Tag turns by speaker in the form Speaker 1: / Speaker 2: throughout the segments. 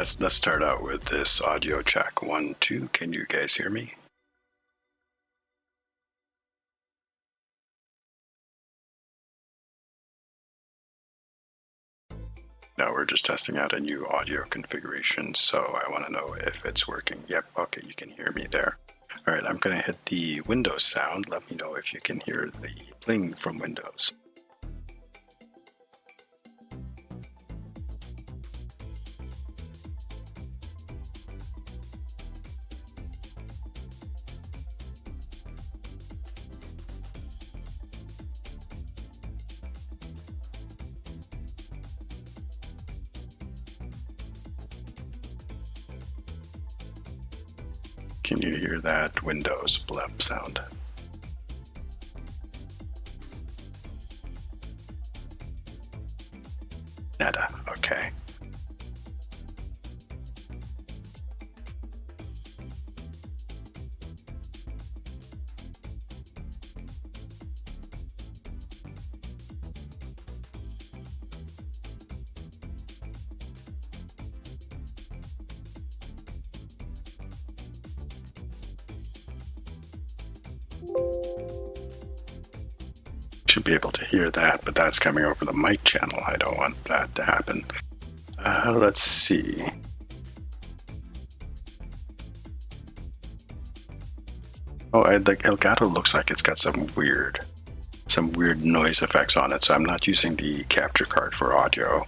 Speaker 1: let's start out with this audio check. 1, 2. Can you guys hear me? Now we're just testing out a new audio configuration, so I want to know if it's working. Yep, okay, you can hear me there. All right, I'm going to hit the Windows sound. Let me know if you can hear the pling from Windows. Can you hear that Windows blep sound? Nada, okay. Should be able to hear that, but that's coming over the mic channel. I don't want that to happen. Let's see. Oh, the Elgato looks like it's got some weird noise effects on it, so I'm not using the capture card for audio.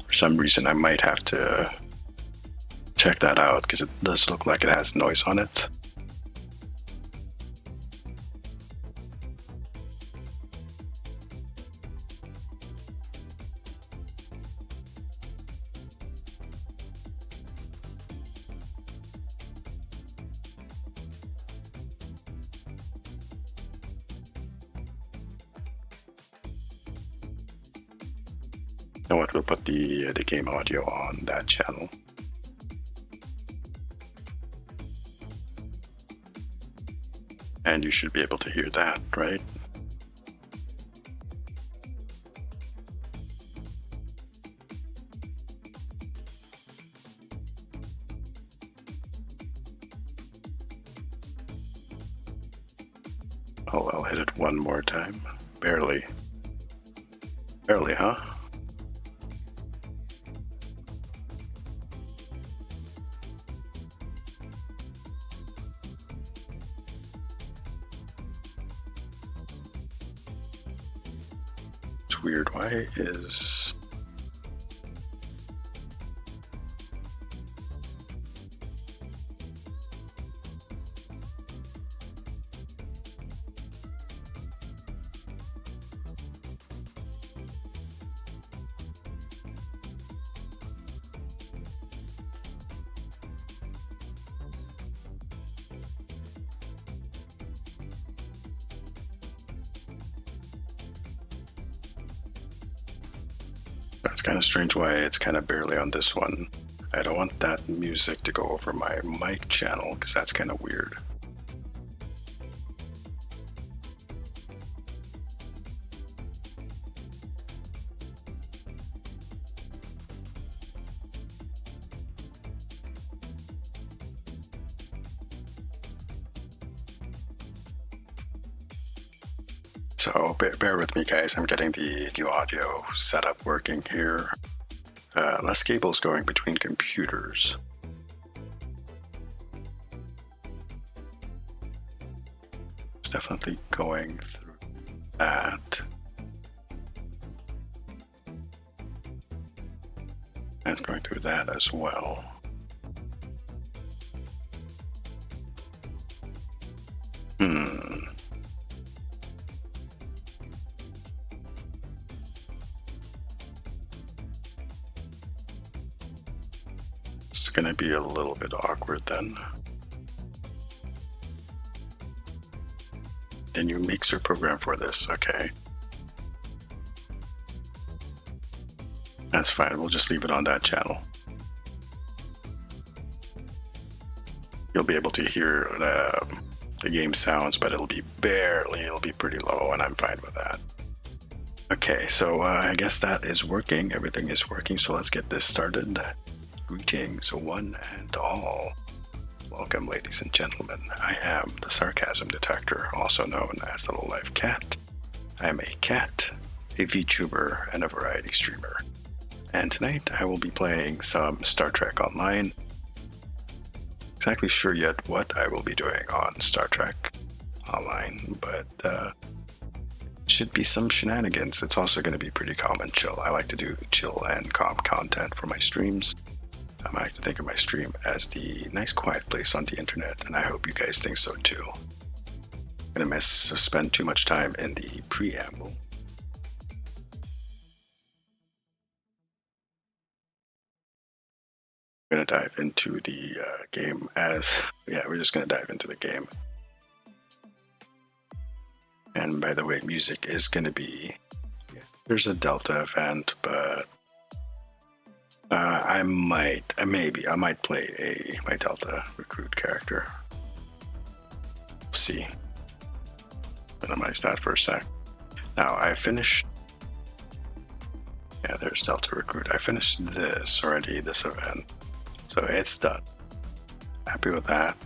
Speaker 1: For some reason, I might have to check that out because it does look like it has noise on it. You know what, we'll put the game audio on that channel. And you should be able to hear that, right? Oh, I'll hit it one more time. Barely. Barely, huh? It's weird. Why is... That's kind of strange why it's kind of barely on this one. I don't want that music to go over my mic channel because that's kind of weird. So bear with me, guys. I'm getting the new audio setup working here. Less cables going between computers. It's definitely going through that. And it's going through that as well. It's going to be a little bit awkward then. A new mixer program for this, okay. That's fine, we'll just leave it on that channel. You'll be able to hear the game sounds, but it'll be pretty low, and I'm fine with that. Okay, so I guess that is working. Everything is working, so let's get this started. Greetings, one and all. Welcome, ladies and gentlemen. I am the Sarcasm Detector, also known as the Low-Life Cat. I am a cat, a VTuber, and a variety streamer. And tonight I will be playing some Star Trek Online. Exactly sure yet what I will be doing on Star Trek Online, but it should be some shenanigans. It's also going to be pretty calm and chill. I like to do chill and calm content for my streams. I like to think of my stream as the nice quiet place on the internet, and I hope you guys think so too. I'm going to spend too much time in the preamble. We're going to dive into the game we're just going to dive into the game. And by the way, music is going to be, there's a Delta event, but I might play my Delta recruit character. Let's see. Minimize that for a sec. Now I finished. Yeah, there's Delta recruit. I finished this event, so it's done. Happy with that.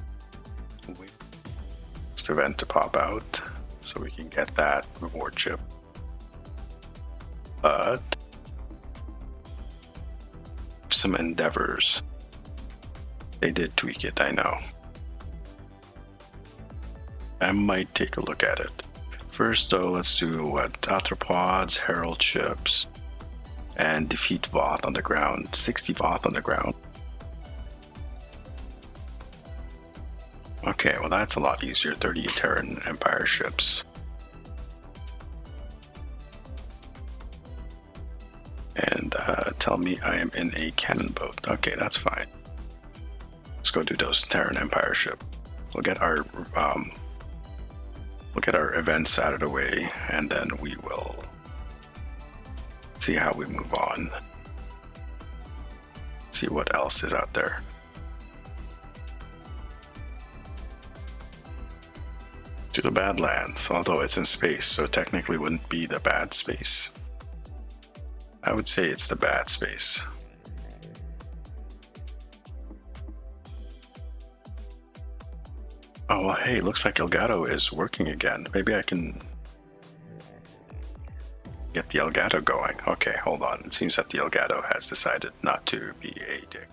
Speaker 1: Wait for this event to pop out so we can get that reward chip. But some endeavors. They did tweak it, I know. I might take a look at it. First though, let's do arthropods, herald ships, and defeat Voth on the ground. 60 Voth on the ground. Okay, well that's a lot easier. 30 Terran Empire ships. And tell me I am in a cannon boat. Okay, that's fine. Let's go do those Terran Empire ship. We'll get our events out of the way, and then we will see how we move on. See what else is out there. To the Badlands, although it's in space, so technically wouldn't be the bad space. I would say it's the bad space. Oh, well, hey, looks like Elgato is working again. Maybe I can get the Elgato going. Okay, hold on. It seems that the Elgato has decided not to be a dick.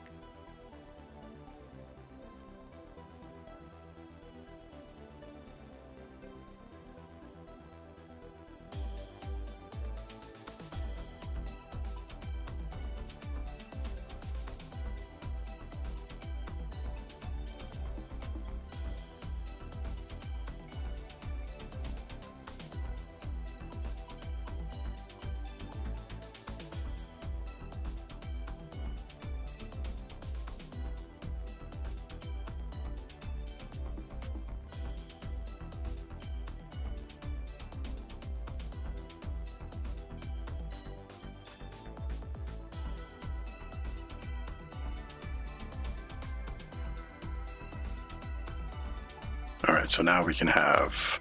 Speaker 1: Alright, so now we can have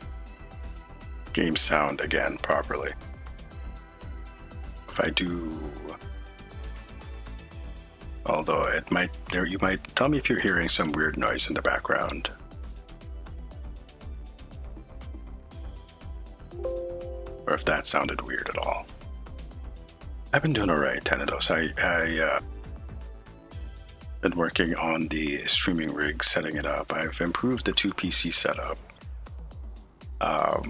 Speaker 1: game sound again properly. If I do, although it might, you might tell me if you're hearing some weird noise in the background. Or if that sounded weird at all. I've been doing alright, Tenedos. I been working on the streaming rig, setting it up. I've improved the 2 PC setup. I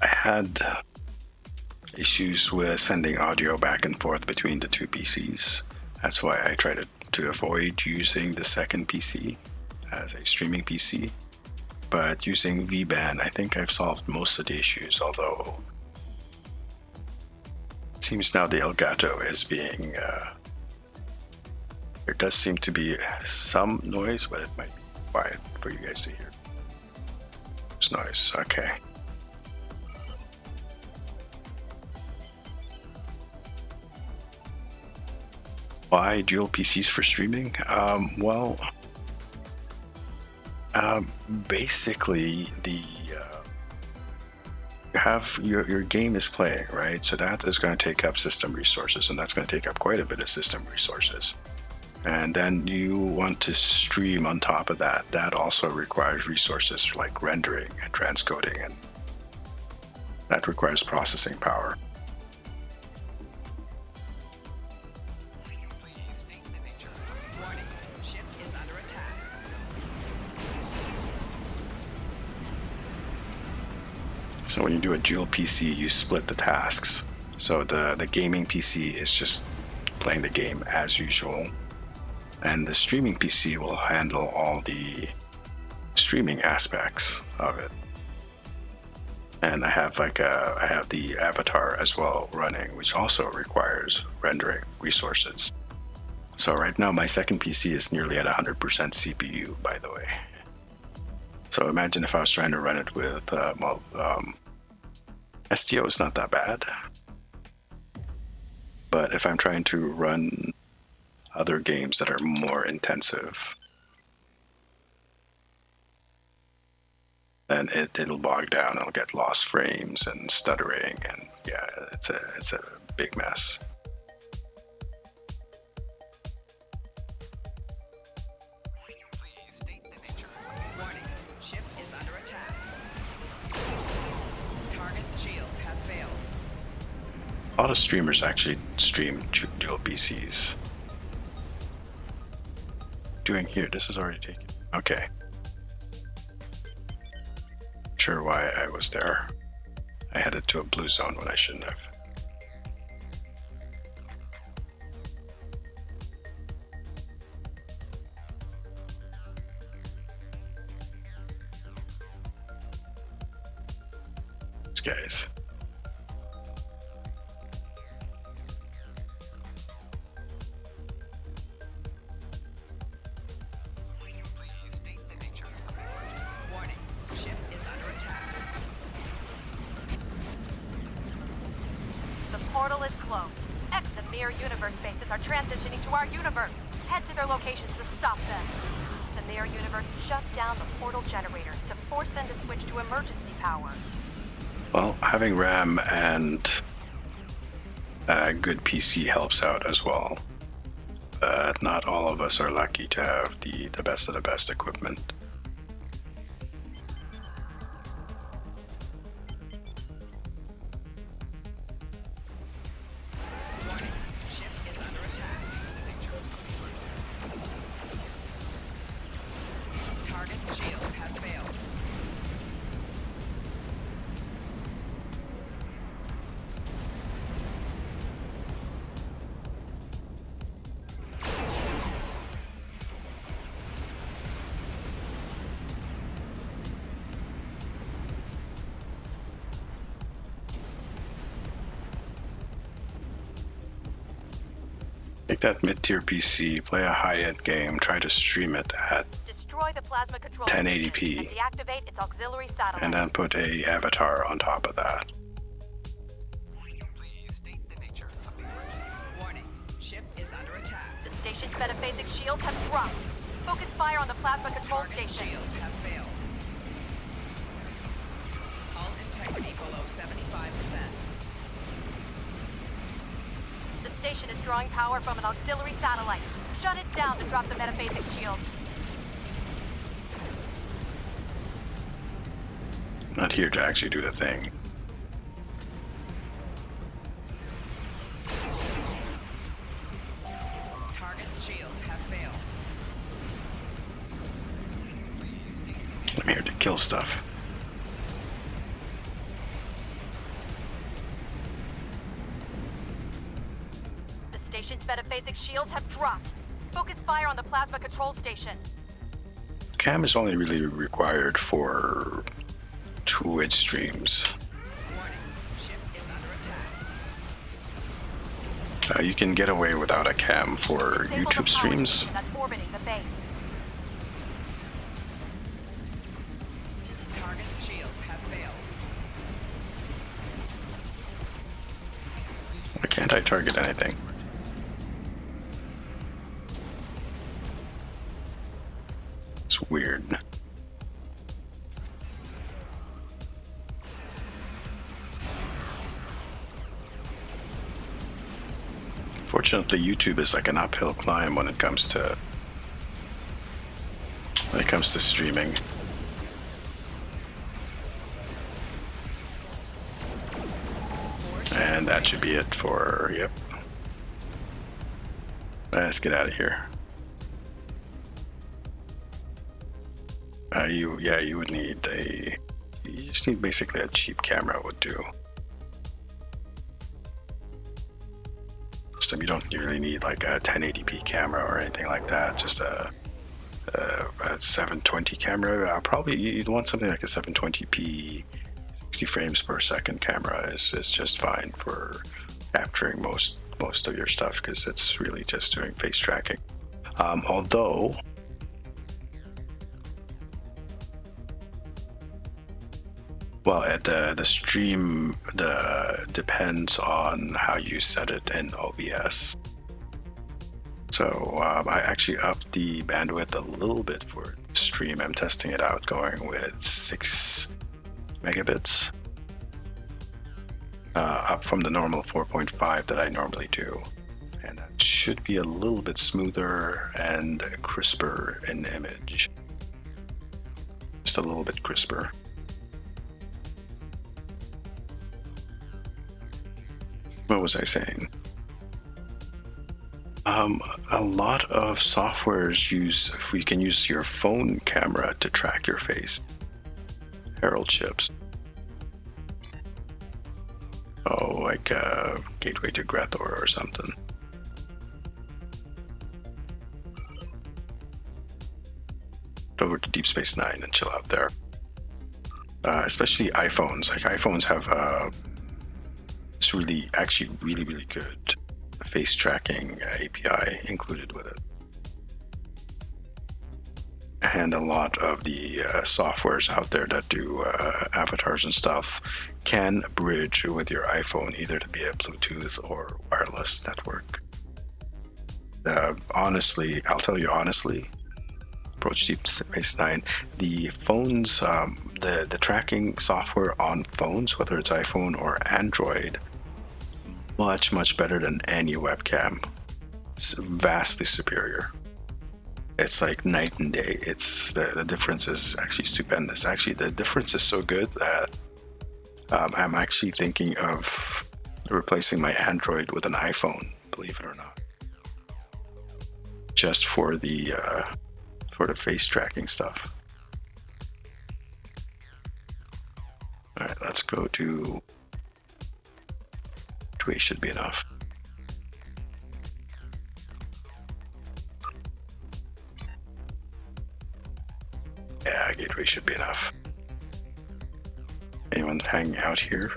Speaker 1: had issues with sending audio back and forth between the 2 PCs. That's why I tried to avoid using the second PC as a streaming PC. But using VBAN, I think I've solved most of the issues, although it seems now the Elgato is being there does seem to be some noise, but it might be quiet for you guys to hear. There's noise, okay. Why dual PCs for streaming? Basically your game is playing, right? So that is going to take up system resources, and that's going to take up quite a bit of system resources. And then you want to stream on top of that. That also requires resources like rendering and transcoding, and that requires processing power.
Speaker 2: Please state the nature. Warning, ship is under attack.
Speaker 1: So when you do a dual PC, you split the tasks. So the gaming PC is just playing the game as usual, and the streaming PC will handle all the streaming aspects of it. And I have the avatar as well running, which also requires rendering resources. So right now my second PC is nearly at 100% CPU, by the way. So imagine if I was trying to run it with STO is not that bad. But if I'm trying to run other games that are more intensive, then it'll bog down. It'll get lost frames and stuttering, and yeah, it's a big mess.
Speaker 2: Please state the nature. Warning, ship is under attack. Target shield has failed.
Speaker 1: A lot of streamers actually stream dual PCs. Doing here, this is already taken. Okay. Sure why I was there. I headed to a blue zone when I shouldn't have. These guys.
Speaker 2: Please state the nature of the emergency. Warning, ship is under attack.
Speaker 3: The portal is closed. The mirror universe bases are transitioning to our universe. Head to their locations to stop them. The mirror universe shut down the portal generators to force them to switch to emergency power.
Speaker 1: Well, having RAM and a good PC helps out as well. But not all of us are lucky to have the best of the best equipment.
Speaker 2: Warning, ship is under attack. The nature of the emergency. Target shield has failed.
Speaker 1: Take that mid-tier PC, play a high-end game, try to stream it at
Speaker 3: Destroy the plasma control
Speaker 1: 1080p.
Speaker 3: station and deactivate its auxiliary satellite.
Speaker 1: and then put a avatar on top of that.
Speaker 2: Please state the nature of the emergency. Warning, ship is under attack.
Speaker 3: The station's metaphasic shields have dropped. Focus fire on the plasma control
Speaker 2: Target
Speaker 3: station.
Speaker 2: shields have failed. Hull integrity below 75%.
Speaker 3: The station is drawing power from an auxiliary satellite. Shut it down to drop the metaphasic shields.
Speaker 1: Not here to actually do the thing.
Speaker 2: Target shields have failed. Please state
Speaker 1: I'm here to kill stuff.
Speaker 3: The station's metaphasic shields have dropped. Focus fire on the plasma control station.
Speaker 1: Cam is only really required for Twitch streams.
Speaker 2: warning, ship is under attack.
Speaker 1: You can get away without a cam for
Speaker 3: Disable the
Speaker 1: YouTube
Speaker 3: power
Speaker 1: streams.
Speaker 3: station that's orbiting the base.
Speaker 2: Target shields have failed.
Speaker 1: Why can't I target anything? It's weird. Unfortunately, YouTube is like an uphill climb when it comes to streaming. And that should be it for, yep. Let's get out of here. You would need you just need basically a cheap camera would do. You don't really need like a 1080p camera or anything like that. Just a 720 camera. Probably you'd want something like a 720p 60 frames per second camera is just fine for capturing most of your stuff, because it's really just doing face tracking. Although well, at the stream depends on how you set it in OBS. So I actually upped the bandwidth a little bit for the stream. I'm testing it out, going with 6 megabits, up from the normal 4.5 that I normally do, and that should be a little bit smoother and crisper in image. Just a little bit crisper. What was I saying? A lot of softwares you can use your phone camera to track your face. Herald chips. Oh, like Gateway to Grathor or something. Over to Deep Space Nine and chill out there. Especially iPhones. Like iPhones have it's really good face tracking API included with it. And a lot of the softwares out there that do avatars and stuff can bridge with your iPhone, either to be a Bluetooth or wireless network. Honestly, I'll tell you honestly, approach Deep Space Nine, the phones, the tracking software on phones, whether it's iPhone or Android, much better than any webcam. It's vastly superior. It's like night and day. It's the difference is actually stupendous. Actually, the difference is so good that I'm actually thinking of replacing my Android with an iPhone, believe it or not, just for the face tracking stuff. All right, let's go to. Gateway should be enough. Yeah, Gateway should be enough. Anyone hanging out here?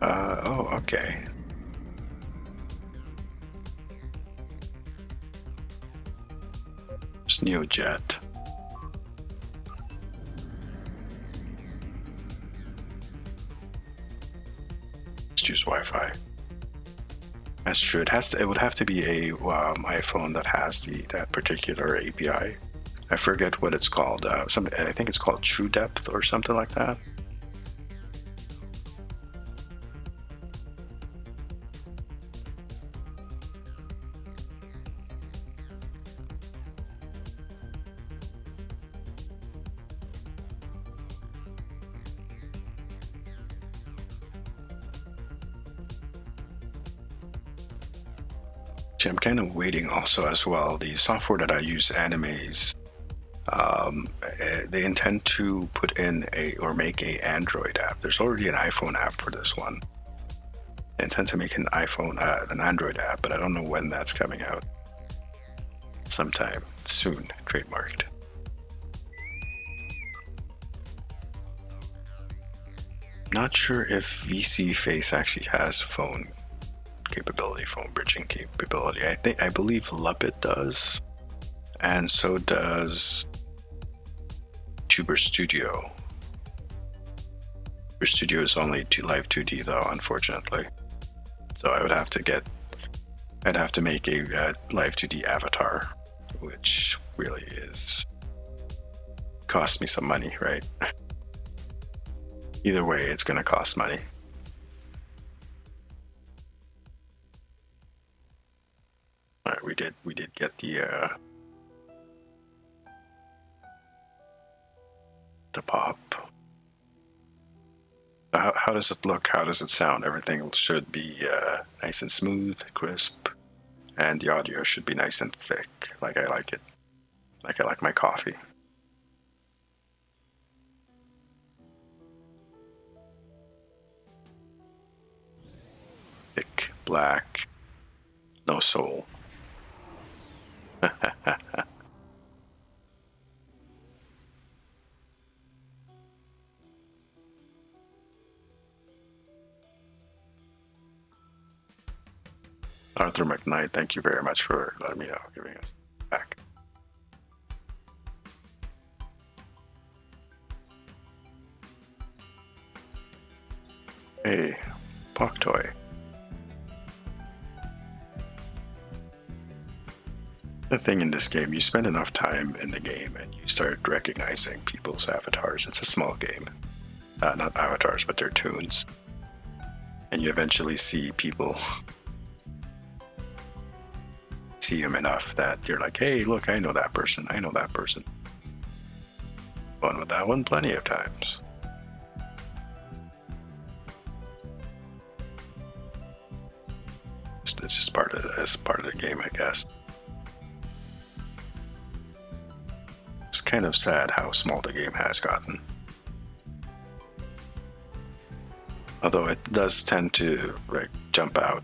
Speaker 1: Oh, okay. It's NeoJet. Use Wi-Fi. That's true. It would have to be a iPhone that has that particular API. I forget what it's called. I think it's called True Depth or something like that. I'm kind of waiting also as well. The software that I use, Animes, they intend to put in make a Android app. There's already an iPhone app for this one. They intend to make an Android app, but I don't know when that's coming out. Sometime soon, trademarked. Not sure if VC Face actually has phone bridging capability. I believe Lupit does, and so does Tuber Studio. Tuber Studio is only live 2D though, unfortunately. So I'd have to make a live 2D avatar, which really cost me some money, right? Either way, it's going to cost money. All right, we did get the pop. How does it look? How does it sound? Everything should be nice and smooth, crisp, and the audio should be nice and thick, like I like it, like I like my coffee. Thick, black, no soul. Arthur McKnight, thank you very much for letting me know, giving us back. Hey, Puck Toy. The thing in this game, you spend enough time in the game and you start recognizing people's avatars. It's a small game. Not avatars, but their tunes. And you eventually see people, see them enough that you're like, hey, look, I know that person, I know that person. Fun with that one plenty of times. It's just part of the game, I guess. It's kind of sad how small the game has gotten. Although it does tend to like jump up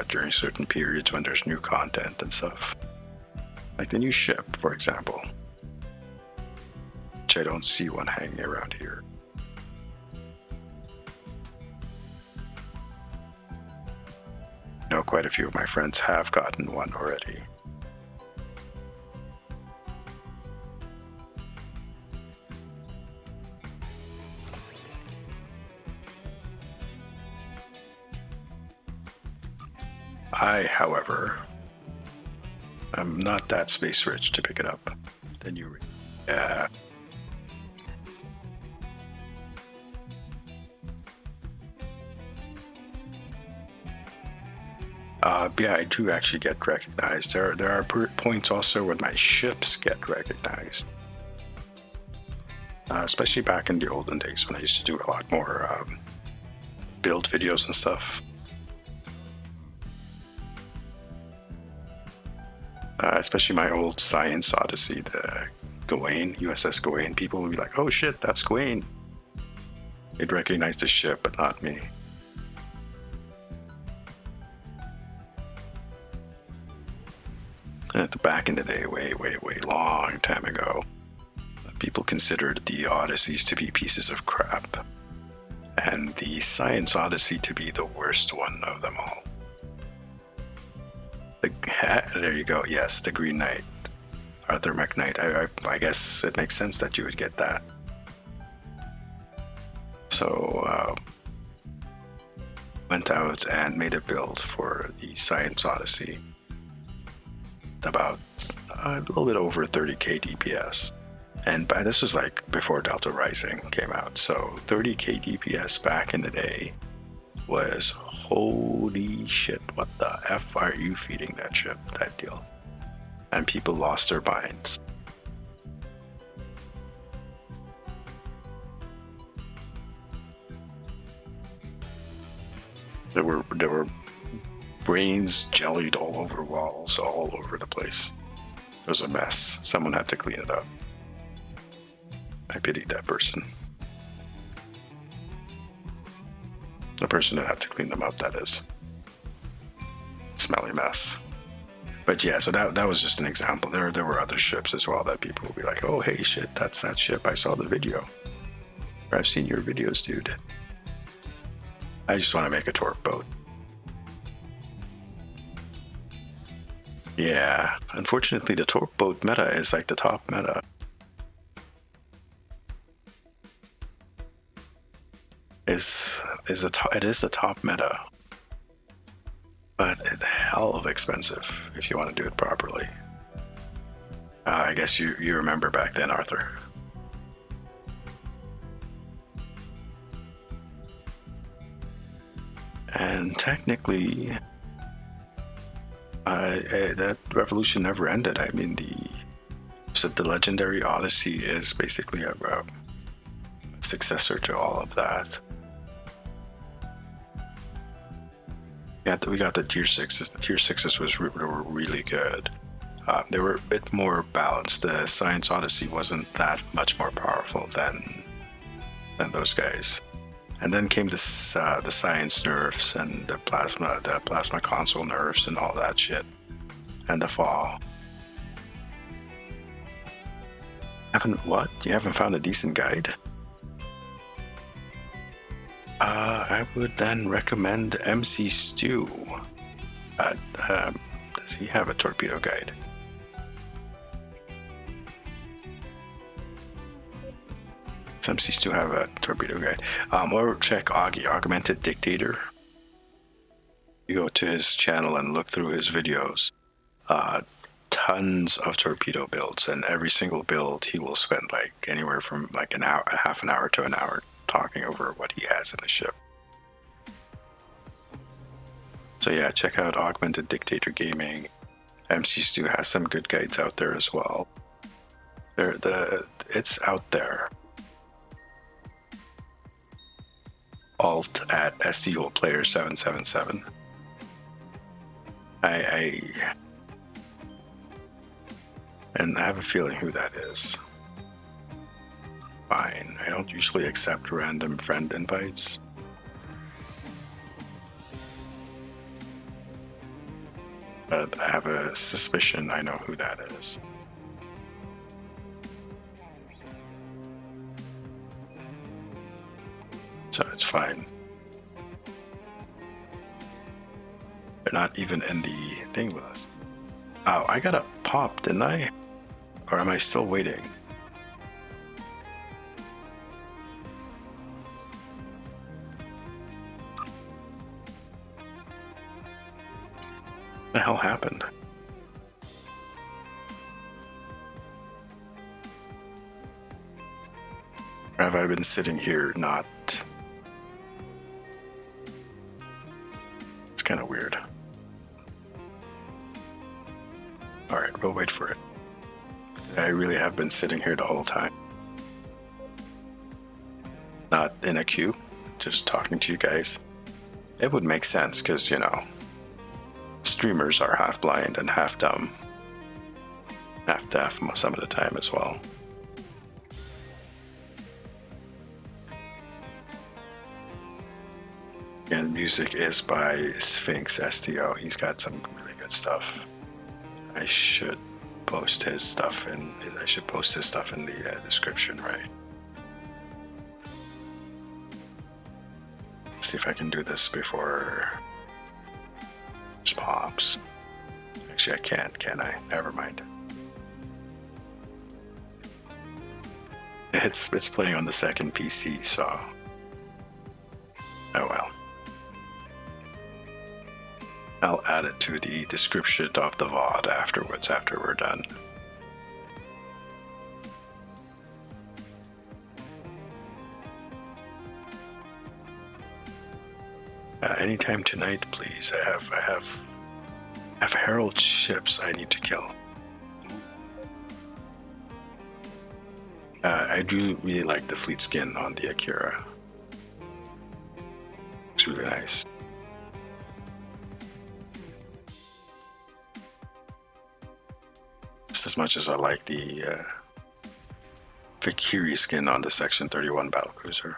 Speaker 1: during certain periods when there's new content and stuff. Like the new ship, for example. Which I don't see one hanging around here. I know quite a few of my friends have gotten one already. I, however, am not that space rich to pick it up. Then you, yeah. Yeah, I do actually get recognized. There are points also when my ships get recognized. Especially back in the olden days when I used to do a lot more build videos and stuff. Especially my old Science Odyssey, the Gawain, USS Gawain. People would be like, oh shit, that's Gawain. They'd recognize the ship, but not me. And back in the day, way long time ago, people considered the Odysseys to be pieces of crap, and the Science Odyssey to be the worst one of them all. There you go. Yes, the Green Knight, Arthur McKnight. I guess it makes sense that you would get that. So went out and made a build for the Science Odyssey. About a little bit over 30k DPS, and this was like before Delta Rising came out. So 30k DPS back in the day was holy shit. What the F are you feeding that ship, that deal? And people lost their minds. There were brains jellied all over walls, all over the place. It was a mess. Someone had to clean it up. I pitied that person. The person that had to clean them up, that is. Smelly mess. But yeah, so that was just an example. There were other ships as well that people would be like, oh hey shit, that's that ship. I saw the video. Or I've seen your videos, dude. I just want to make a torque boat. Yeah, unfortunately the torque boat meta is like the top meta. It is the top meta, but it's hell of expensive if you want to do it properly. I guess you remember back then, Arthur. And technically, that revolution never ended. I mean, the legendary Odyssey is basically a successor to all of that. Yeah, we got the tier 6s. The tier 6s were really good. They were a bit more balanced. The Science Odyssey wasn't that much more powerful than those guys. And then came the science nerfs and the plasma console nerfs and all that shit. And the fall. You haven't found a decent guide? I would then recommend MC Stew. Does he have a torpedo guide? Does MC Stew have a torpedo guide? Or check Augie, Augmented Dictator. You go to his channel and look through his videos. Tons of torpedo builds, and every single build he will spend like anywhere from like an hour, half an hour to an hour talking over what he has in the ship. So yeah, check out Augmented Dictator Gaming. MC Stew has some good guides out there as well. It's out there. Alt at SDO Player 777. And I have a feeling who that is. Fine. I don't usually accept random friend invites. But I have a suspicion I know who that is. So it's fine. They're not even in the thing with us. Oh, I got a pop, didn't I? Or am I still waiting? What the hell happened? Or have I been sitting here not? It's kind of weird. Alright, we'll wait for it. I really have been sitting here the whole time. Not in a queue, just talking to you guys. It would make sense because, you know, streamers are half blind and half dumb. Half deaf some of the time as well. And music is by Sphinx STO. He's got some really good stuff. I should post his stuff in the description, right? Let's see if I can do this before this pops. Actually, I can't, can I? Never mind. It's playing on the second PC, so oh well. I'll add it to the description of the VOD afterwards, after we're done. Anytime tonight, please. I have Herald ships I need to kill. I do really like the fleet skin on the Akira. It's really nice. Just as much as I like the Valkyrie skin on the Section 31 battlecruiser.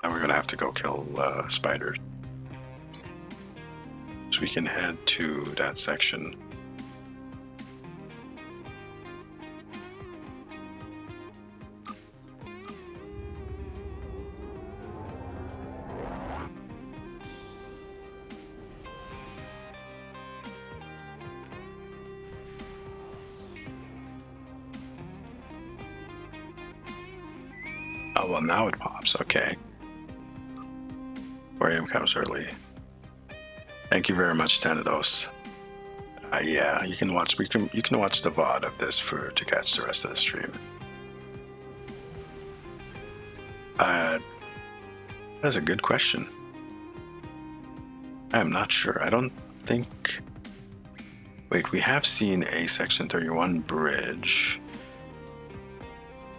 Speaker 1: Now we're gonna have to go kill spiders. So we can head to that section. Oh, well, now it pops. Okay. 4 a.m. comes early. Thank you very much, Tanados. Yeah, you can watch. You can watch the VOD of this to catch the rest of the stream. That's a good question. I am not sure. I don't think. Wait, we have seen a Section 31 bridge.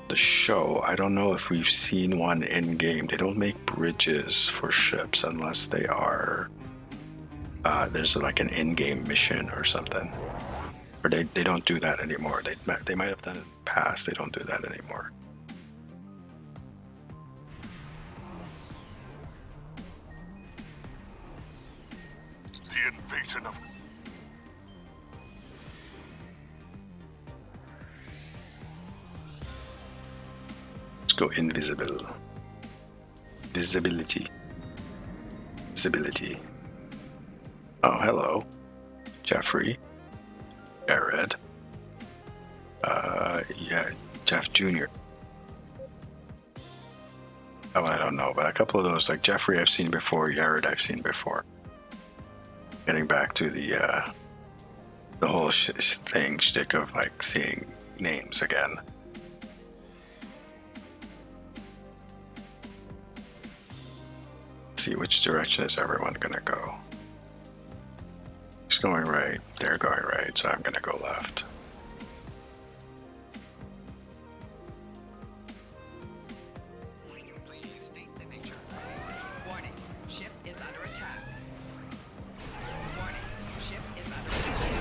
Speaker 1: The show, I don't know if we've seen one in game. They don't make bridges for ships unless they are. There's like an in-game mission or something. Or they don't do that anymore. They might have done it in the past. They don't do that anymore.
Speaker 4: The invasion of...
Speaker 1: Let's go invisible. Visibility. Visibility. Oh, hello. Jeffrey. Jared. Yeah, Jeff Jr. Oh, I don't know, but a couple of those, like Jeffrey I've seen before, Jared I've seen before. Getting back to the whole shtick of like seeing names again. Let's see, which direction is everyone gonna go? He's going right, they're going right, so I'm gonna go left.
Speaker 2: Please state the nature of the emergency. Warning, ship is under attack. Warning, ship is under attack.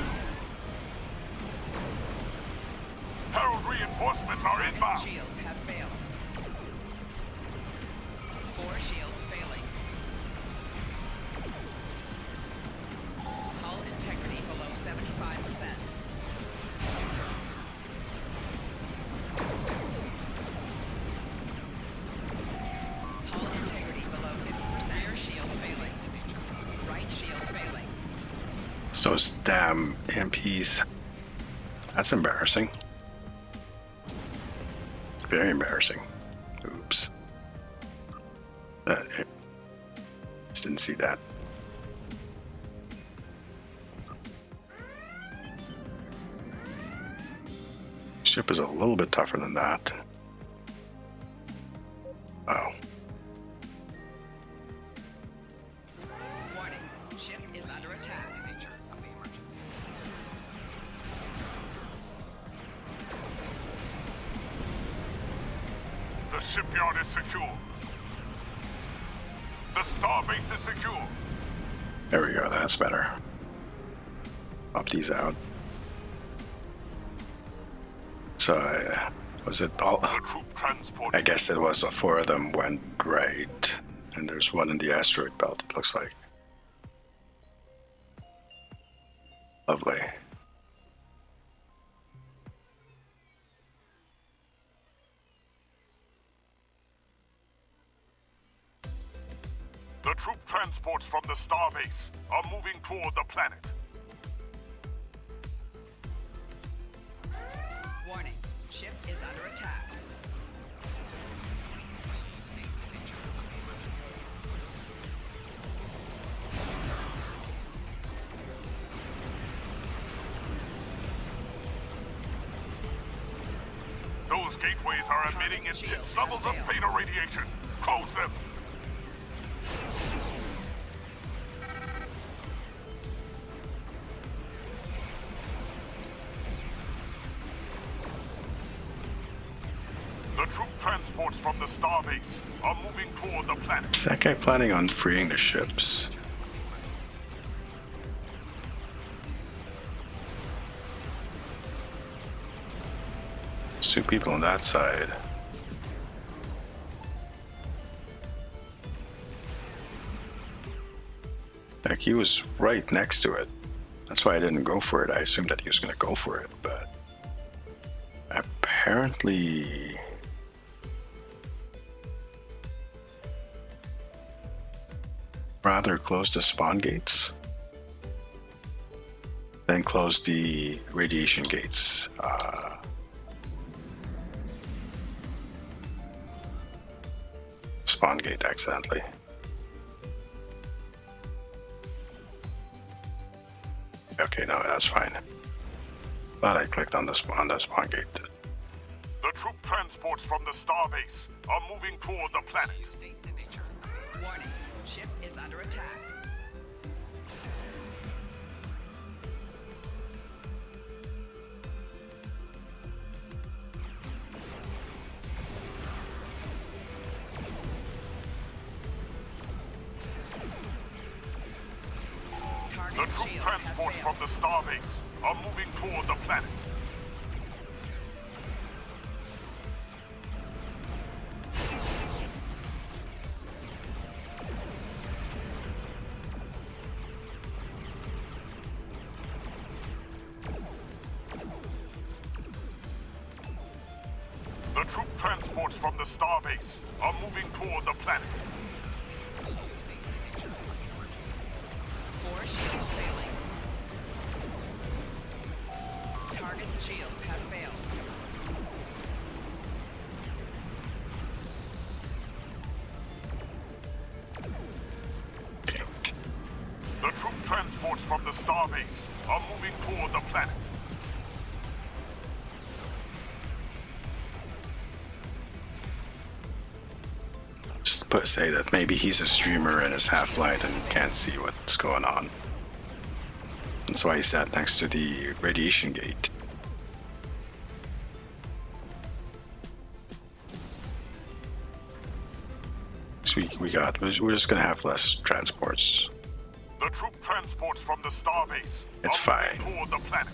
Speaker 4: Herald reinforcements are inbound!
Speaker 2: Shields have failed. 4 shields failing. Hull integrity below 75%. Hull integrity below 50%. Rear shield failing. Right shield failing.
Speaker 1: It's those damn MPs. That's embarrassing. Very embarrassing. Oops. Just didn't see that. Ship is a little bit tougher than that. Oh.
Speaker 2: Warning, ship is under attack. The nature of the emergency.
Speaker 4: The shipyard is secure. The starbase is secure.
Speaker 1: There we go, that's better. Pop these out. So, was it all?
Speaker 4: The troop transport...
Speaker 1: I guess it was 4 of them went right. And there's one in the asteroid belt, it looks like. Lovely.
Speaker 4: The troop transports from the starbase are moving toward the planet.
Speaker 2: Warning, ship is under attack. Please state the nature of the emergency.
Speaker 4: Those gateways are emitting intense levels of theta radiation. Close them. The troop transports from the starbase are moving toward the planet.
Speaker 1: Is that guy planning on freeing the ships? There's 2 people on that side. Like, he was right next to it. That's why I didn't go for it. I assumed that he was going to go for it, but apparently rather close the spawn gates than close the radiation gates. Spawn gate accidentally. Okay, no, that's fine. But I clicked on the spawn gate.
Speaker 4: The The troop transports from the starbase are moving toward the planet.
Speaker 2: State the nature. Warning. Ship is under attack.
Speaker 4: The troop transports from the starbase are moving toward the planet. The troop transports from the starbase are moving toward the planet.
Speaker 2: Four shields failing. Target shields have failed.
Speaker 4: The troop transports from the starbase are moving toward the planet.
Speaker 1: Say that maybe he's a streamer and is half blind and can't see what's going on. That's why he sat next to the radiation gate. So we're just gonna have less transports.
Speaker 4: The troop transports from the starbase
Speaker 1: It's
Speaker 4: are
Speaker 1: fine.
Speaker 4: moving toward the planet.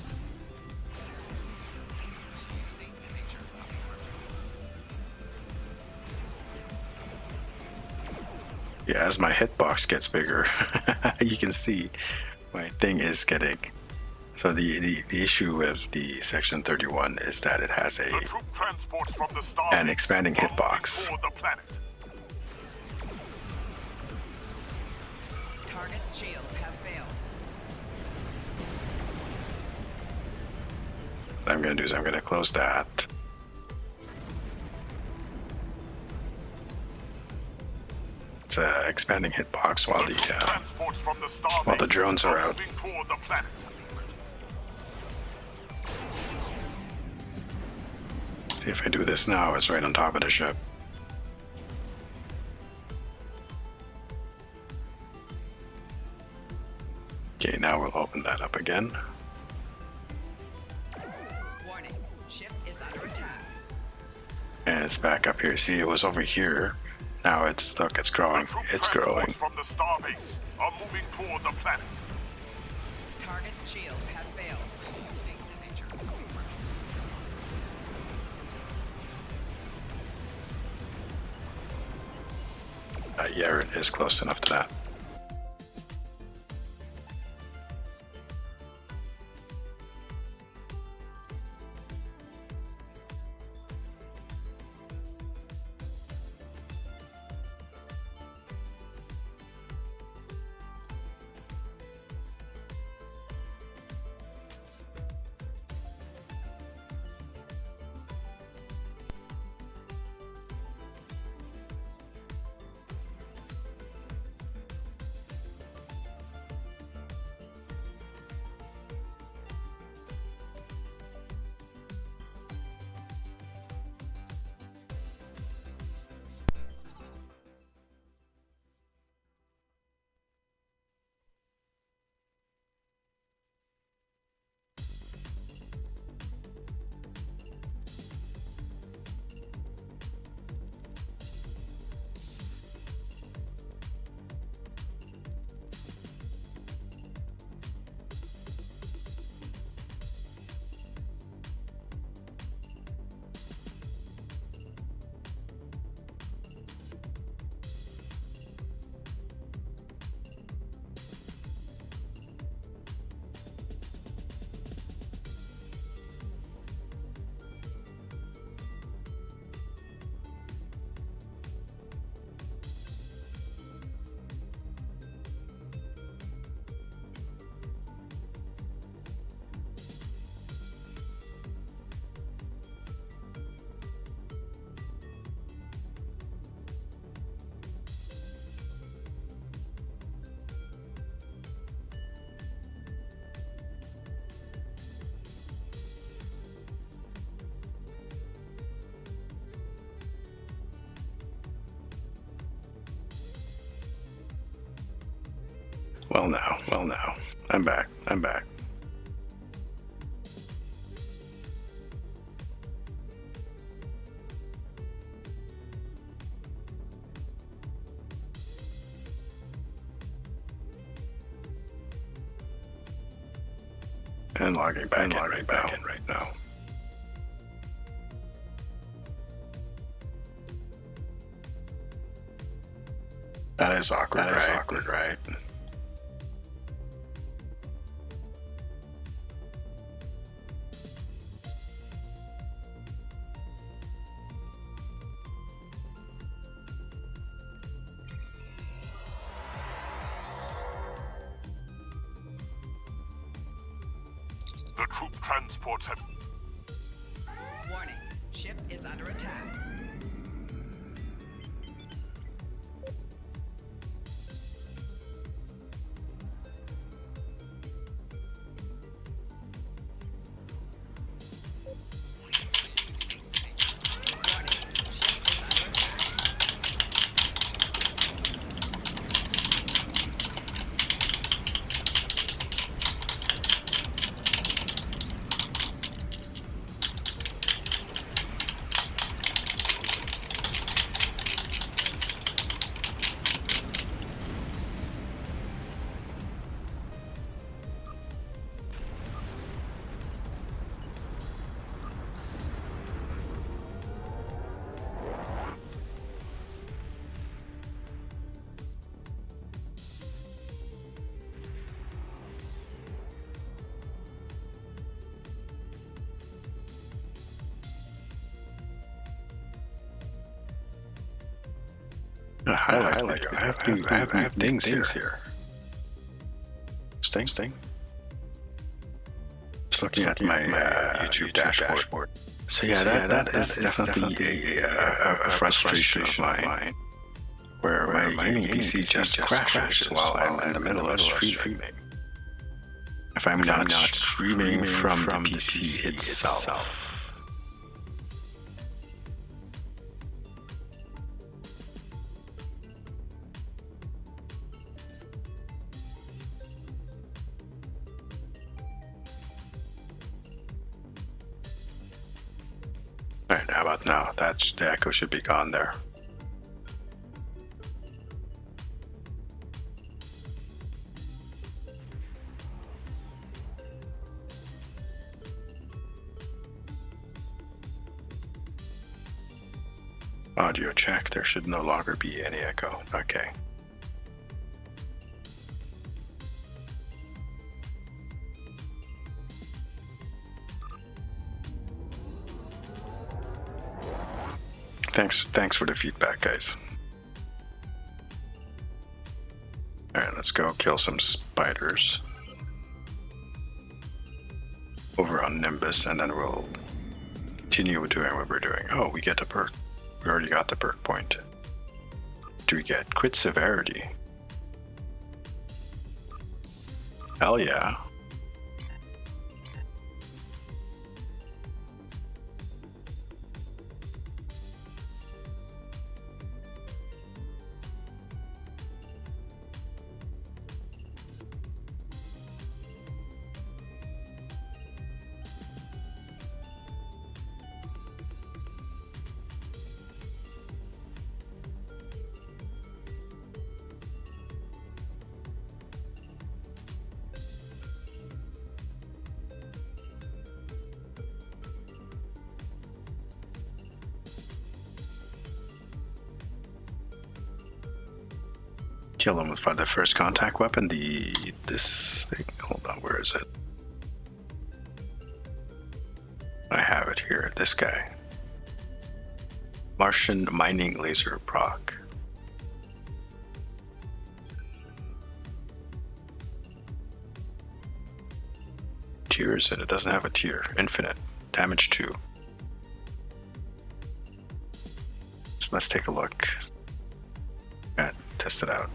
Speaker 1: Yeah, as my hitbox gets bigger, you can see my thing is getting. So the issue with the Section 31 is that it has
Speaker 4: The troop transports from the starbase
Speaker 1: an expanding
Speaker 4: are moving
Speaker 1: hitbox.
Speaker 4: toward the planet.
Speaker 2: Target shields have failed.
Speaker 1: What I'm gonna do is I'm gonna close that. It's a expanding hitbox while
Speaker 4: The troop
Speaker 1: the
Speaker 4: transports from the starbase
Speaker 1: while the drones are out.
Speaker 4: moving toward the planet.
Speaker 1: See if I do this now, it's right on top of the ship. Okay, now we'll open that up again.
Speaker 2: Warning. Ship is under attack.
Speaker 1: And it's back up here. See, it was over here. Now it's, look, it's growing.
Speaker 4: The troop
Speaker 1: It's growing.
Speaker 4: transports from the starbase are moving toward the planet.
Speaker 2: Target shields have failed. State the nature of the emergency.
Speaker 1: Yeah, it is close enough to that. Well now. I'm back. And logging back in right now. That is awkward, right?
Speaker 4: The troop transports have...
Speaker 2: Warning, ship is under attack. Warning, ship is under attack.
Speaker 1: Highlight. I have things here. Sting. Just looking at my YouTube dashboard. So that is definitely a frustration of mine, where my gaming PC just crashes while I'm in the middle of streaming. If I'm not streaming from the PC itself. Alright, how about now? The echo should be gone there. Audio check. There should no longer be any echo. Okay. Thanks for the feedback, guys. Alright, let's go kill some spiders over on Nimbus, and then we'll continue doing what we're doing. Oh, we get the perk. We already got the perk point. Do we get crit severity? Hell yeah. Kill him with the first contact weapon. This thing. Hold on, where is it? I have it here. This guy. Martian mining laser proc. Tier is it? It doesn't have a tier. Infinite. Damage 2. So let's take a look. And test it out.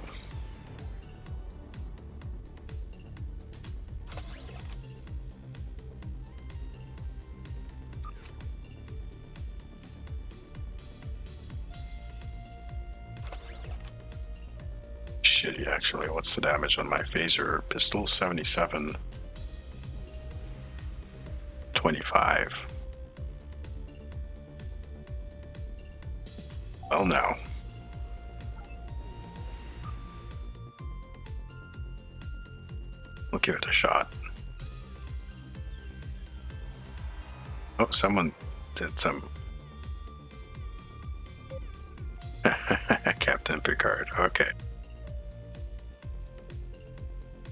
Speaker 1: shitty, actually. What's the damage on my phaser pistol? 77. 25. Well, now. We'll give it a shot. Oh, someone did some... Captain Picard, okay.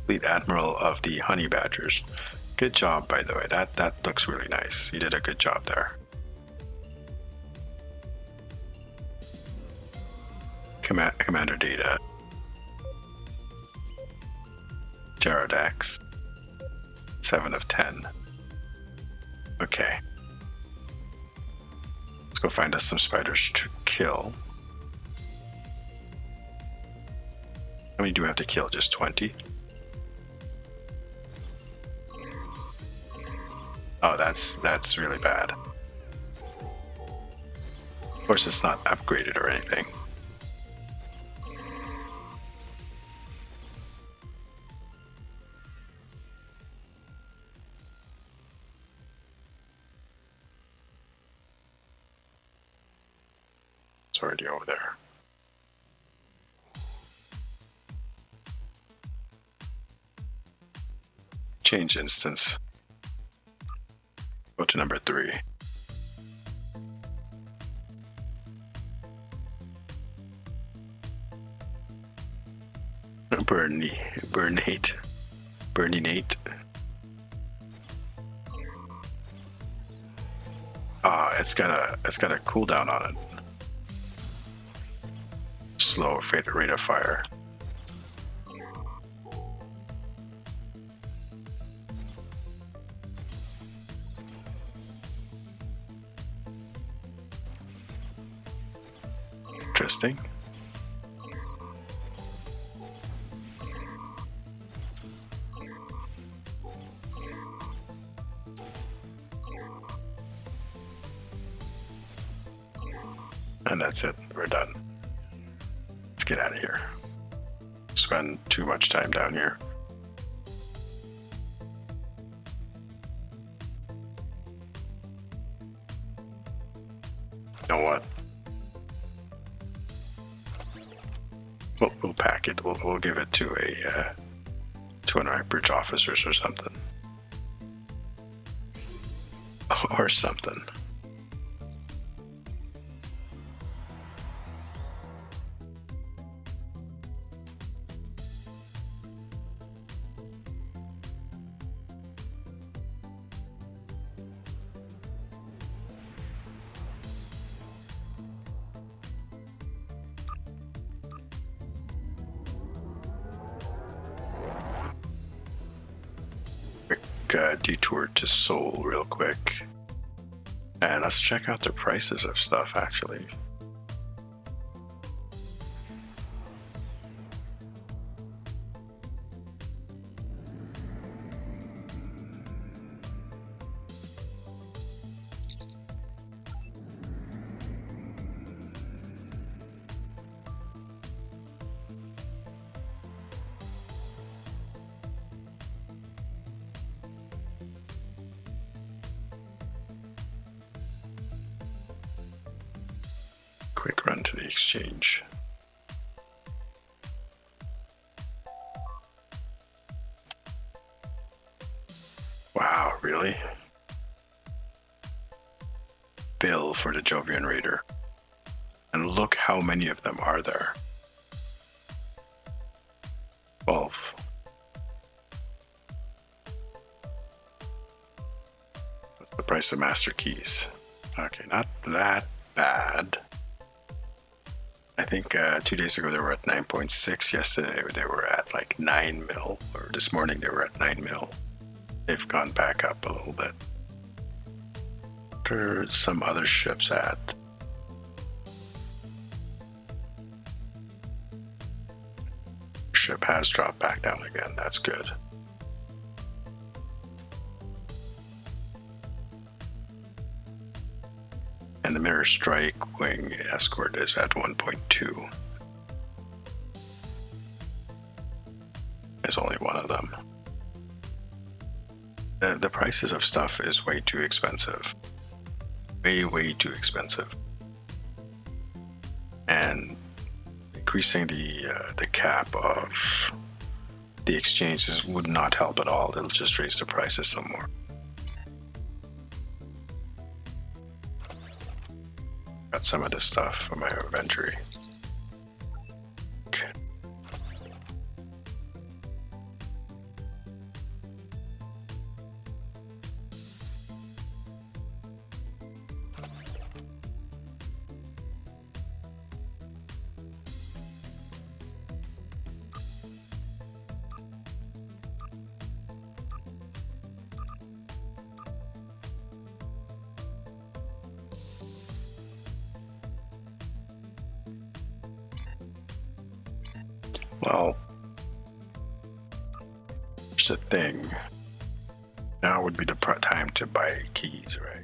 Speaker 1: Fleet Admiral of the Honey Badgers. Good job, by the way. That looks really nice. You did a good job there. Commander Data. Jarodax. 7 of 10. Okay. Let's go find us some spiders to kill. How many do we have to kill? Just 20? Oh, that's really bad. Of course, it's not upgraded or anything. It's already over there. Change instance. Go to number 3. Bernie Nate. It's got a cooldown on it. Slow rate of fire. Interesting. And that's it. We're done. Let's get out of here. Spend too much time down here. You know what? We'll pack it. We'll give it to one of our bridge officers or something. Or something. Detour to Seoul real quick, and let's check out the prices of stuff actually. Quick run to the exchange. Wow, really? Bill for the Jovian Raider. And look how many of them are there. 12. What's the price of master keys? Okay, not that bad. I think 2 days ago they were at 9.6. Yesterday they were at like 9 mil, or this morning they were at 9 mil. They've gone back up a little bit. There's some other ships at. Ship has dropped back down again. That's good. And the Mirror Strike Wing Escort is at 1.2. There's only one of them. The prices of stuff is way too expensive. Way too expensive. And increasing the cap of the exchanges would not help at all. It'll just raise the prices some more. Got some of this stuff for my inventory. Okay. Well, here's the thing. Now would be the time to buy keys, right?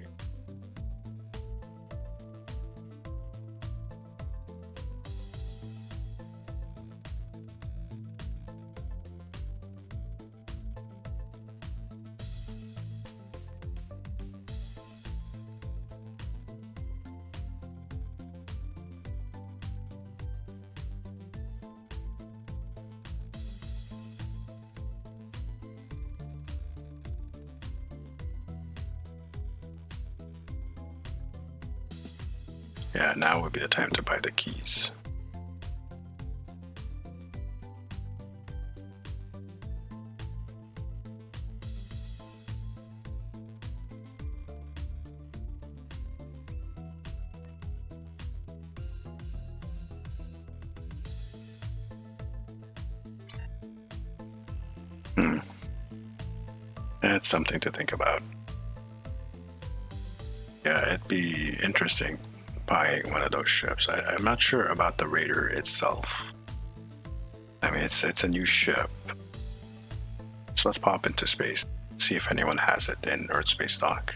Speaker 1: Yeah, now would be the time to buy the keys. It's something to think about. Yeah, it'd be interesting buying one of those ships. I'm not sure about the Raider itself. I mean, it's a new ship. So let's pop into space, see if anyone has it in Earth space dock.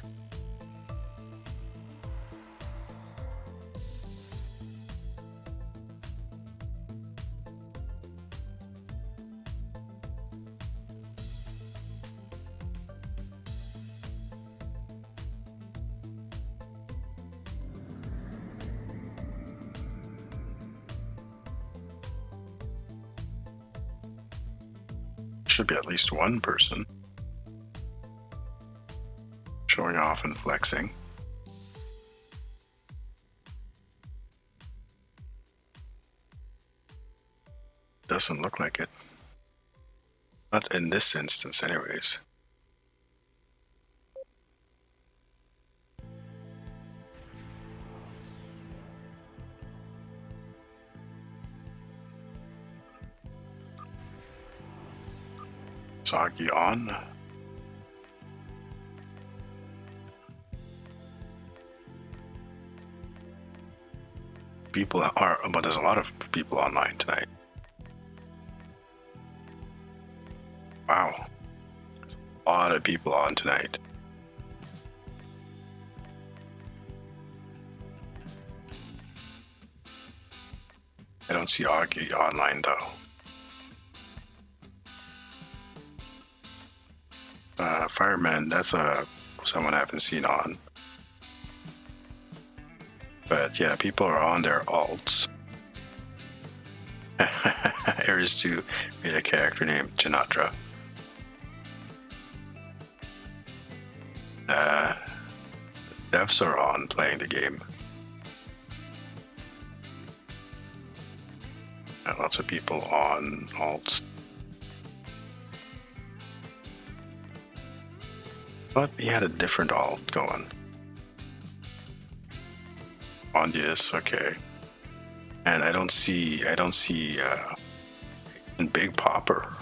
Speaker 1: Should be at least one person showing off and flexing. Doesn't look like it. Not in this instance, anyways. Soggy on. People are, but there's a lot of people online tonight. Wow. A lot of people on tonight. I don't see Augie online though. Fireman, that's someone I haven't seen on. But yeah, people are on their alts. Ares 2 made a character named Janatra. Devs are on playing the game. And lots of people on alts. But he had a different alt going. On this, okay. And I don't see Big Popper.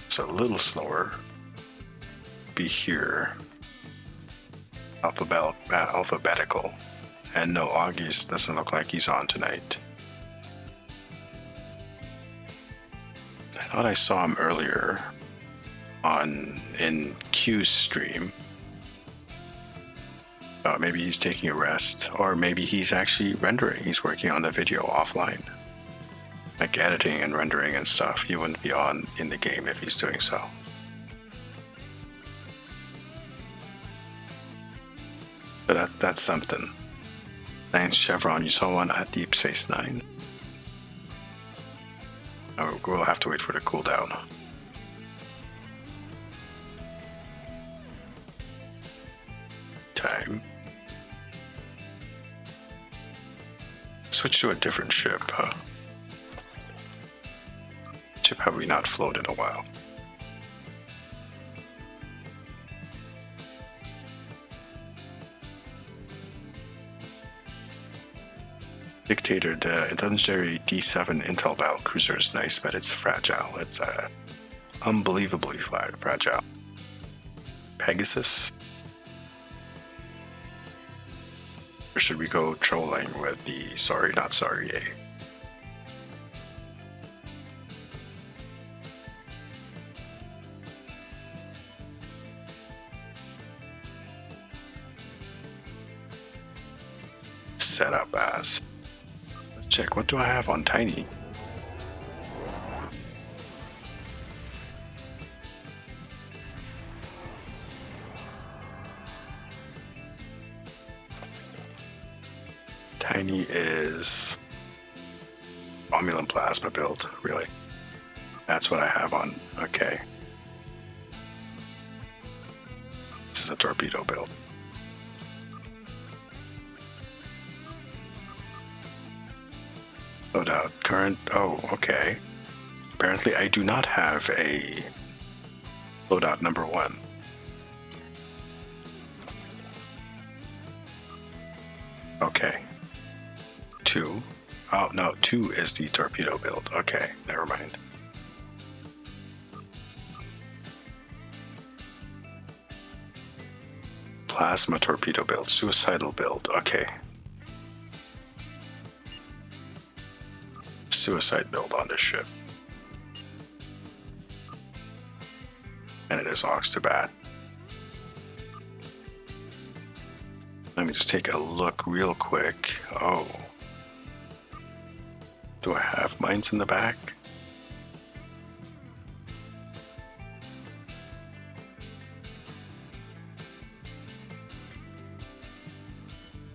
Speaker 1: It's a little slower. Be here. Alphabetical. And no, Augie's doesn't look like he's on tonight. I thought I saw him earlier in Q's stream. Maybe he's taking a rest, or maybe he's actually rendering. He's working on the video offline, like editing and rendering and stuff. He wouldn't be on in the game if he's doing so. But that's something. 9th Chevron, you saw one at Deep Space Nine. Oh, we'll have to wait for the cooldown. Time. Switch to a different ship, huh? Ship have we not flown in a while? Dictator, the legendary D7 Intel battle cruiser is nice, but it's fragile. It's unbelievably fragile. Pegasus? Or should we go trolling with the sorry not sorry A? Set up as. Let's check, what do I have on Tiny? Tiny is Romulan plasma build, really. That's what I have on. Okay. This is a torpedo build. Loadout current. Oh, okay. Apparently, I do not have a loadout number 1. Okay. 2. Oh, no, 2 is the torpedo build. Okay, never mind. Plasma torpedo build, suicidal build. Okay. Suicide build on this ship. And it is Ox to Bat. Let me just take a look real quick. Oh. Do I have mines in the back?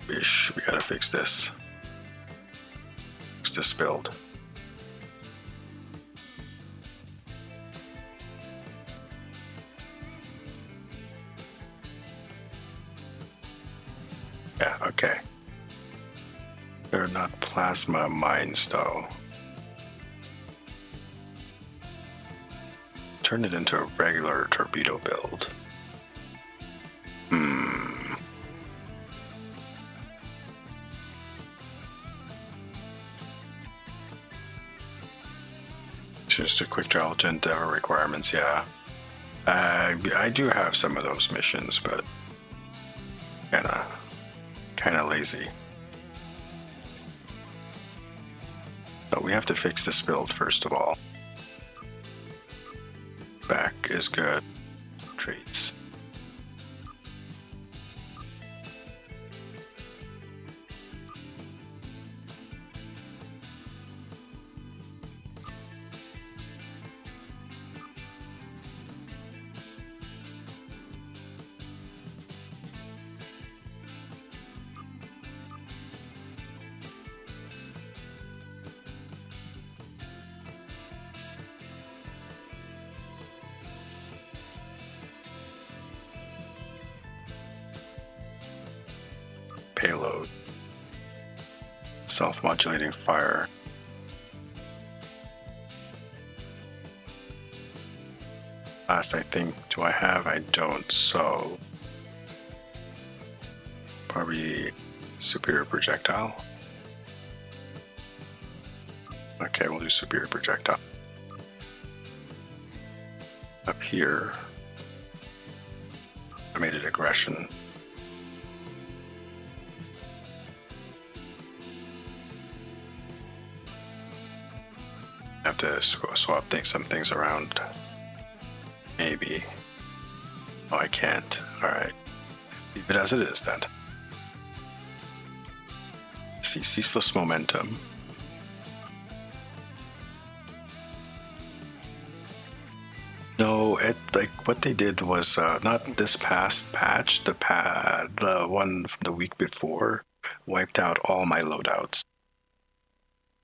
Speaker 1: Bish, we gotta fix this. Fix this build. Yeah, okay. They're not plasma mines, though. Turn it into a regular torpedo build. Just a quick travel to Endeavor requirements, yeah. I do have some of those missions, but kinda lazy. But we have to fix this build first of all. Back is good. Traits. Payload. Self-modulating fire. Last I think, do I have? I don't, so probably superior projectile. Okay, we'll do superior projectile. Up here, automated aggression. Have to swap some things around. Maybe. Oh, I can't. Alright. Leave it as it is then. see, ceaseless momentum. No, it like what they did was not this past patch. The one from the week before wiped out all my loadouts.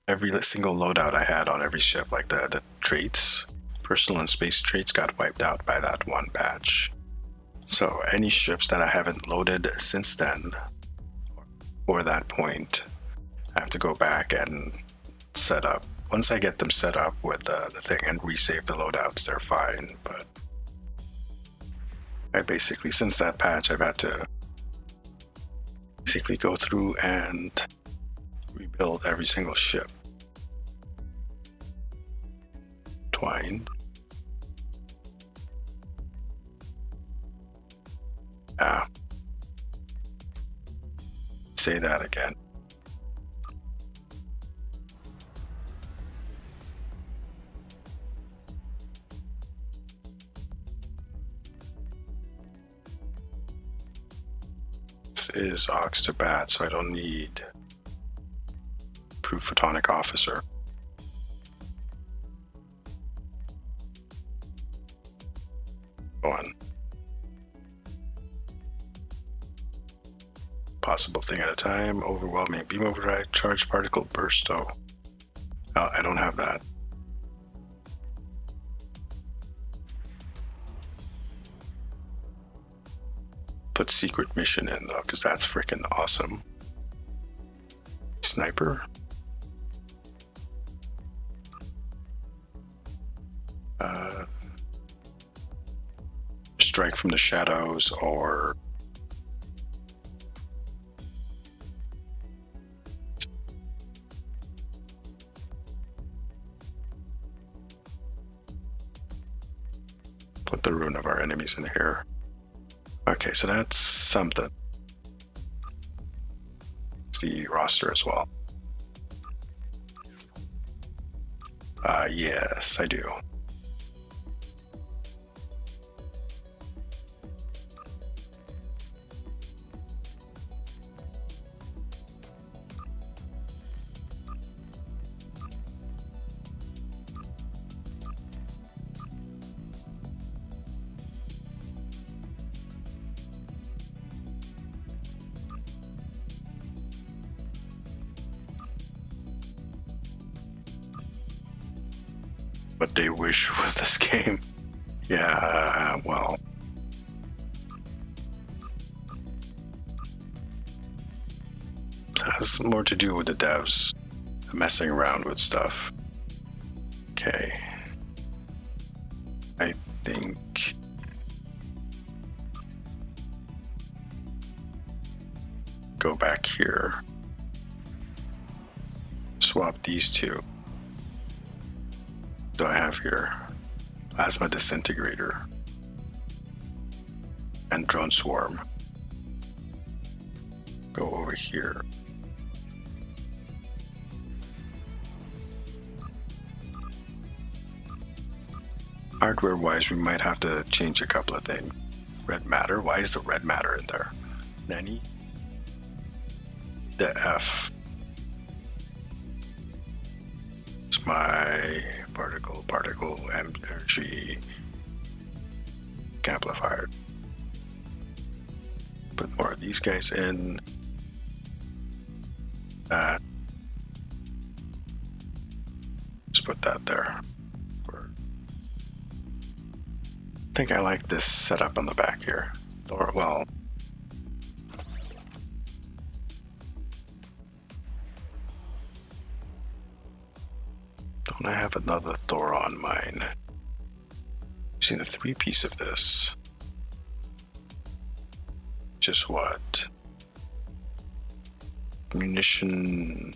Speaker 1: Every single loadout I had on every ship, like the traits, personal and space traits, got wiped out by that one patch. So any ships that I haven't loaded since then, or that point, I have to go back and set up. Once I get them set up with the thing and resave the loadouts, they're fine. But I basically, since that patch, I've had to basically go through and rebuild every single ship. Twined. Ah. Say that again. This is aux to bat, so I don't need approved photonic officer. Go on. Possible thing at a time, overwhelming beam override, charged particle burst. Oh, I don't have that. Put secret mission in though, because that's freaking awesome. Sniper. Strike from the shadows, or put the rune of our enemies in here. Okay, so that's something. It's the roster as well. Yes, I do. What they wish was this game. Yeah, well. It has more to do with the devs messing around with stuff. Okay. I think go back here. Swap these two. Do I have here? Plasma disintegrator and drone swarm. Go over here. Hardware wise, we might have to change a couple of things. Red matter. Why is the red matter in there? Nanny? The F. It's my particle energy amplifier. Put more of these guys in. That. Just put that there. I think I like this setup on the back here. Or, well, don't I have another Thor on mine? Using a 3-piece of this. Just what? Munition.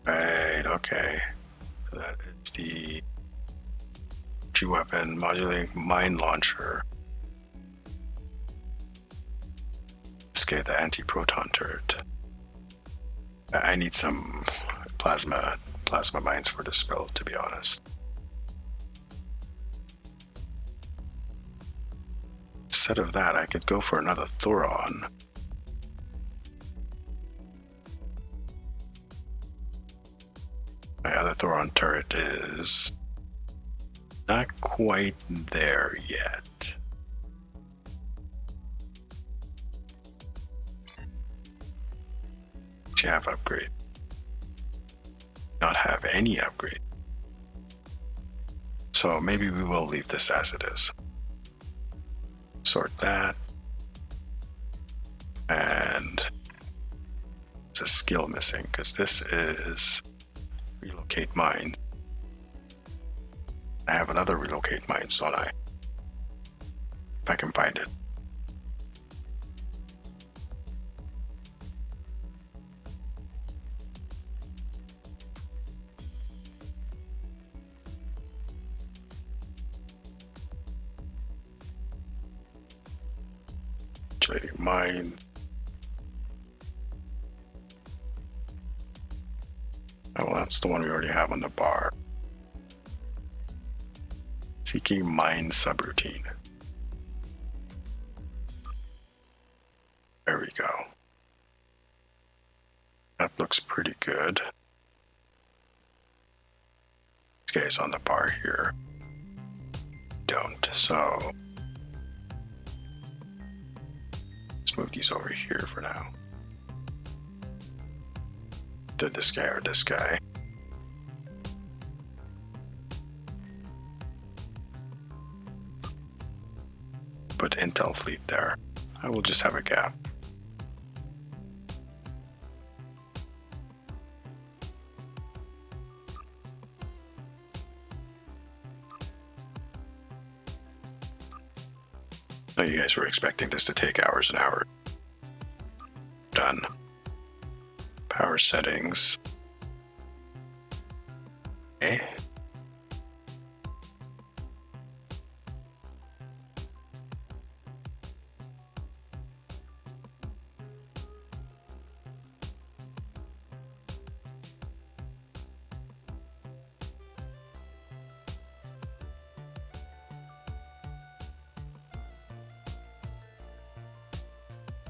Speaker 1: Right, okay. So that is the G-weapon modulating mine launcher. Okay, the anti-proton turret. I need some plasma mines for this build, to be honest. instead of that, I could go for another Thoron. My other Thoron turret is not quite there yet. You have upgrade. Not have any upgrade. So maybe we will leave this as it is. Sort that. And there's a skill missing because this is relocate mines. I have another relocate mines, don't I? If I can find it. Mine. Oh, well, that's the one we already have on the bar. Seeking mine subroutine. There we go. That looks pretty good. This guy's on the bar here. Don't, so let's move these over here for now. Either this guy or this guy. Put intel fleet there. I will just have a gap. Oh, you guys were expecting this to take hours and hours. Done. Power settings. Okay.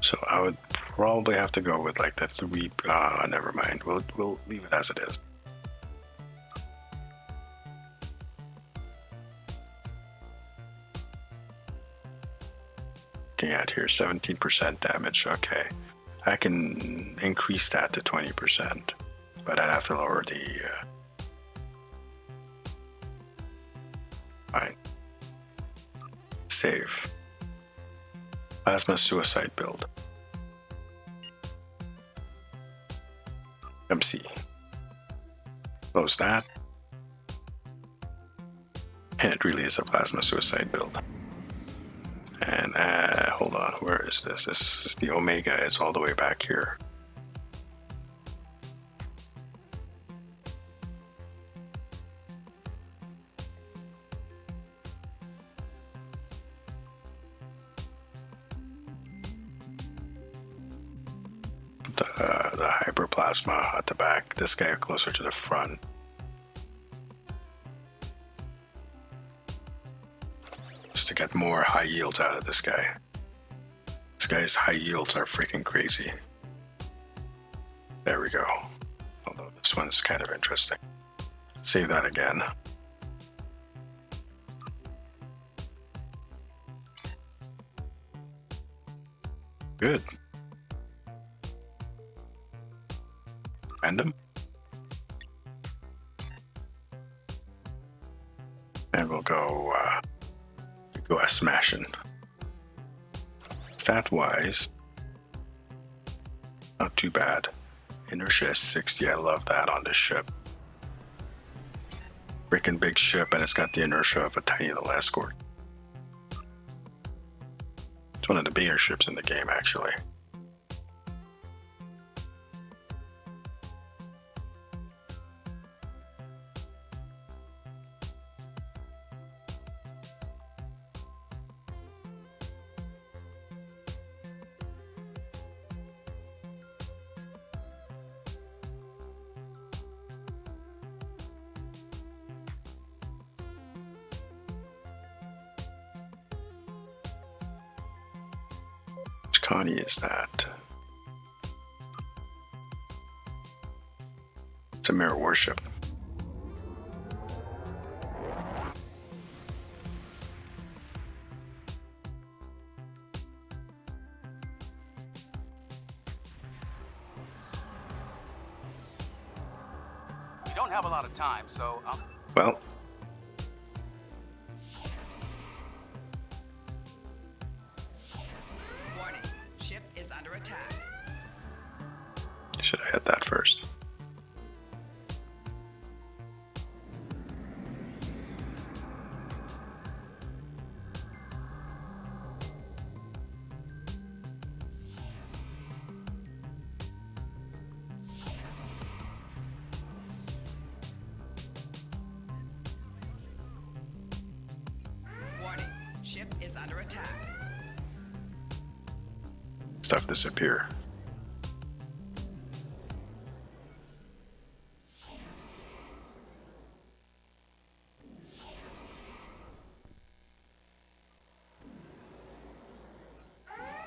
Speaker 1: So I would probably have to go with like the three. Never mind. We'll leave it as it is. Looking at here, 17% damage. Okay, I can increase that to 20%, but I'd have to lower the. Fine. Save. Plasma suicide build. MC. Close that. And it really is a plasma suicide build. And hold on, where is this? This is the Omega. It's all the way back here. The hyperplasma at the back. This guy closer to the front. Just to get more high yields out of this guy. This guy's high yields are freaking crazy. There we go. Although this one's kind of interesting. Save that again. Good. Random. And we'll go a smashing. Stat wise, not too bad. Inertia is 60. I love that on this ship. Freaking big ship, and it's got the inertia of a tiny little escort. It's one of the bigger ships in the game, actually. Connie is that? It's a mirror warship.
Speaker 5: We don't have a lot of time, so
Speaker 1: Well,
Speaker 2: Warning. Ship is under attack.
Speaker 1: should I hit that first?
Speaker 2: Warning. Ship is under attack.
Speaker 1: Stuff disappear.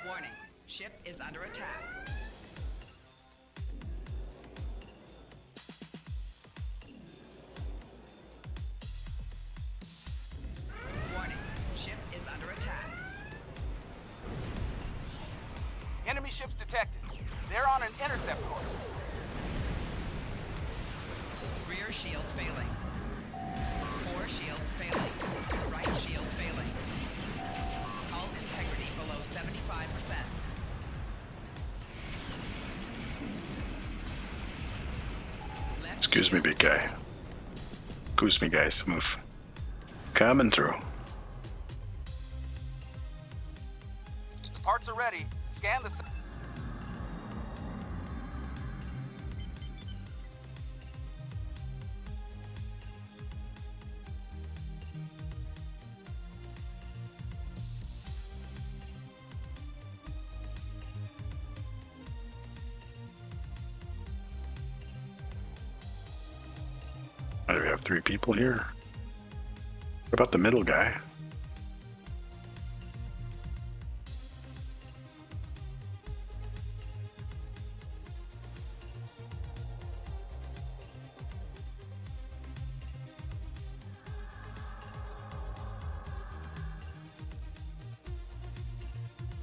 Speaker 2: Warning. Ship is under attack. Warning. Ship is under attack.
Speaker 5: enemy ships detected. They're on an intercept course.
Speaker 2: Rear shields failing. 4 shields failing. Right shields failing. Hull integrity below 75%. Left
Speaker 1: Excuse me, big guy. Excuse me, guys. Move. Coming through.
Speaker 5: The parts are ready. Scan the...
Speaker 1: Do we have 3 people here? What about the middle guy?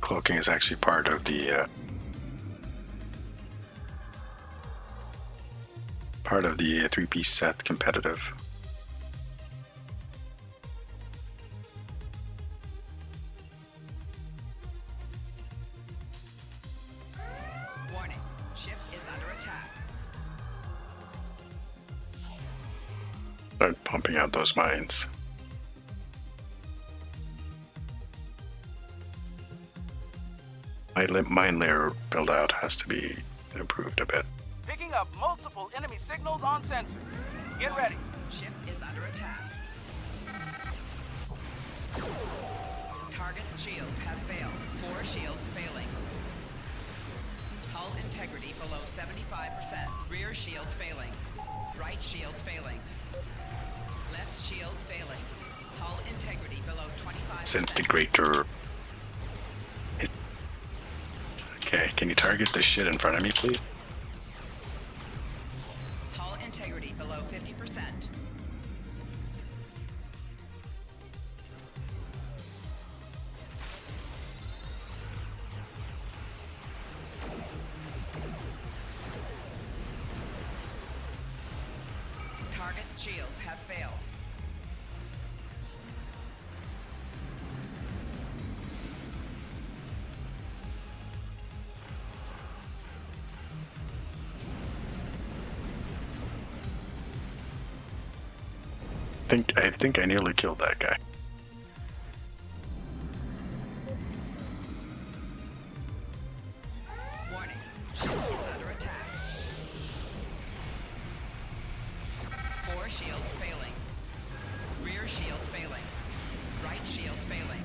Speaker 1: Cloaking is actually part of the 3-piece set competitive.
Speaker 2: Warning. Ship is under attack.
Speaker 1: Start pumping out those mines. My mine layer build out has to be improved a bit.
Speaker 5: Picking up multiple enemy signals on sensors. Get ready.
Speaker 2: Ship is under attack. Target shields have failed. 4 shields failing. Hull integrity below 75%. Rear shields failing. Right shields failing. Left shields failing. Hull integrity below 25%.
Speaker 1: Disintegrator. Okay, can you target this shit in front of me, please?
Speaker 2: Hull integrity below 50%. Target shields have failed.
Speaker 1: I think I nearly killed that guy.
Speaker 2: Warning. Ship is under attack. 4 shields failing. Rear shields failing. Right shields failing.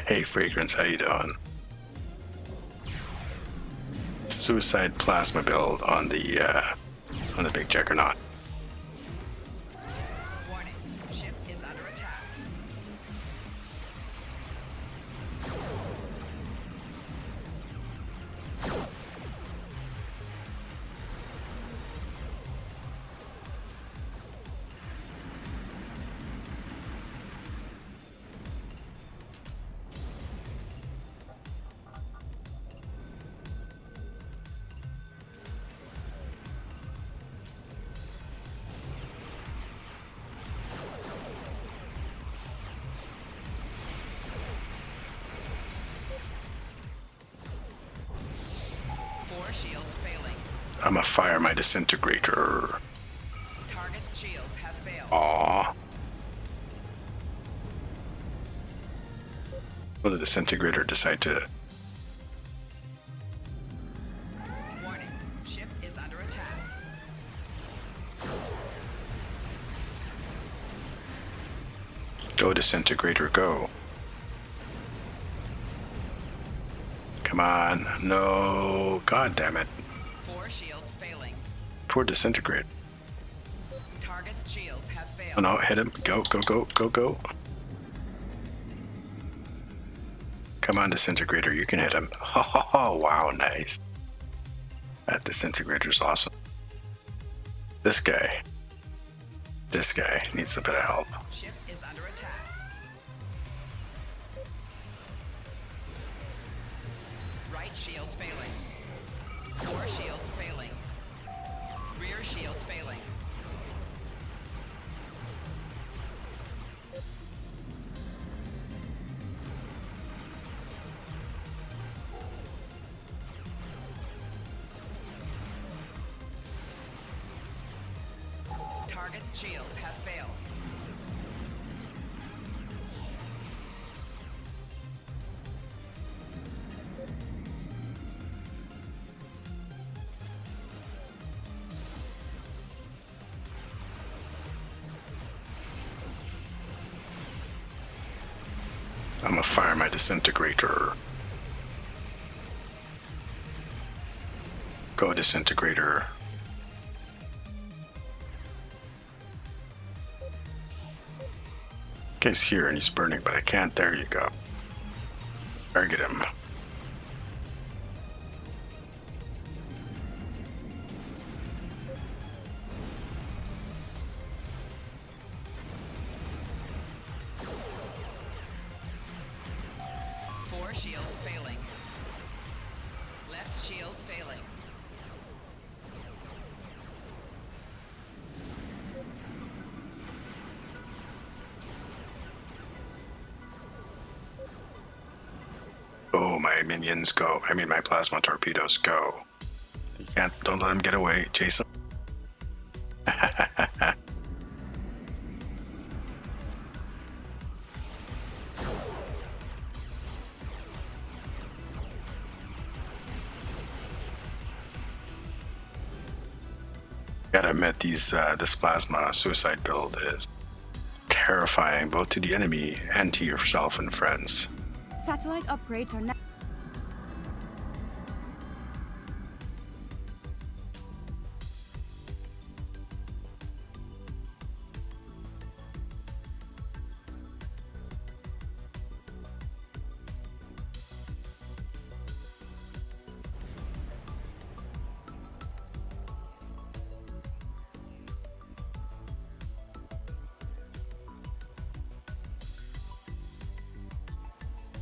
Speaker 1: Hey, Fragrance, how you doing? Suicide plasma build on the big juggernaut.
Speaker 2: Warning. Ship is under attack.
Speaker 1: I'ma fire my disintegrator.
Speaker 2: Target's shields have failed.
Speaker 1: Aww. Will the disintegrator decide to...
Speaker 2: Warning, ship is under attack.
Speaker 1: Go, disintegrator, go. Come on. No. God damn it.
Speaker 2: 4 shields failing.
Speaker 1: Poor disintegrator.
Speaker 2: Target's shields have failed.
Speaker 1: Oh no, hit him. Go, go, go, go, go. Come on, disintegrator, you can hit him. Oh, wow, nice. That disintegrator's awesome. This guy needs a bit of help.
Speaker 2: Ship is under attack. Right shield's failing. 4 shields failing. Rear shields failing. Target's shields have failed.
Speaker 1: I'm gonna fire my disintegrator. Go, disintegrator. He's here and he's burning, but I can't. There you go. Target him.
Speaker 2: Four shields failing. Left shields failing.
Speaker 1: Oh, my minions go. I mean, my plasma torpedoes go. You can't. Don't let them get away. Chase them. Gotta admit, this plasma suicide build is terrifying, both to the enemy and to yourself and friends.
Speaker 6: Satellite upgrades are now.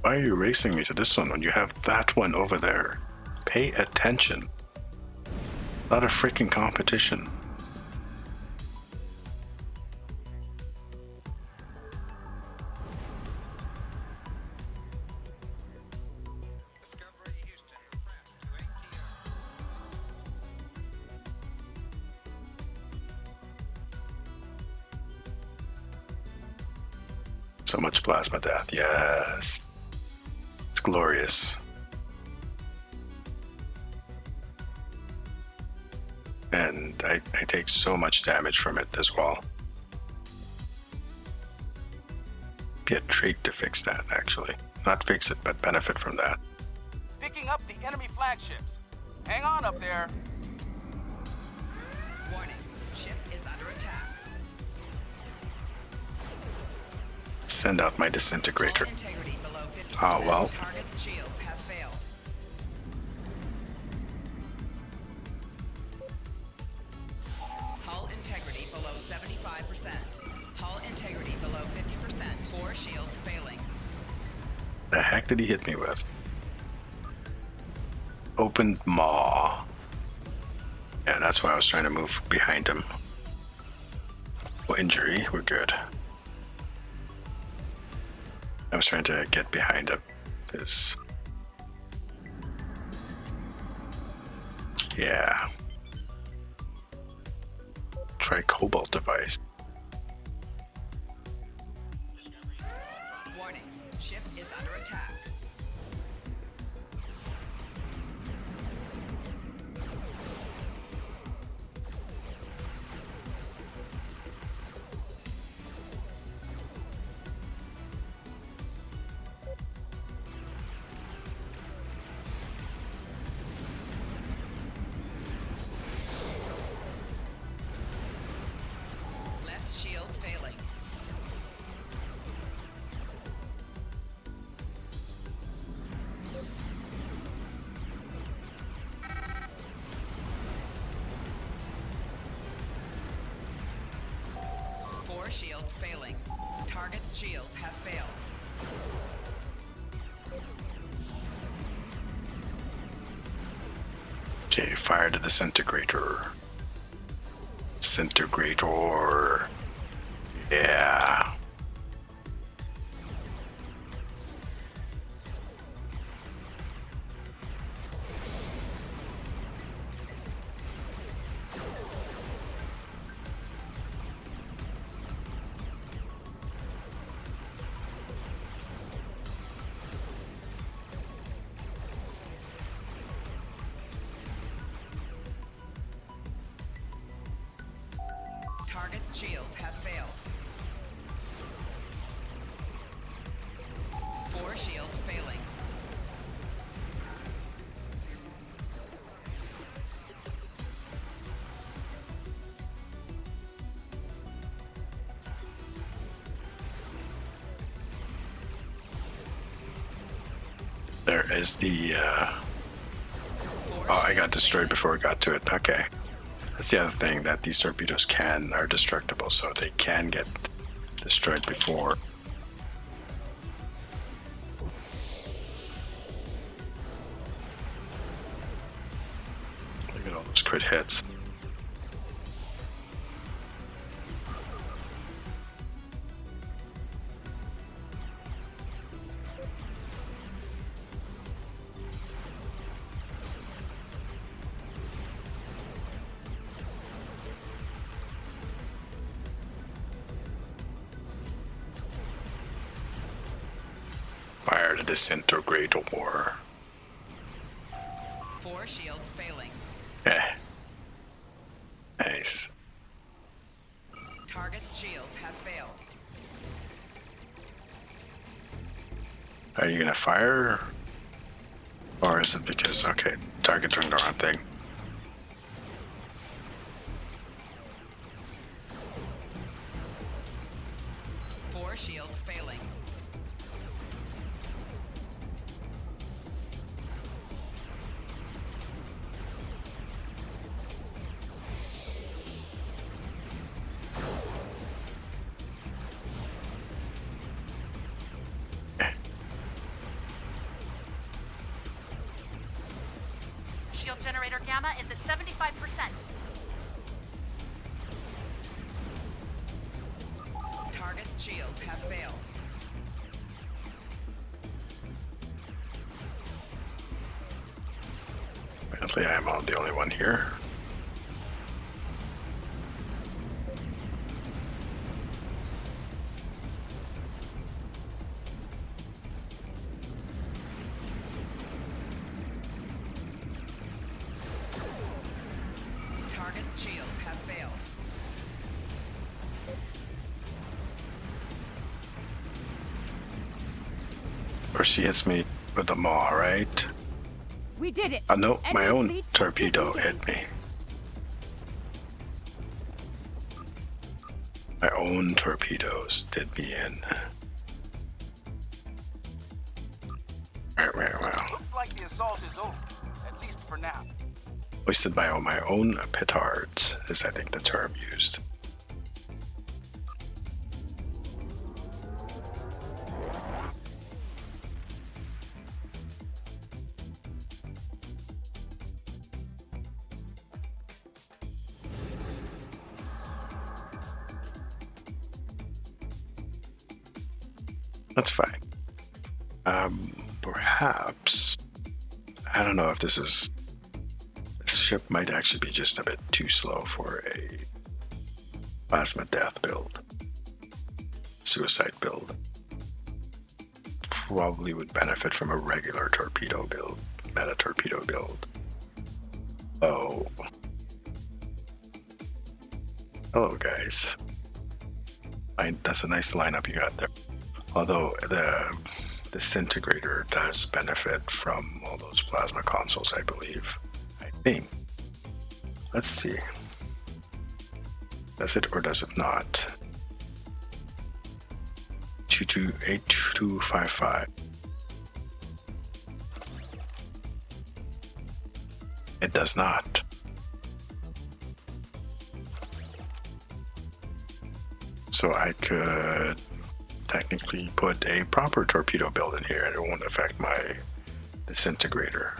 Speaker 1: Why are you racing me to this one when you have that one over there? Pay attention. Not a freaking competition. So much plasma death, yes. It's glorious. And I take so much damage from it as well. Be a trait to fix that, actually. Not fix it, but benefit from that.
Speaker 5: Picking up the enemy flagships. Hang on up there.
Speaker 2: Warning, ship is under attack.
Speaker 1: Send out my disintegrator.
Speaker 2: Hull integrity below 50%.
Speaker 1: Oh, well.
Speaker 2: Target's shields have failed. Hull integrity below 75%. Hull integrity below 50%. 4 shields failing.
Speaker 1: The heck did he hit me with? Opened maw. Yeah, that's why I was trying to move behind him. Well, injury, we're good. I was trying to get behind him. Because... yeah. try cobalt device.
Speaker 2: Warning. Ship is under attack. Left shields failing. Four shields failing. Target's shields have failed.
Speaker 1: Okay, fire the disintegrator. Disintegrator. Yeah.
Speaker 2: Target's shields have failed. Four shields failing.
Speaker 1: There is the.
Speaker 2: Four
Speaker 1: Oh, I got
Speaker 2: shields
Speaker 1: destroyed
Speaker 2: failing.
Speaker 1: before we got to it. Okay. That's the other thing, that these torpedoes are destructible, so they can get destroyed before. Look at all those crit hits. Fire the disintegrator.
Speaker 2: Four shields failing.
Speaker 1: Eh. Nice.
Speaker 2: Target's shields have failed.
Speaker 1: Are you gonna fire? Or is it because, okay, target doing the wrong thing?
Speaker 2: Four shields failing.
Speaker 3: Shield generator gamma is at 75%.
Speaker 2: Target's shields have failed.
Speaker 1: Apparently I am the only one here.
Speaker 2: Target's shields have failed.
Speaker 1: Or she hits me with the maw, right?
Speaker 6: We did it.
Speaker 1: Oh no, my
Speaker 6: Enemy
Speaker 1: own
Speaker 6: fleets
Speaker 1: torpedo
Speaker 6: disengaged.
Speaker 1: hit me. My own torpedoes did me in. Well.
Speaker 5: Looks like the assault is over, at least for now.
Speaker 1: Wasted by my own petards, is I think the term used. That's fine. Perhaps, I don't know if this ship might actually be just a bit too slow for a Plasma death build. Suicide build. Probably would benefit from a regular torpedo build. Meta torpedo build. Oh. Hello guys. That's a nice lineup you got there. Although the disintegrator does benefit from all those plasma consoles, I believe. I think. Let's see. Does it or does it not? 228255. It does not. So I could technically put a proper torpedo build in here and it won't affect my disintegrator.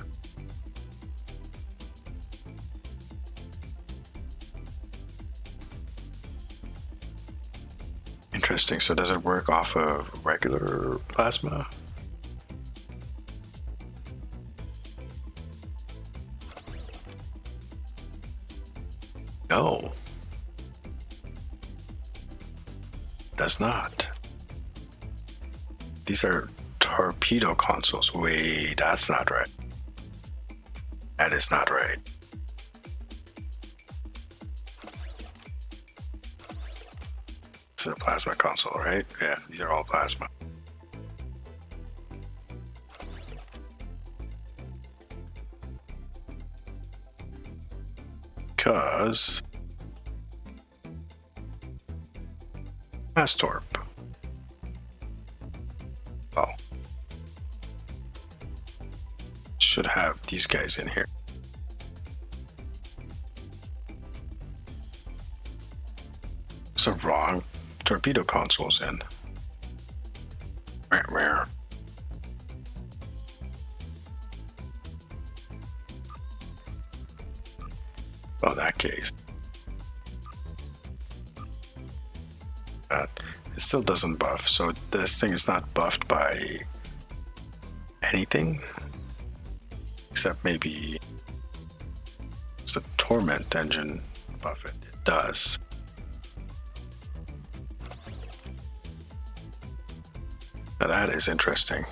Speaker 1: Interesting. So does it work off of regular plasma? No. Does not. These are torpedo consoles. Wait, that's not right. That is not right. This is a plasma console, right? Yeah, these are all plasma. Because Astorp. Oh. Should have these guys in here. It's a wrong torpedo consoles in. Where? Well, in that case. It still doesn't buff, so this thing is not buffed by anything except maybe it's a torment engine buff it. It does. Now that is interesting.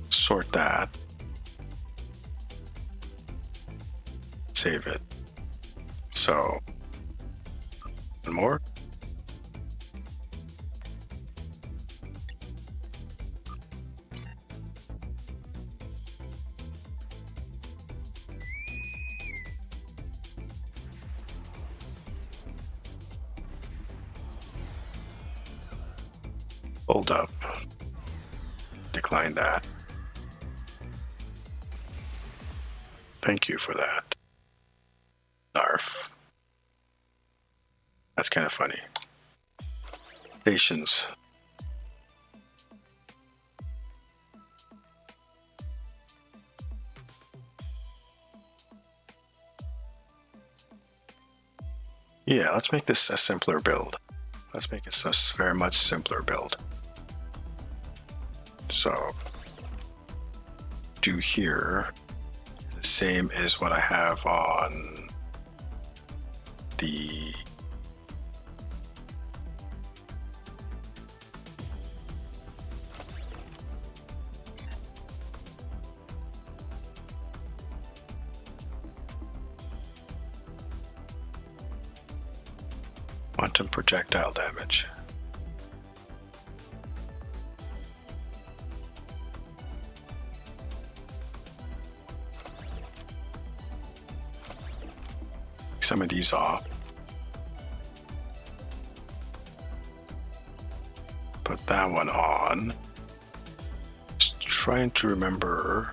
Speaker 1: Sort that. Save it. So, one more. Hold up. Decline that. Thank you for that. Narf. That's kind of funny. Stations. Yeah, let's make this a simpler build. Let's make it a very much simpler build. So, do here the same as what I have on the quantum projectile damage. Some of these off. Put that one on. Just trying to remember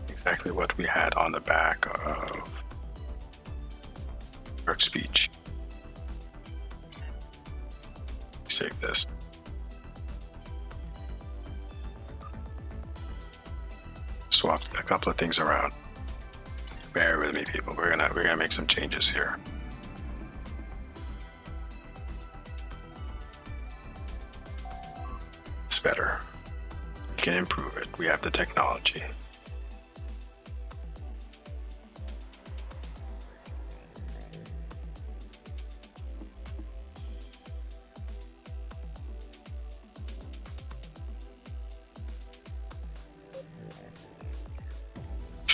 Speaker 1: exactly what we had on the back of work speech. Save this. Swapped a couple of things around. Bear with me, people. We're gonna make some changes here. It's better. We can improve it. We have the technology.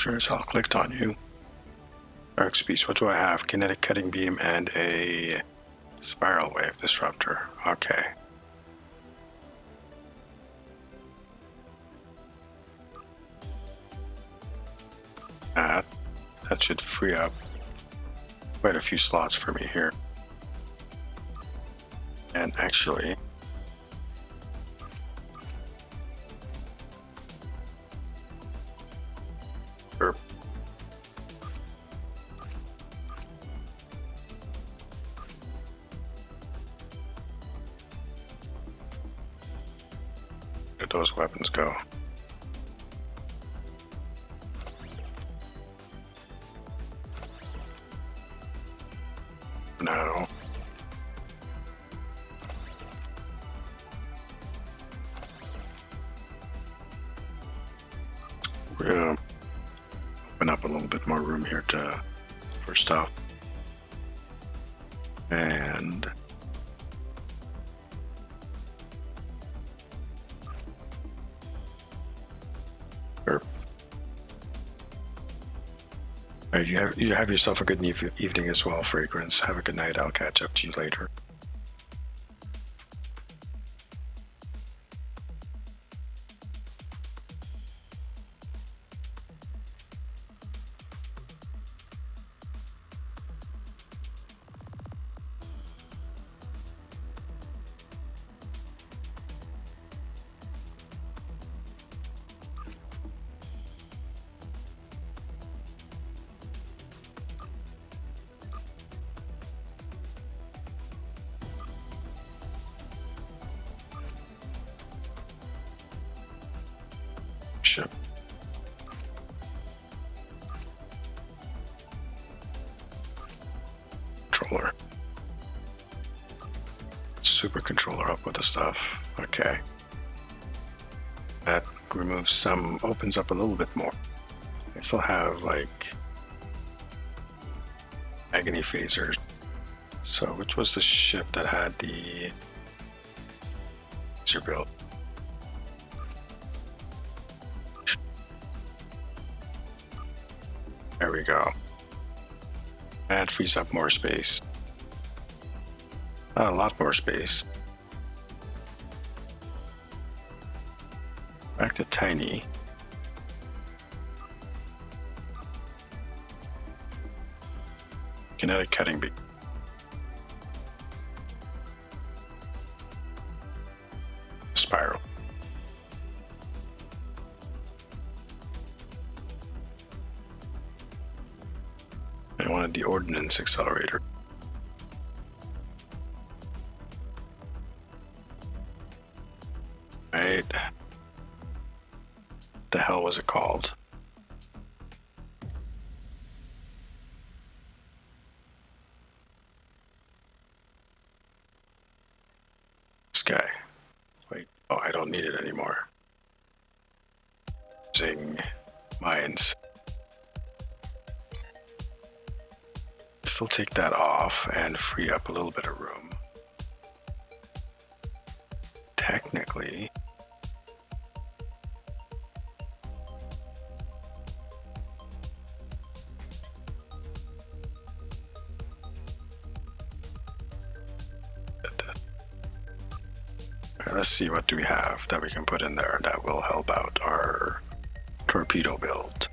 Speaker 1: sure as hell clicked on you. Dark speech. What do I have? Kinetic cutting beam and a spiral wave disruptor. Okay. That should free up quite a few slots for me here. And actually, Burp. Where did those weapons go? No. We're gonna open up a little bit more room here for stuff. And Burp. All right, you have yourself a good evening as well, Fragrance. Have a good night. I'll catch up to you later. Ship. Controller. Super controller up with the stuff. Okay. That removes some, opens up a little bit more. I still have like agony phasers. So which was the ship that had the phaser build? There we go. That frees up more space. A lot more space. Back to tiny. Kinetic cutting beam. Spiral. I wanted the ordnance accelerator. Right. The hell was it called? This guy. Wait. Oh, I don't need it anymore. Using mines. Still take that off and free up a little bit of room. Technically, let's see what do we have that we can put in there that will help out our torpedo build.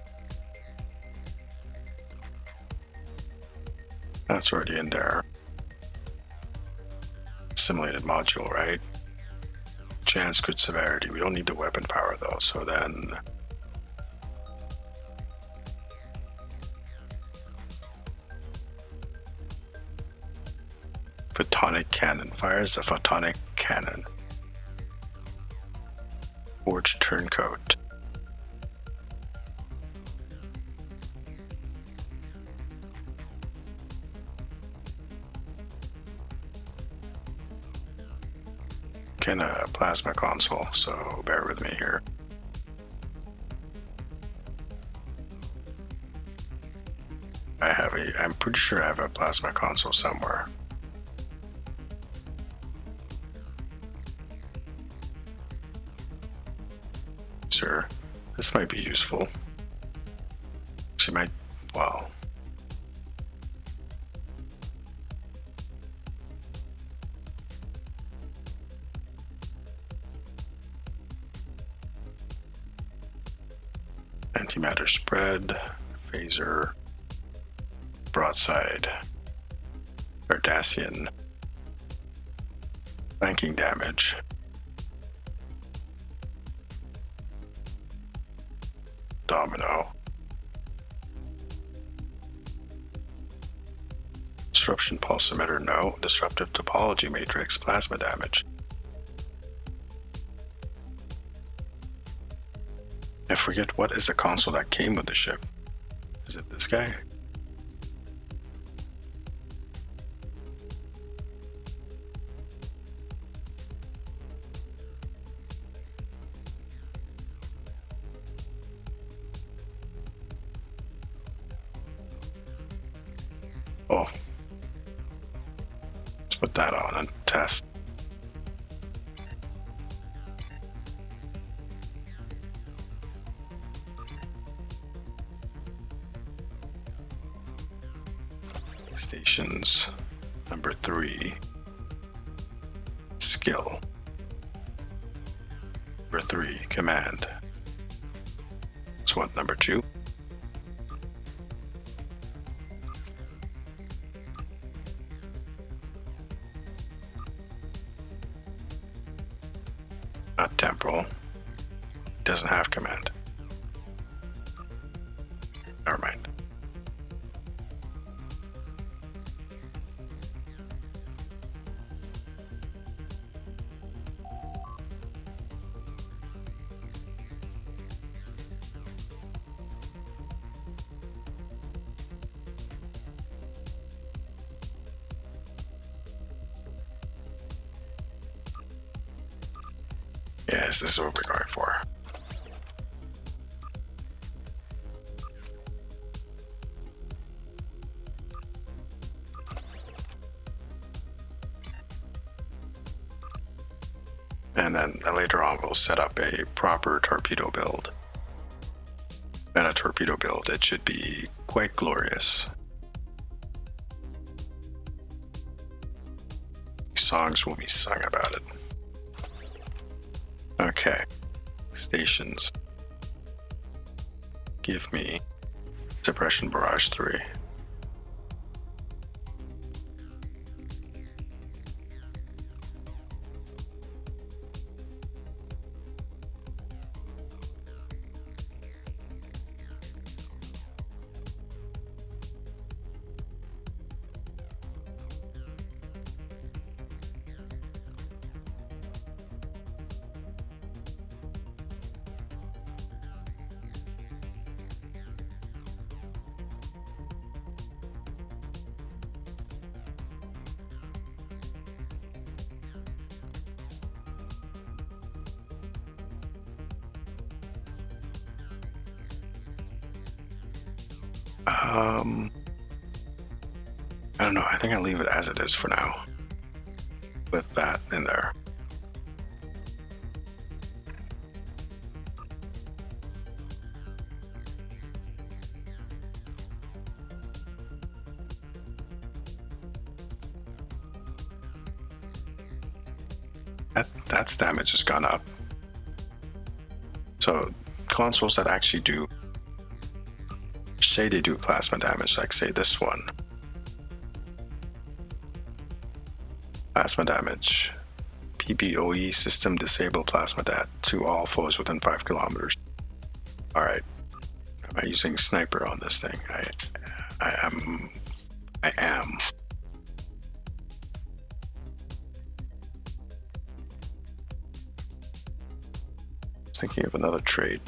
Speaker 1: That's already in there. Simulated module, right? Chance, crit severity. We don't need the weapon power though, so then photonic cannon. Fires a photonic cannon. Forge turncoat. In a plasma console, so bear with me here. I'm pretty sure I have a plasma console somewhere. Sir, this might be useful. She might, well. Antimatter spread, phaser, broadside, Cardassian, flanking damage, domino, disruption pulse emitter, no, disruptive topology matrix, plasma damage. I forget what is the console that came with the ship. Is it this guy? Oh. Let's put that on and test. Stations number 3, skill number 3, command. What's what, number 2? Not temporal. Doesn't have command. Never mind. Yes, this is what we're going for. And then later on we'll set up a proper torpedo build. And a torpedo build, it should be quite glorious. Songs will be sung about it. Okay, stations. Give me suppression barrage 3. I don't know, I think I'll leave it as it is for now, with that in there. That's damage has gone up. So consoles that actually do, say they do plasma damage, like say this one. Plasma damage. PBOE system disable plasma dat to all foes within 5 kilometers. Alright. Am I using sniper on this thing? I am. I was thinking of another trade.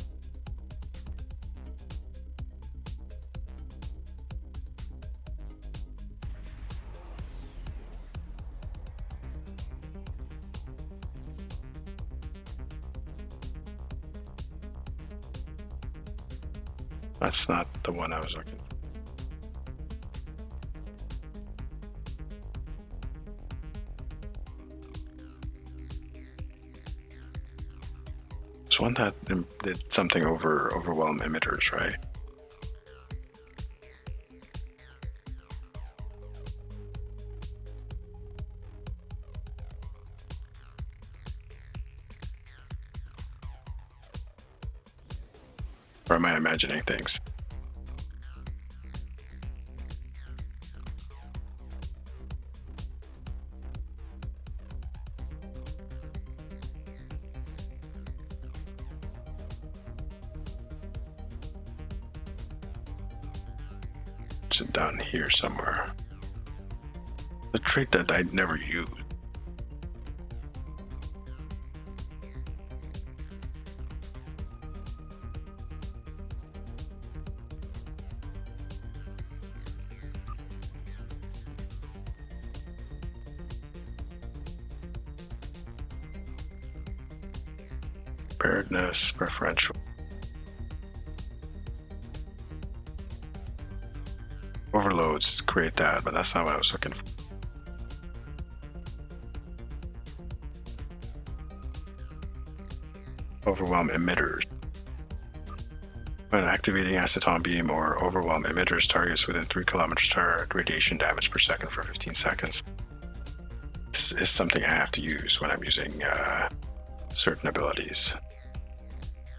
Speaker 1: That's not the one I was looking for. It's one that did something overwhelm emitters, right? Or am I imagining things? Is it down here somewhere? The trait that I'd never use. Preparedness, preferential. Overloads create that, but that's not what I was looking for. Overwhelm emitters. When activating aceton beam or overwhelm emitters targets within 3 kilometers target radiation damage per second for 15 seconds. This is something I have to use when I'm using certain abilities.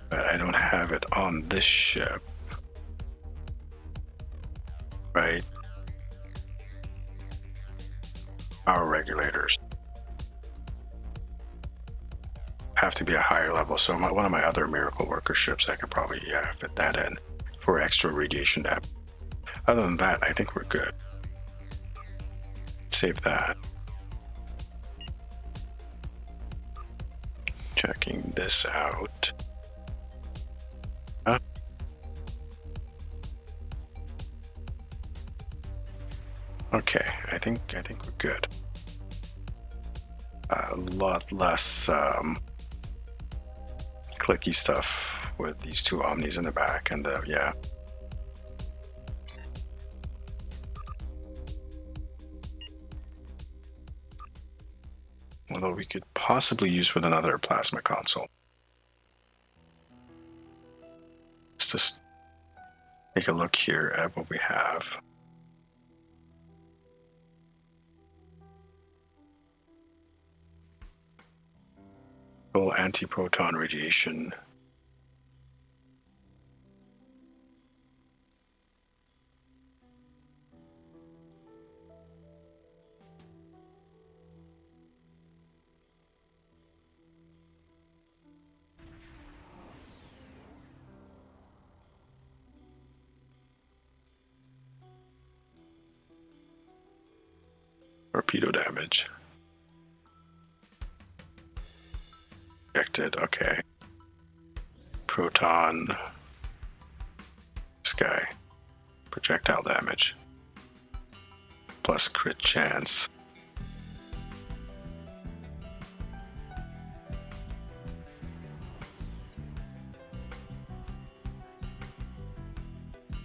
Speaker 1: But I don't have it on this ship. Right? Power regulators have to be a higher level. So one of my other miracle worker ships, I could probably fit that in for extra radiation damage. Other than that, I think we're good. Save that. Checking this out. Okay, I think we're good. A lot less clicky stuff with these two Omnis in the back, and yeah. Although we could possibly use with another plasma console. Let's just take a look here at what we have. Anti-proton radiation. Torpedo damage. Projected, okay. Proton. Sky. Projectile damage. Plus crit chance.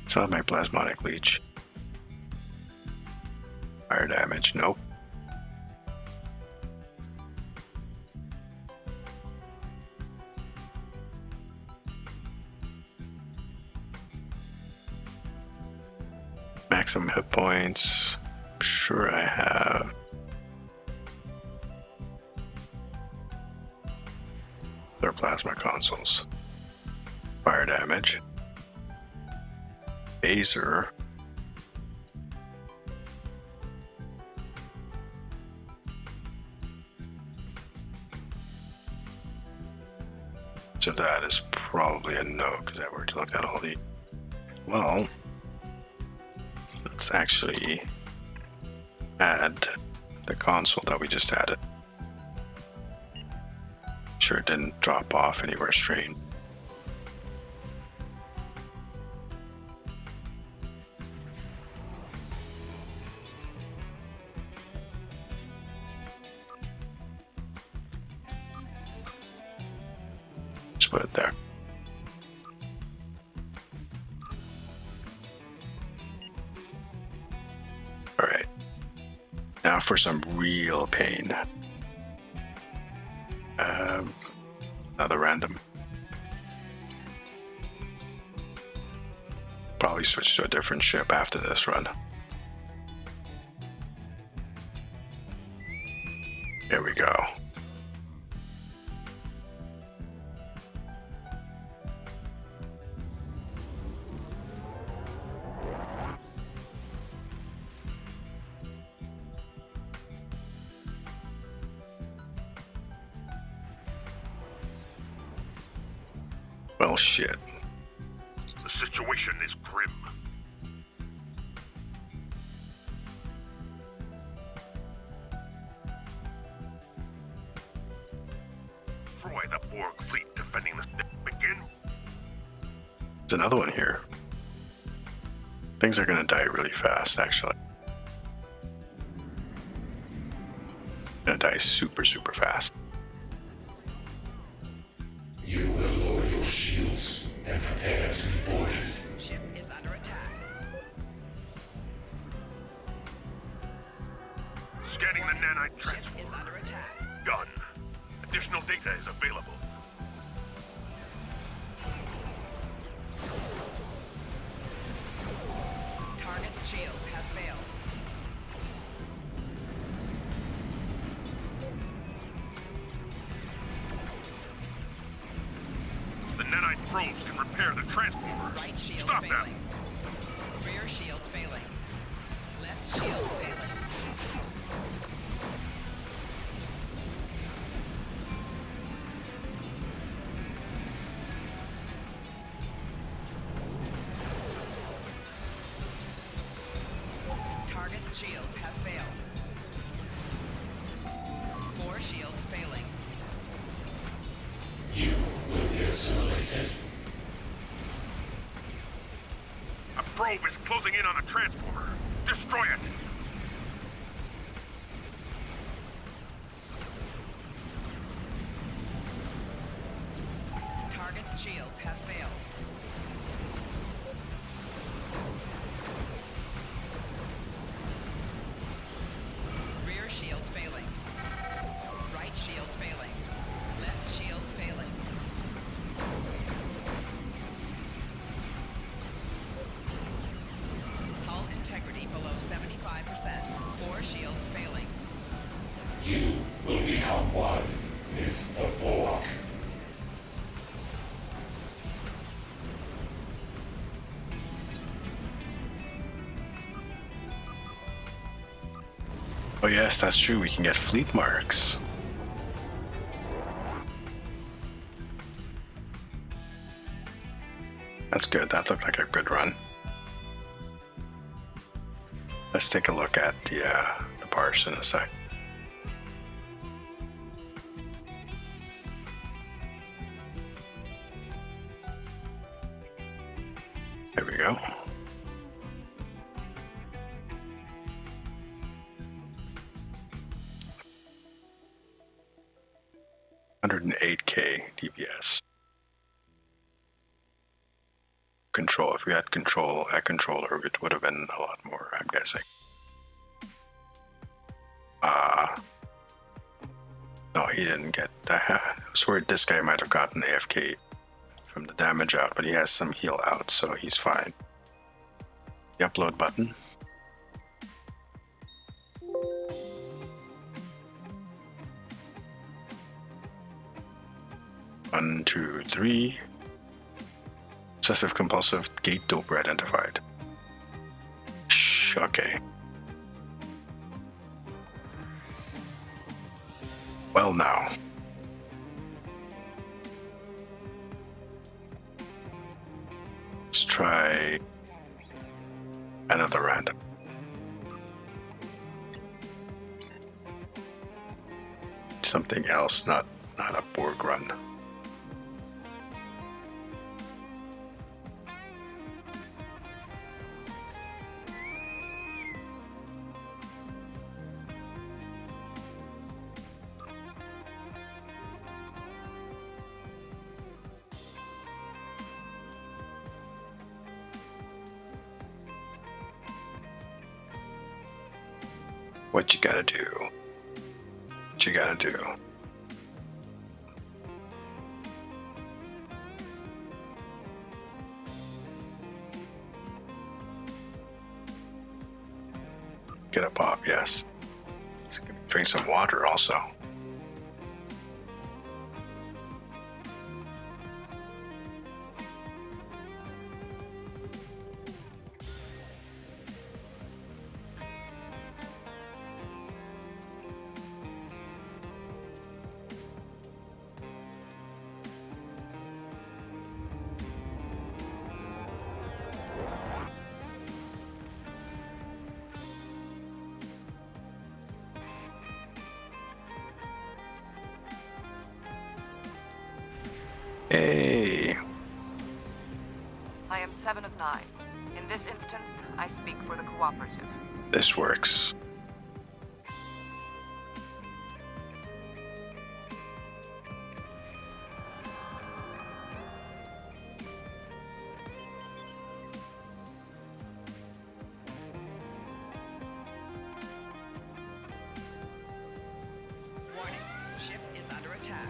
Speaker 1: Still have my plasmonic leech. Fire damage, nope. Maximum hit points. I'm sure I have. Their plasma consoles. Fire damage. Phaser. So that is probably a no, because I've already looked at all the... Well, let's actually add the console that we just added. Sure it didn't drop off anywhere strange. Just put it there. All right. Now for some real pain. Another random. Probably switch to a different ship after this run. Here we go. Well, shit.
Speaker 4: The situation is grim. Troy, the Borg fleet defending the begin.
Speaker 1: There's another one here. Things are gonna die really fast, actually. Gonna die super, super fast.
Speaker 7: You will lower your shields and prepare to be boarded.
Speaker 2: Ship is under attack.
Speaker 4: Scanning the nanite
Speaker 2: Ship is
Speaker 4: transformer.
Speaker 2: under attack.
Speaker 4: Done. Additional data is available.
Speaker 2: Target's shields have failed.
Speaker 4: The nanite probes can repair the transformers.
Speaker 2: Right shield
Speaker 4: Stop
Speaker 2: failing.
Speaker 4: them.
Speaker 2: Rear shields failing. Left shield failing. Target's shields have failed. 4 shields failing.
Speaker 7: You will be assimilated.
Speaker 4: A probe is closing in on a transformer. Destroy it.
Speaker 2: Target's shields have failed. Rear shields failing. Right shields failing. Left shields failing. Hull integrity below 75%. 4 shields failing.
Speaker 7: You will become one with the Borg.
Speaker 1: Oh yes, that's true. We can get fleet marks. That's good. That looked like a good run. Let's take a look at the parse in a sec. There we go. $108K DPS. Control. If we had control, a controller, it would have been a lot more, I'm guessing. No, he didn't get that. I swear this guy might have gotten AFK from the damage out, but he has some heal out, so he's fine. The upload button. 1, 2, 3. Obsessive compulsive gate doper identified. Shh, okay. Well now. Let's try another random. Something else, not a Borg run. What you gotta do? What you gotta do? Get a pop, yes. Let's drink some water also. Hey,
Speaker 8: I am 7 of 9. In this instance, I speak for the cooperative.
Speaker 1: this works.
Speaker 2: Warning, ship is under attack.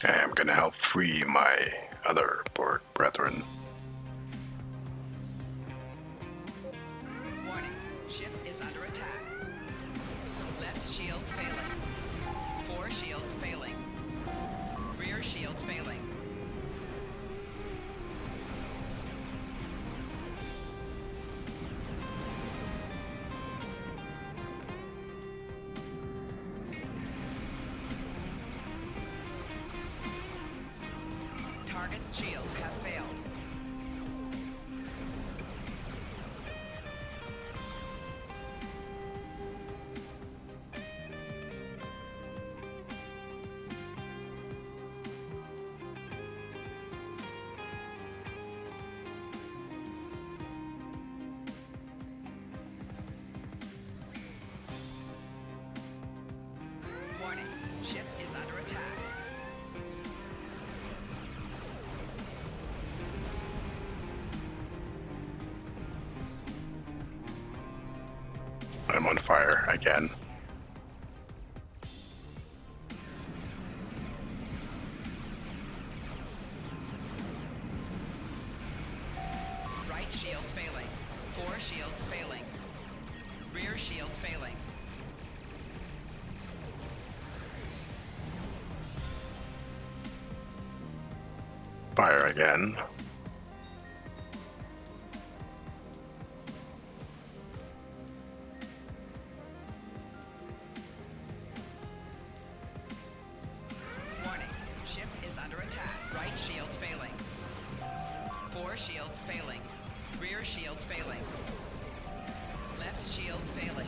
Speaker 1: Okay, I'm gonna help free my other brethren.
Speaker 2: Warning, ship is under attack. Left shields failing. 4 shields failing. Rear shields failing. Target's shields have failed. Warning, ship is under attack.
Speaker 1: I'm on fire again.
Speaker 2: Right shields failing. 4 shields failing. Rear shields failing.
Speaker 1: Fire again.
Speaker 2: Warning, ship is under attack. Right shields failing. 4 shields failing. Rear shields failing. Left shields failing.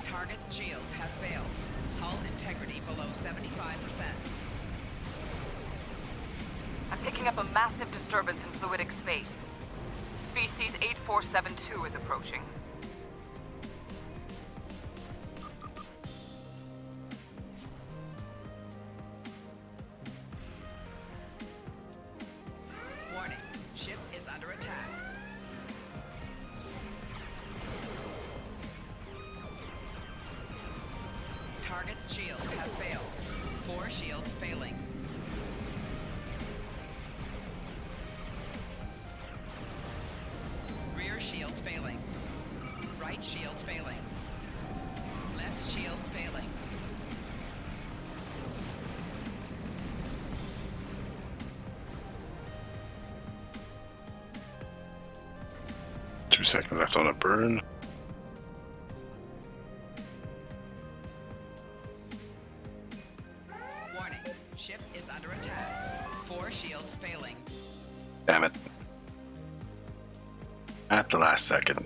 Speaker 2: Target's shields have failed. Hull integrity below 75%.
Speaker 8: I'm picking up a massive disturbance in fluidic space. Species 8472 is approaching.
Speaker 2: Warning, ship is under attack. Target's shields have failed. 4 shields failing. Rear shields failing. Right shields failing. Left shields failing.
Speaker 1: Two seconds left on a burn.
Speaker 2: Warning, ship is under attack. 4 shields failing.
Speaker 1: Damn it. At the last second.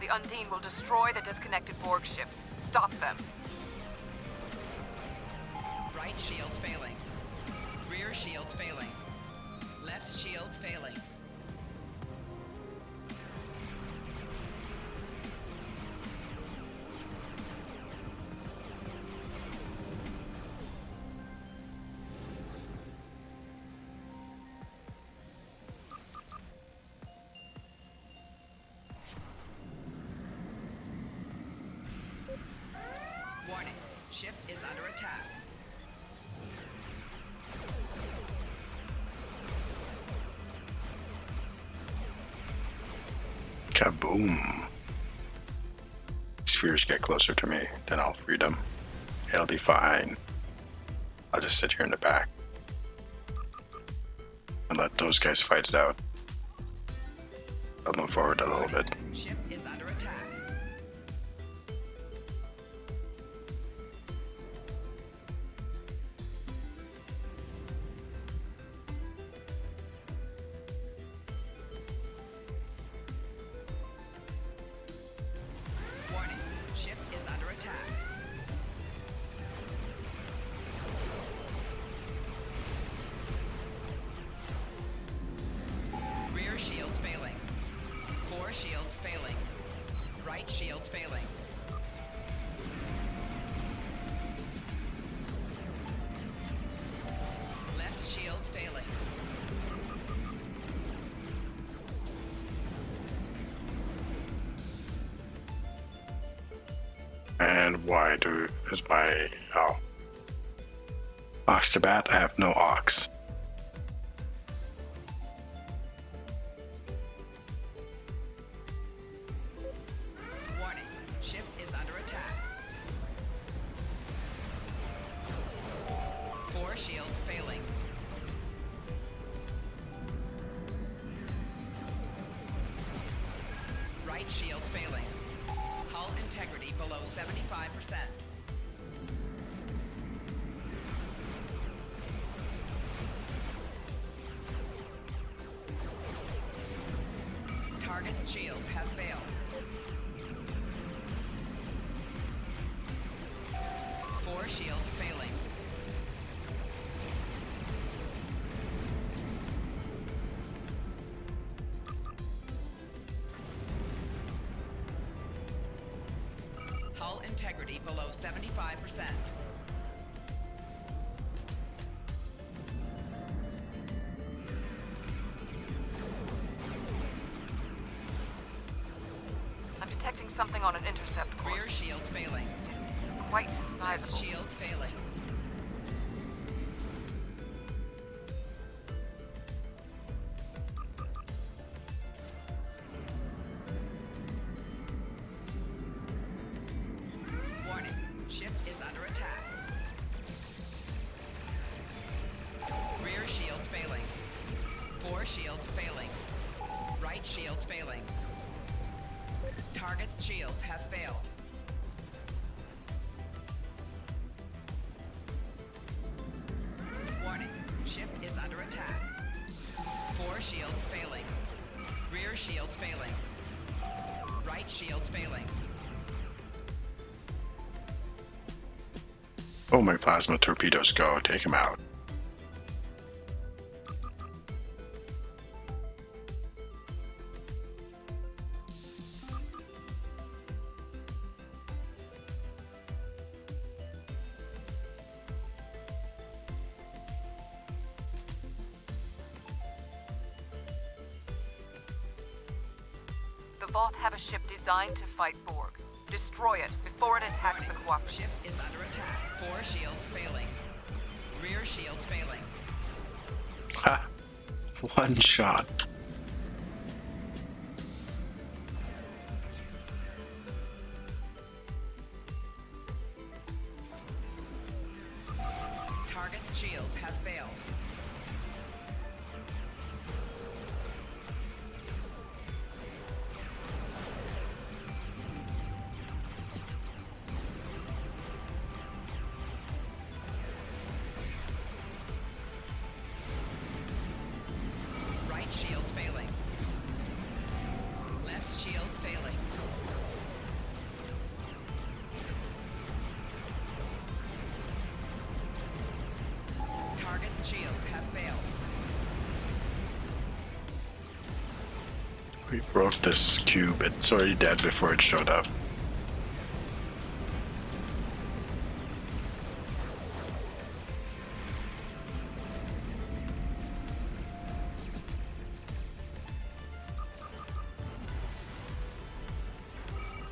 Speaker 8: The Undine will destroy the disconnected Borg ships. Stop them.
Speaker 2: Right shields failing. Rear shields failing. Left shields failing. Warning, ship is under attack.
Speaker 1: Kaboom. Spheres get closer to me, then I'll free them. It'll be fine. I'll just sit here in the back and let those guys fight it out. I'll move forward a little bit.
Speaker 2: Ship is under attack. Warning, ship is under attack. Rear shields failing. 4 shields failing. Right shields failing. Left shields failing.
Speaker 1: And why is my ox to bat? I have no ox.
Speaker 2: Warning, ship is under attack. 4 shields failing. Right shields failing. Hull integrity below 75%. Target's shields have failed. 4 shields failing. Hull integrity below 75%.
Speaker 8: I'm detecting something on an intercept course.
Speaker 2: Rear shields failing.
Speaker 8: It's quite
Speaker 2: Left
Speaker 8: sizable.
Speaker 2: shields failing. Warning, ship is under attack. Rear shields failing. 4 shields failing. Right shields failing. Target's shields have failed. Warning, ship is under attack. 4 shields failing. Rear shields failing. Right shields failing.
Speaker 1: Oh, my plasma torpedoes go. Take him out.
Speaker 8: The Voth have a ship designed to fight Borg. Destroy it before it attacks the cooperative.
Speaker 2: Ship is under attack. 4 shields failing. Rear shields failing.
Speaker 1: Ha! One shot.
Speaker 2: Target's shields have failed. Right shields failing. Left shields failing. Target's shields have failed.
Speaker 1: We broke this cube. It's already dead before it showed up.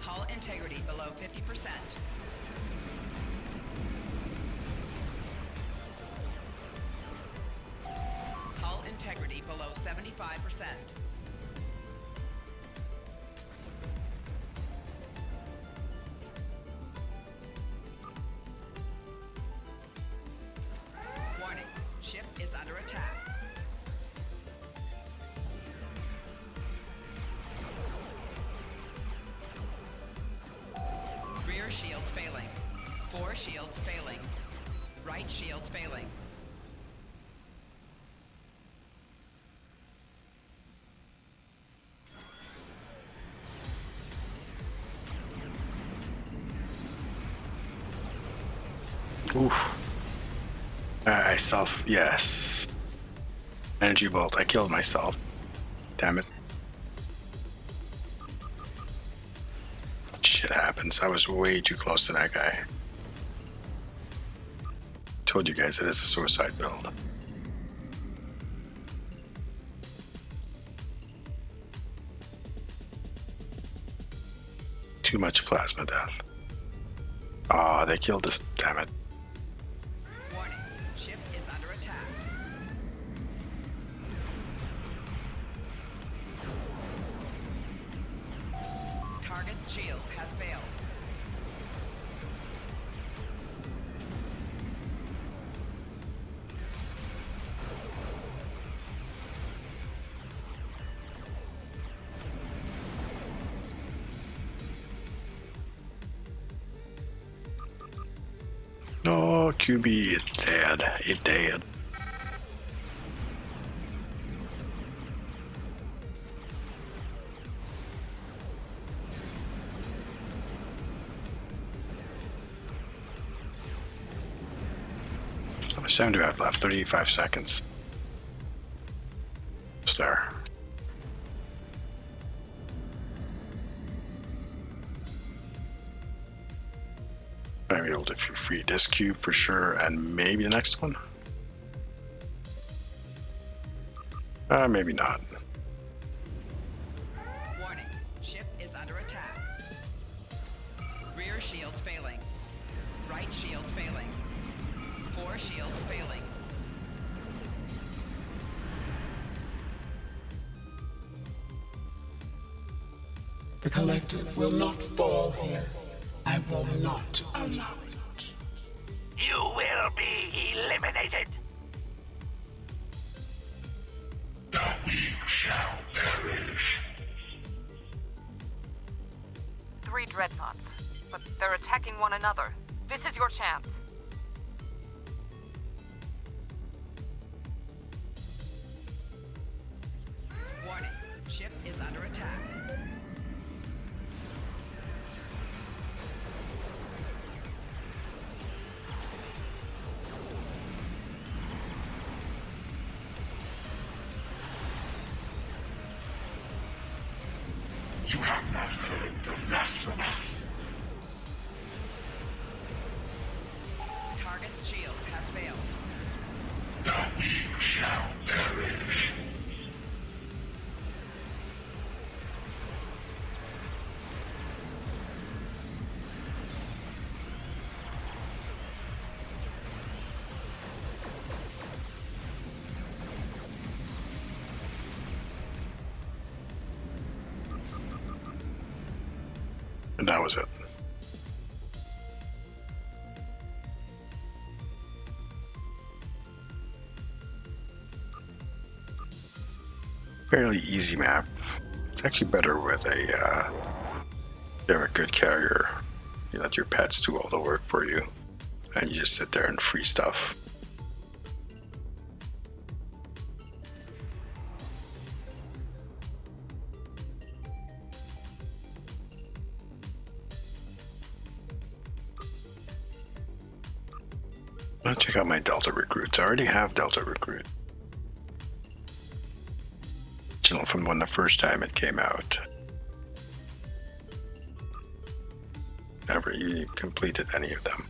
Speaker 2: Hull integrity below 50%. Hull integrity below 75%. 4 shields failing. Right shields failing.
Speaker 1: Oof. Yes. Energy bolt. I killed myself. Damn it. Shit happens. I was way too close to that guy. Told you guys it is a suicide build. Too much plasma death. Ah, they killed us. Damn it.
Speaker 2: Warning. Ship is under attack. Target's shield has failed.
Speaker 1: No, QB, it's dead. It's dead. How much time do I have left? 35 seconds. Just there. I'll be able to free this cube for sure, and maybe the next one? Maybe not.
Speaker 2: Warning. Ship is under attack. Rear shields failing. Right shields failing. 4 shields failing.
Speaker 7: The collective will not fall here. I will not allow it.
Speaker 4: You will be eliminated.
Speaker 7: The weak shall perish.
Speaker 8: 3 dreadnoughts, but they're attacking one another. This is your chance.
Speaker 2: Warning. Ship is under attack.
Speaker 7: You have not heard the last from us.
Speaker 2: Target's shield has failed.
Speaker 7: The weak shall perish.
Speaker 1: And that was it. Fairly easy map. It's actually better with a, you have a good carrier. You let your pets do all the work for you. And you just sit there and free stuff. I'm gonna check out my Delta recruits. I already have Delta recruit. From when the first time it came out. Never even completed any of them.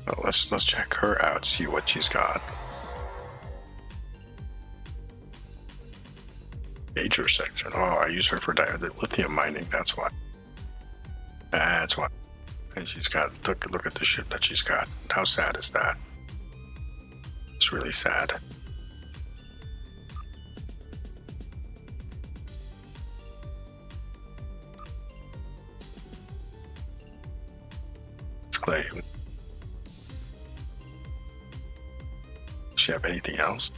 Speaker 1: Well, let's check her out, see what she's got. Major section. Oh, I use her for the lithium mining. That's why. That's why. And she's got. Look at the ship that she's got. How sad is that? It's really sad. Let's claim. Does she have anything else?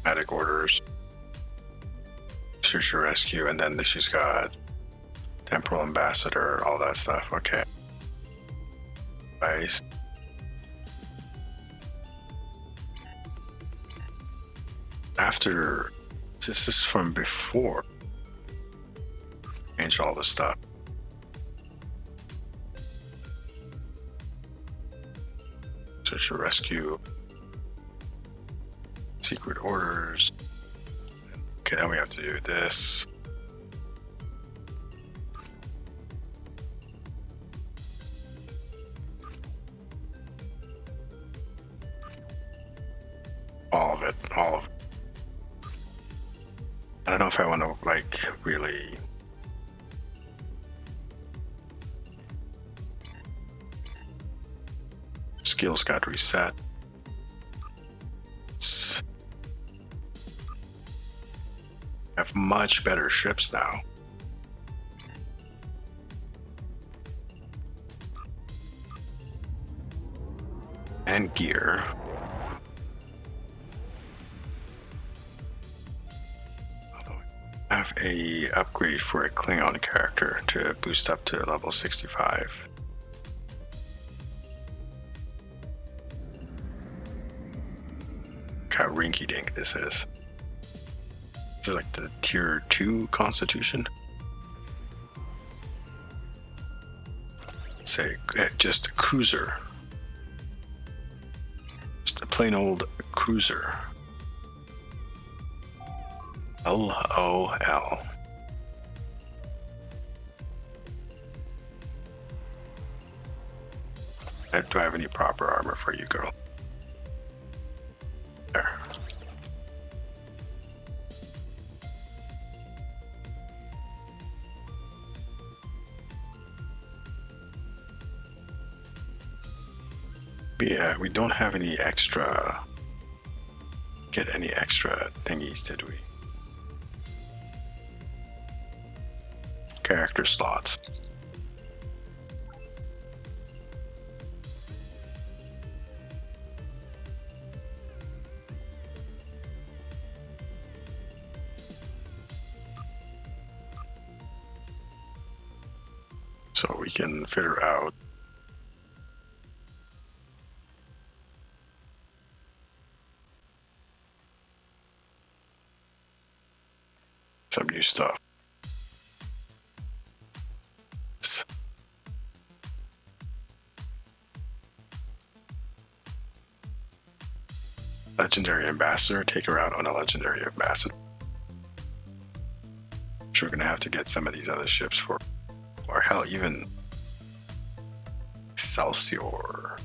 Speaker 1: Medic orders. Search and rescue, and then she's got temporal ambassador, all that stuff. Okay. Nice. After, this is from before. Change all this stuff. Search and rescue. Secret orders. Okay, then we have to do this. All of it. I don't know if I want to, like, really... Skills got reset. Have much better ships now. And gear. I have a upgrade for a Klingon character to boost up to level 65. Look how rinky-dink this is. This is like the tier 2 constitution. Let's say just a cruiser. Just a plain old cruiser. LOL. Do I have any proper armor for you, girl? There. Yeah, we don't have any extra. Get any extra thingies, did we? Character slots. So we can figure out some new stuff. Legendary ambassador, take her out on a legendary ambassador. So we're gonna have to get some of these other ships for, or hell, even Excelsior.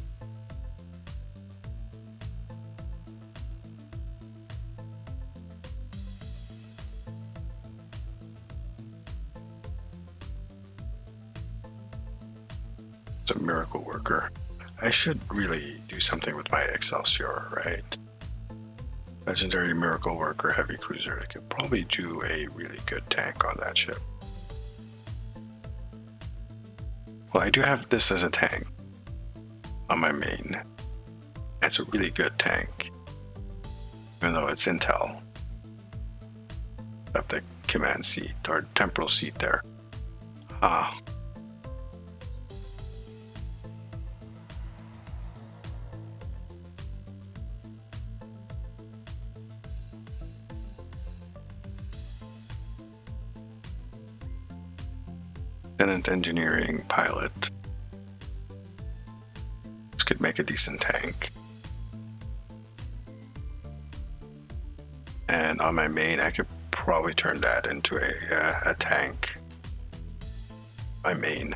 Speaker 1: It's a miracle worker. I should really do something with my Excelsior, right? Legendary miracle worker heavy cruiser. I could probably do a really good tank on that ship. Well, I do have this as a tank on my main. It's a really good tank, even though it's intel. Up the command seat or temporal seat there. Lieutenant engineering pilot. This could make a decent tank. And on my main, I could probably turn that into a tank. My main.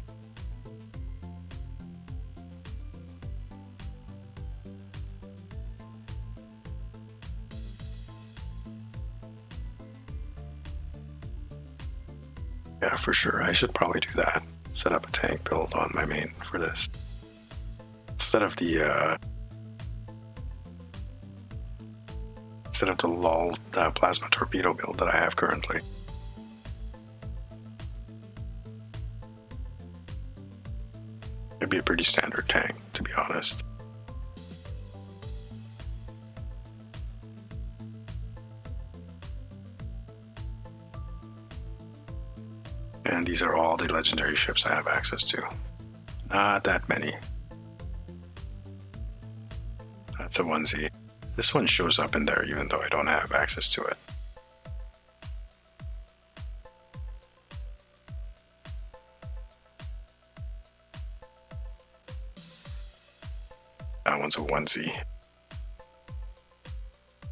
Speaker 1: Yeah, for sure. I should probably do that. Set up a tank build on my main for this. Instead of the LOL plasma torpedo build that I have currently. It'd be a pretty standard tank, to be honest. And these are all the legendary ships I have access to. Not that many. That's a onesie. This one shows up in there even though I don't have access to it. That one's a onesie.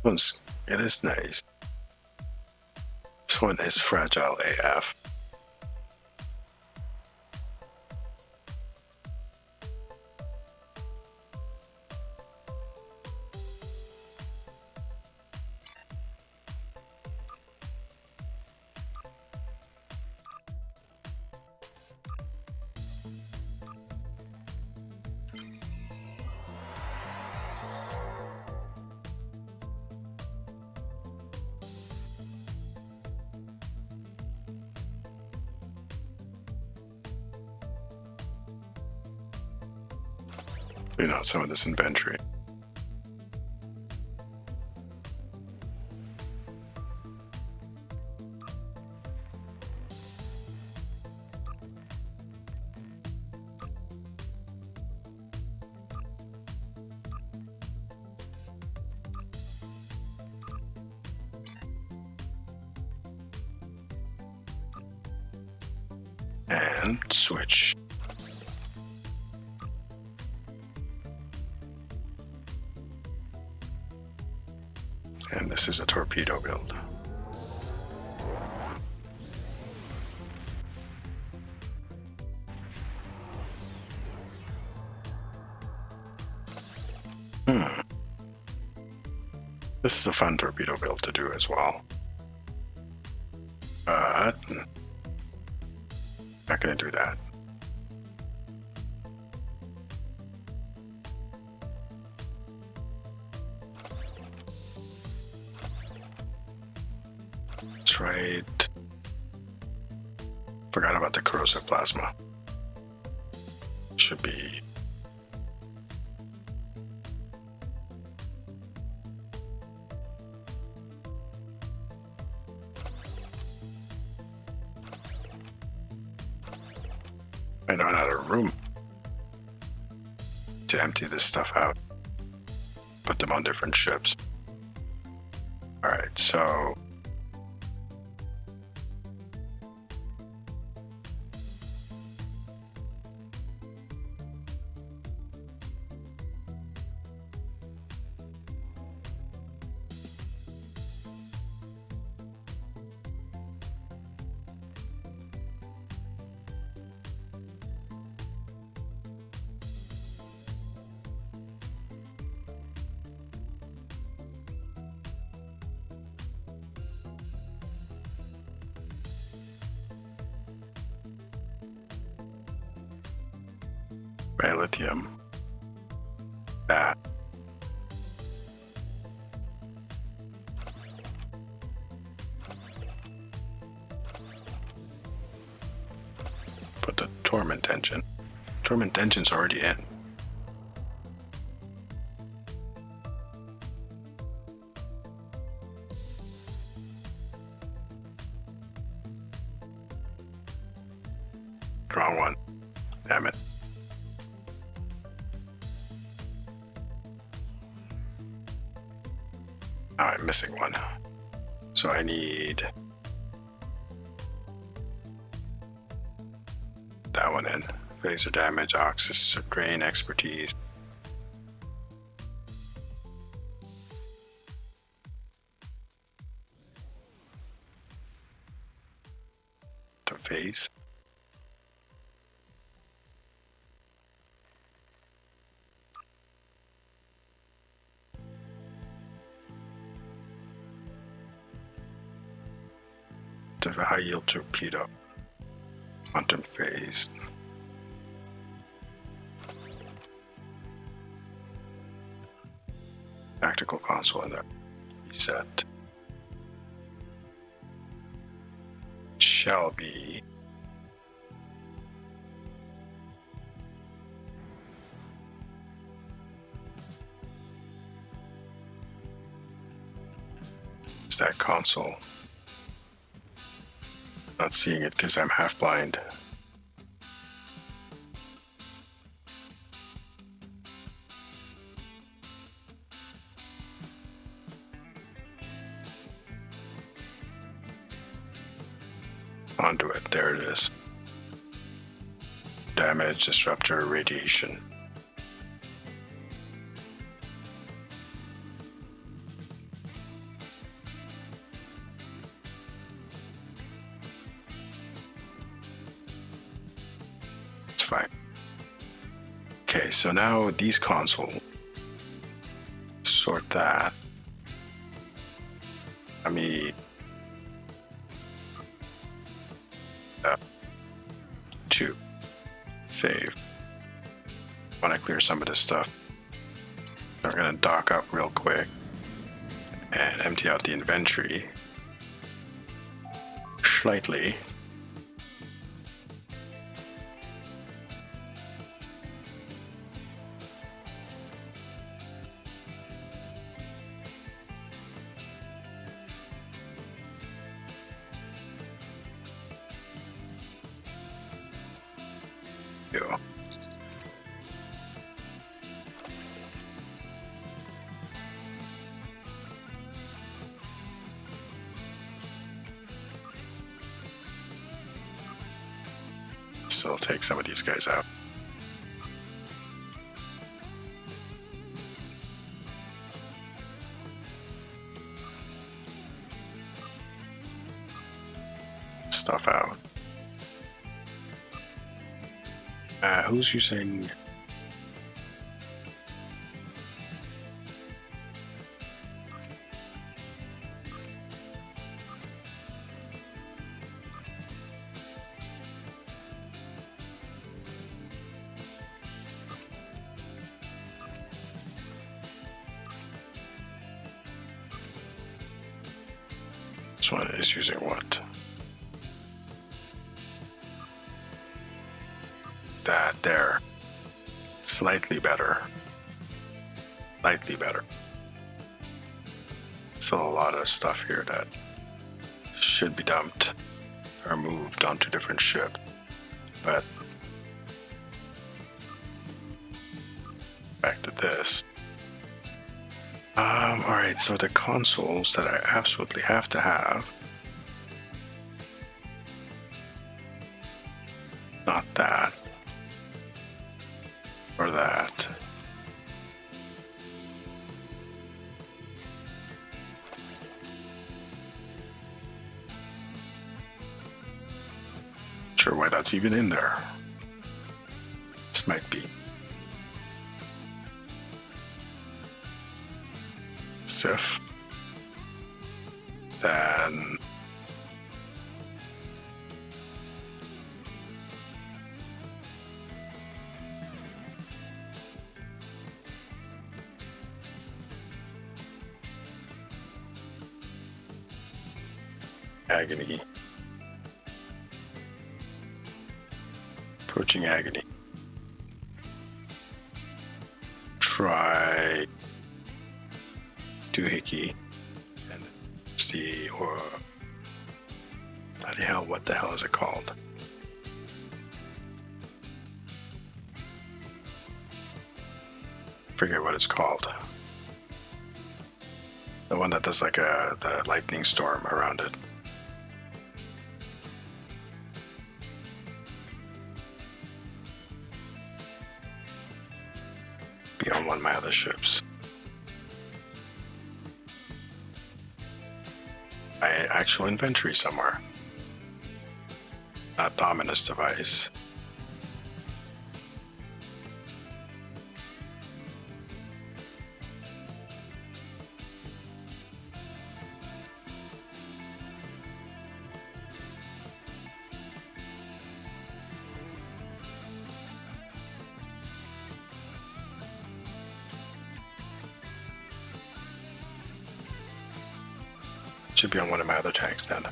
Speaker 1: It is nice. This one is fragile AF. Clean out some of this inventory. And switch. And this is a torpedo build. This is a fun torpedo build to do as well. But not gonna do that. That's right. Forgot about the corrosive plasma. Should be I don't have a room to empty this stuff out. Put them on different ships. Alright, so lithium. That. Put the torment engine. Torment engine's already in. Wrong one. Damn it. Oh, I'm missing one. So I need that one in. Phaser damage, Oxys, drain, expertise. To phase. To high yield torpedo. Quantum phase. Tactical console in there. Reset. Shall be. Is that console? Not seeing it because I'm half blind. Conduit, there it is. Damage, disruptor, radiation. It's fine. Okay, so now these consoles. Sort that. I mean, to save. I want to clear some of this stuff. We're going to dock up real quick and empty out the inventory slightly. Go. Still take some of these guys out. Stuff out. Who's using? This one is using what? That there. Slightly better. Slightly better. Still a lot of stuff here that should be dumped or moved onto different ships. But back to this. Alright, so the consoles that I absolutely have to have. Not that. Or that. Not sure why that's even in there. This might be. Sif. Then agony. Approaching agony. Try doohickey and see, or bloody hell, what the hell is it called? Forget what it's called. The one that does like the lightning storm around it. Be on one of my other ships. My actual inventory somewhere. Not Dominus device. Should be on one of my other tanks then.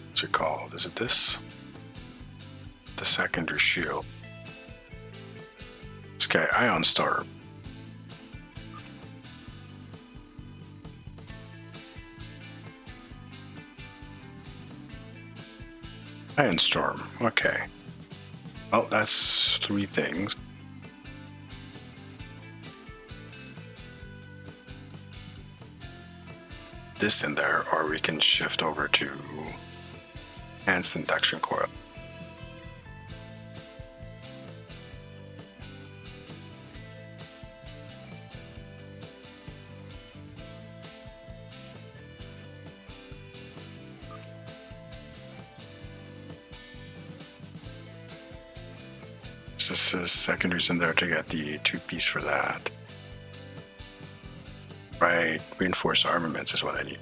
Speaker 1: What's it called? Is it this? the secondary shield. This guy, Ion Storm. Ion Storm, okay. Well, that's 3 things. This in there, or we can shift over to enhanced induction coil. This is secondaries in there to get the 2-piece for that. Right, reinforced armaments is what I need.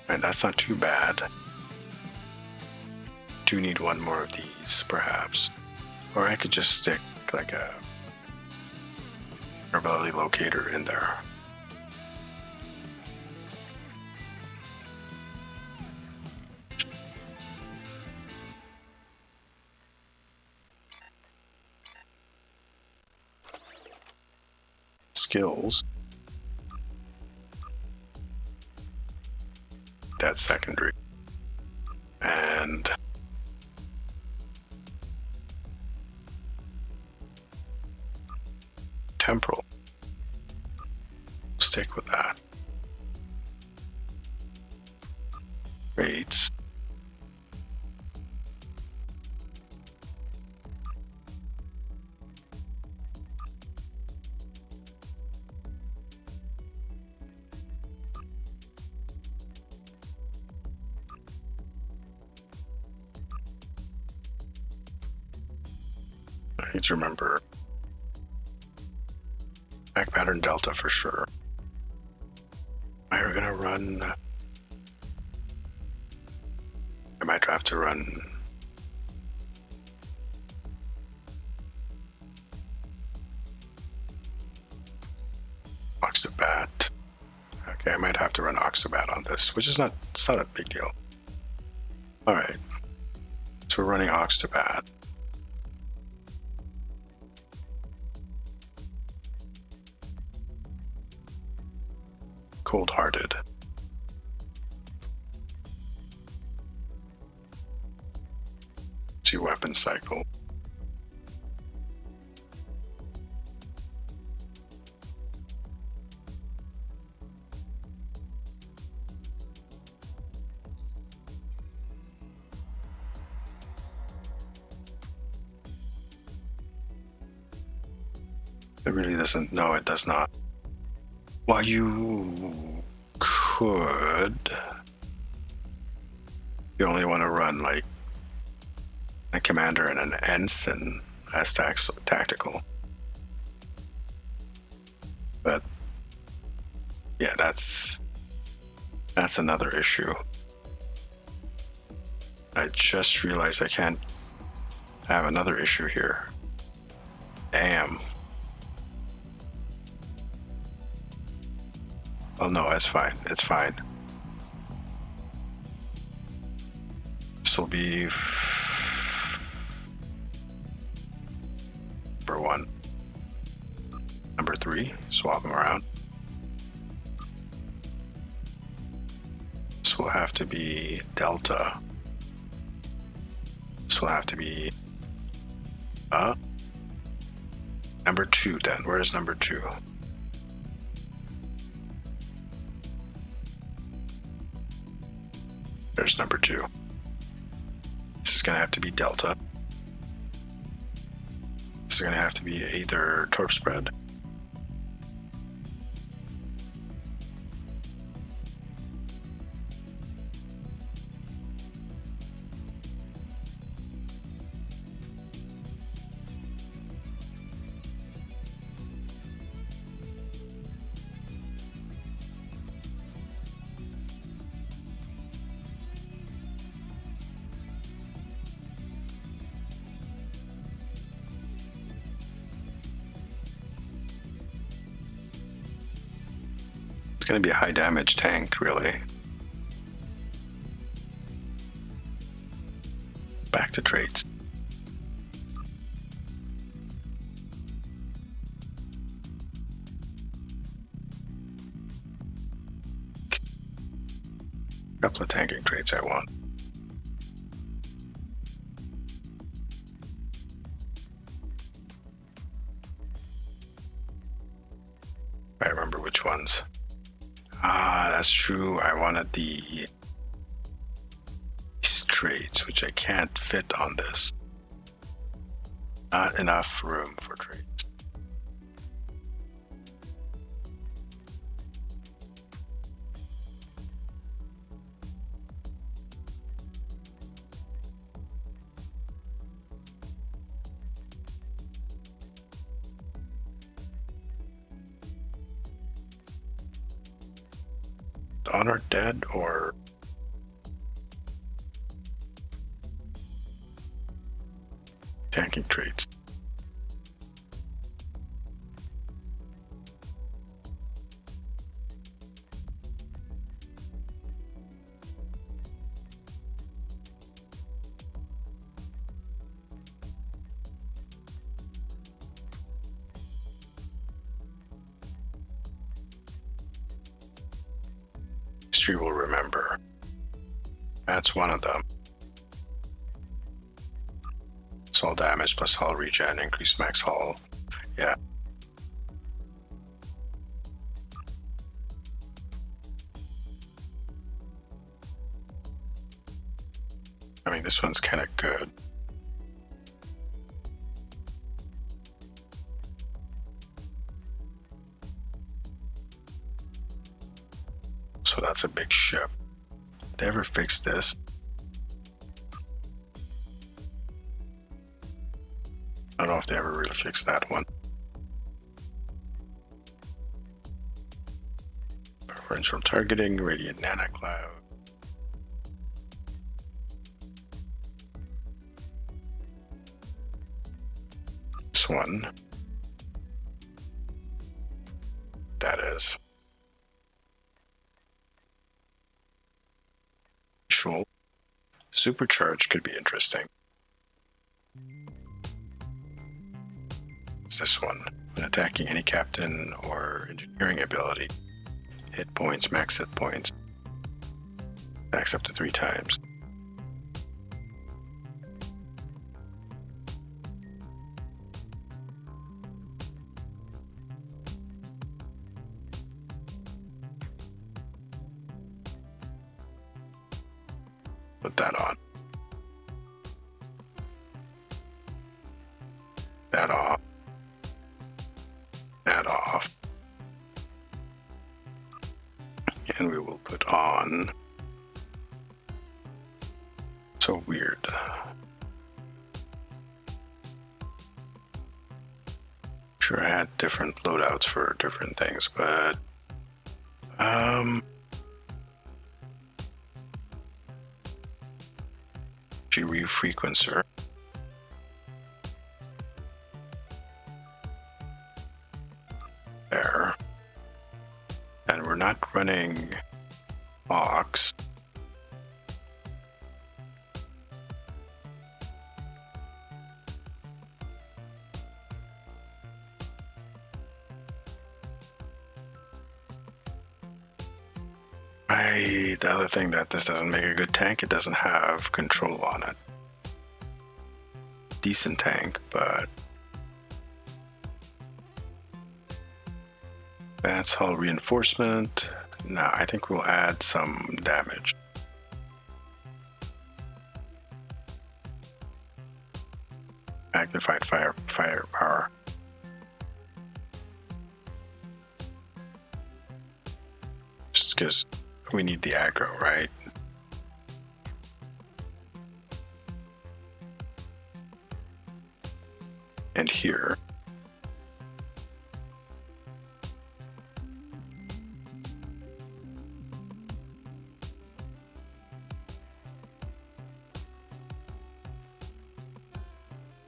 Speaker 1: Right, that's not too bad. Do need one more of these, perhaps. Or I could just stick like a vulnerability locator in there. Skills. That's secondary. And temporal. Stick with that. Rates. I need to remember back pattern delta for sure. We're gonna run. I might have to run. Oxabat. Okay, I might have to run Oxabat on this, which is not. It's not a big deal. All right. So we're running Oxabat. Cold-hearted. See weapon cycle. It really doesn't. No, it does not. Well, you could. You only want to run like a commander and an ensign as tactical. But yeah, that's another issue. I just realized I can't have another issue here. Damn. Oh no, it's fine. It's fine. This will be number 1. Number 3, swap them around. This will have to be Delta. This will have to be number 2 then. Where's number 2? There's number 2. This is going to have to be Delta. This is going to have to be either Torp Spread. It's going to be a high damage tank, really. Back to traits. Couple of tanking traits I want. I remember which ones. Ah, that's true. I wanted these traits, which I can't fit on this. Not enough room for traits. Honor dead or tanking traits. History will remember. That's one of them. Hull damage plus hull regen, increased max hull. Yeah. I mean, this one's kind of good. So that's a big ship. Did they ever fix this? I don't know if they ever really fixed that one. Preferential targeting, radiant nanocloud. This one. That is. Supercharge could be interesting. It's this one. When attacking any captain or engineering ability. Hit points, max hit points. Attacks up to 3 times. Put that on. That off. That off. And we will put on. So weird. Sure, I had different loadouts for different things, but refrequencer. There. And we're not running Ox. The other thing that this doesn't make a good tank, it doesn't have control on it. Decent tank, but that's hull reinforcement. No, I think we'll add some damage. Magnified firepower. Just because we need the aggro, right? And here.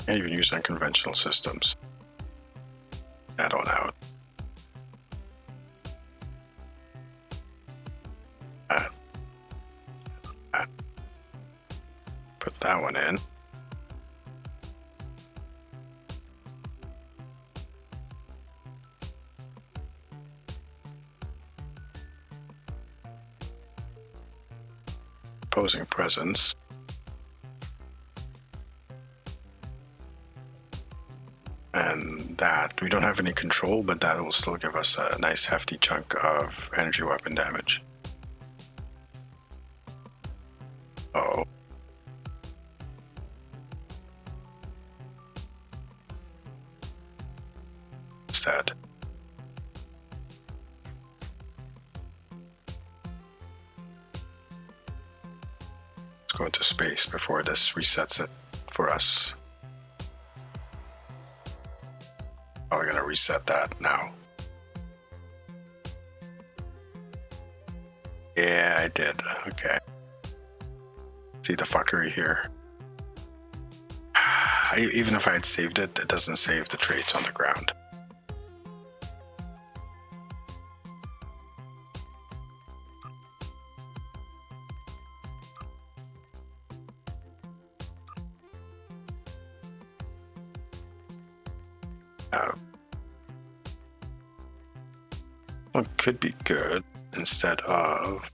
Speaker 1: And even use unconventional systems. Add on out. that one in. Opposing presence. And that, we don't have any control, but that will still give us a nice hefty chunk of energy weapon damage. Oh. What's that? Let's go into space before this resets it for us. Oh, we're gonna reset that now. Yeah, I did. Okay. See the fuckery here. Even if I had saved it, it doesn't save the traits on the ground. Well, it could be good instead of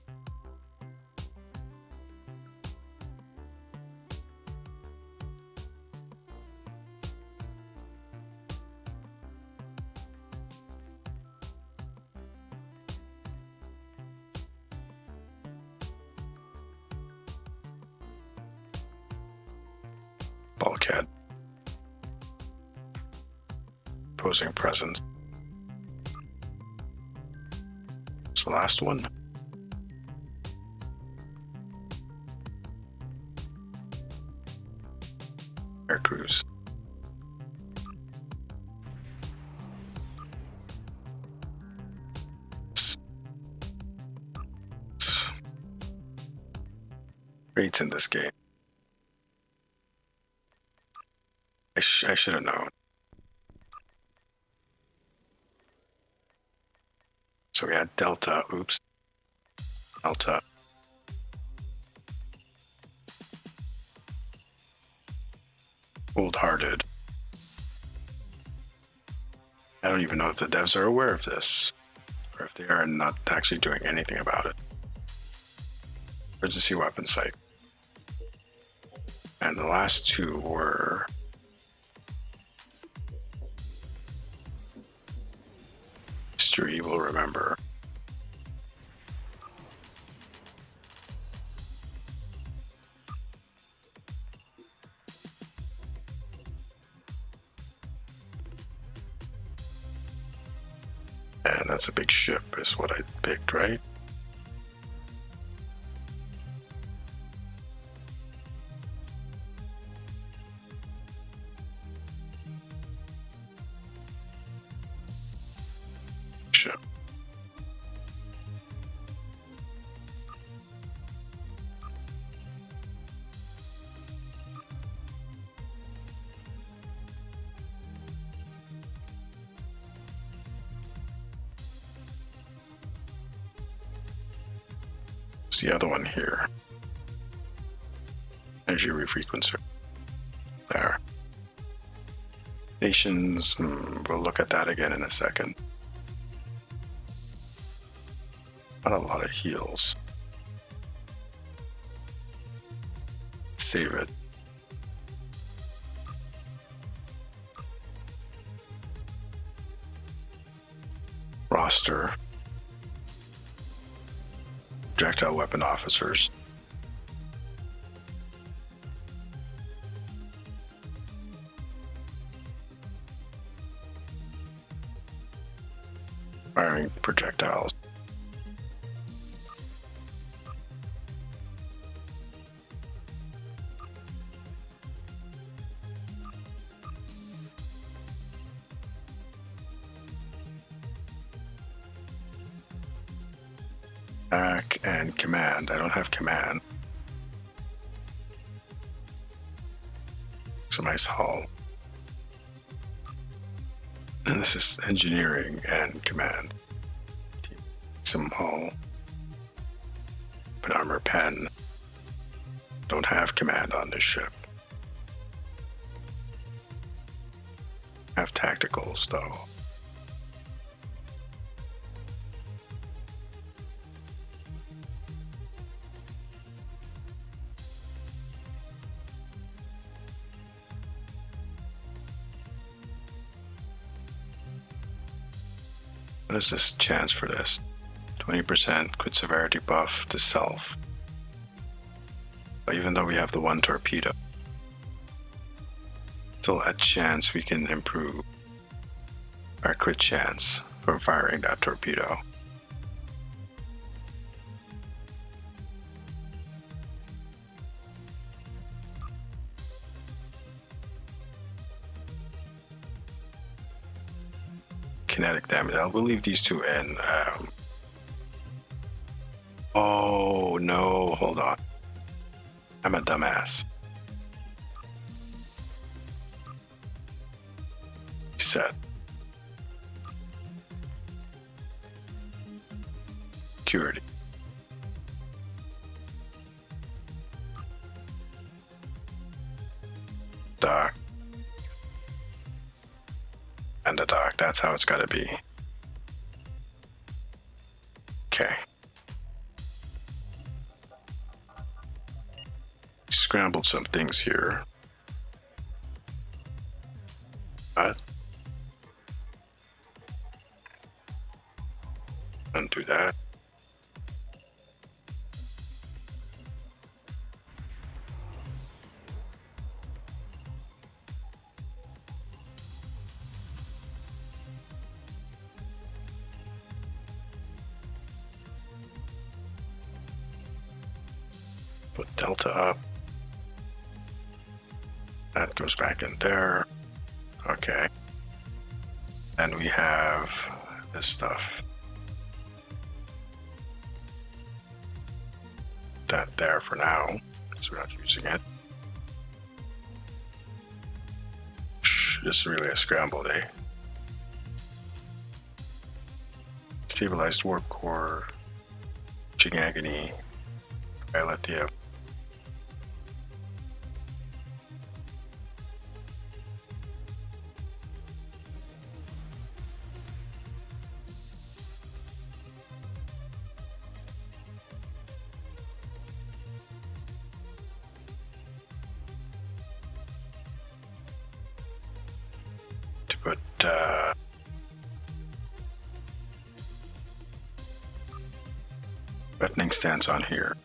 Speaker 1: bulkhead. Opposing presence. What's the last one? Air cruise. Rates in this game. I should have known. So we had Delta, oops. Delta. Cold-hearted. I don't even know if the devs are aware of this, or if they are not actually doing anything about it. Emergency weapon sight. And the last two were history will remember. And that's a big ship is what I picked, right? Ship. What's the other one here? Energy refrequencer. There. Stations, we'll look at that again in a second. Not a lot of heals. Save it. Roster. Projectile weapon officers. Firing projectiles. Back and command. I don't have command. Maximize hull. And this is engineering and command. Some hull. Open armor pen. Don't have command on this ship. Have tacticals though. What is this chance for this? 20% crit severity buff to self. But even though we have the one torpedo, still a chance we can improve our crit chance from firing that torpedo. Kinetic damage. We'll leave these two in. Oh no, hold on. I'm a dumbass. Set. Security. Dock. And a dock. That's how it's gotta be. Okay. Scrambled some things here. But undo that. Put Delta up. That goes back in there. Okay. And we have this stuff. That there for now, because we're not using it. This is really a scramble day. Stabilized warp core, Ching agony, Violetia. To put threatening stance on here.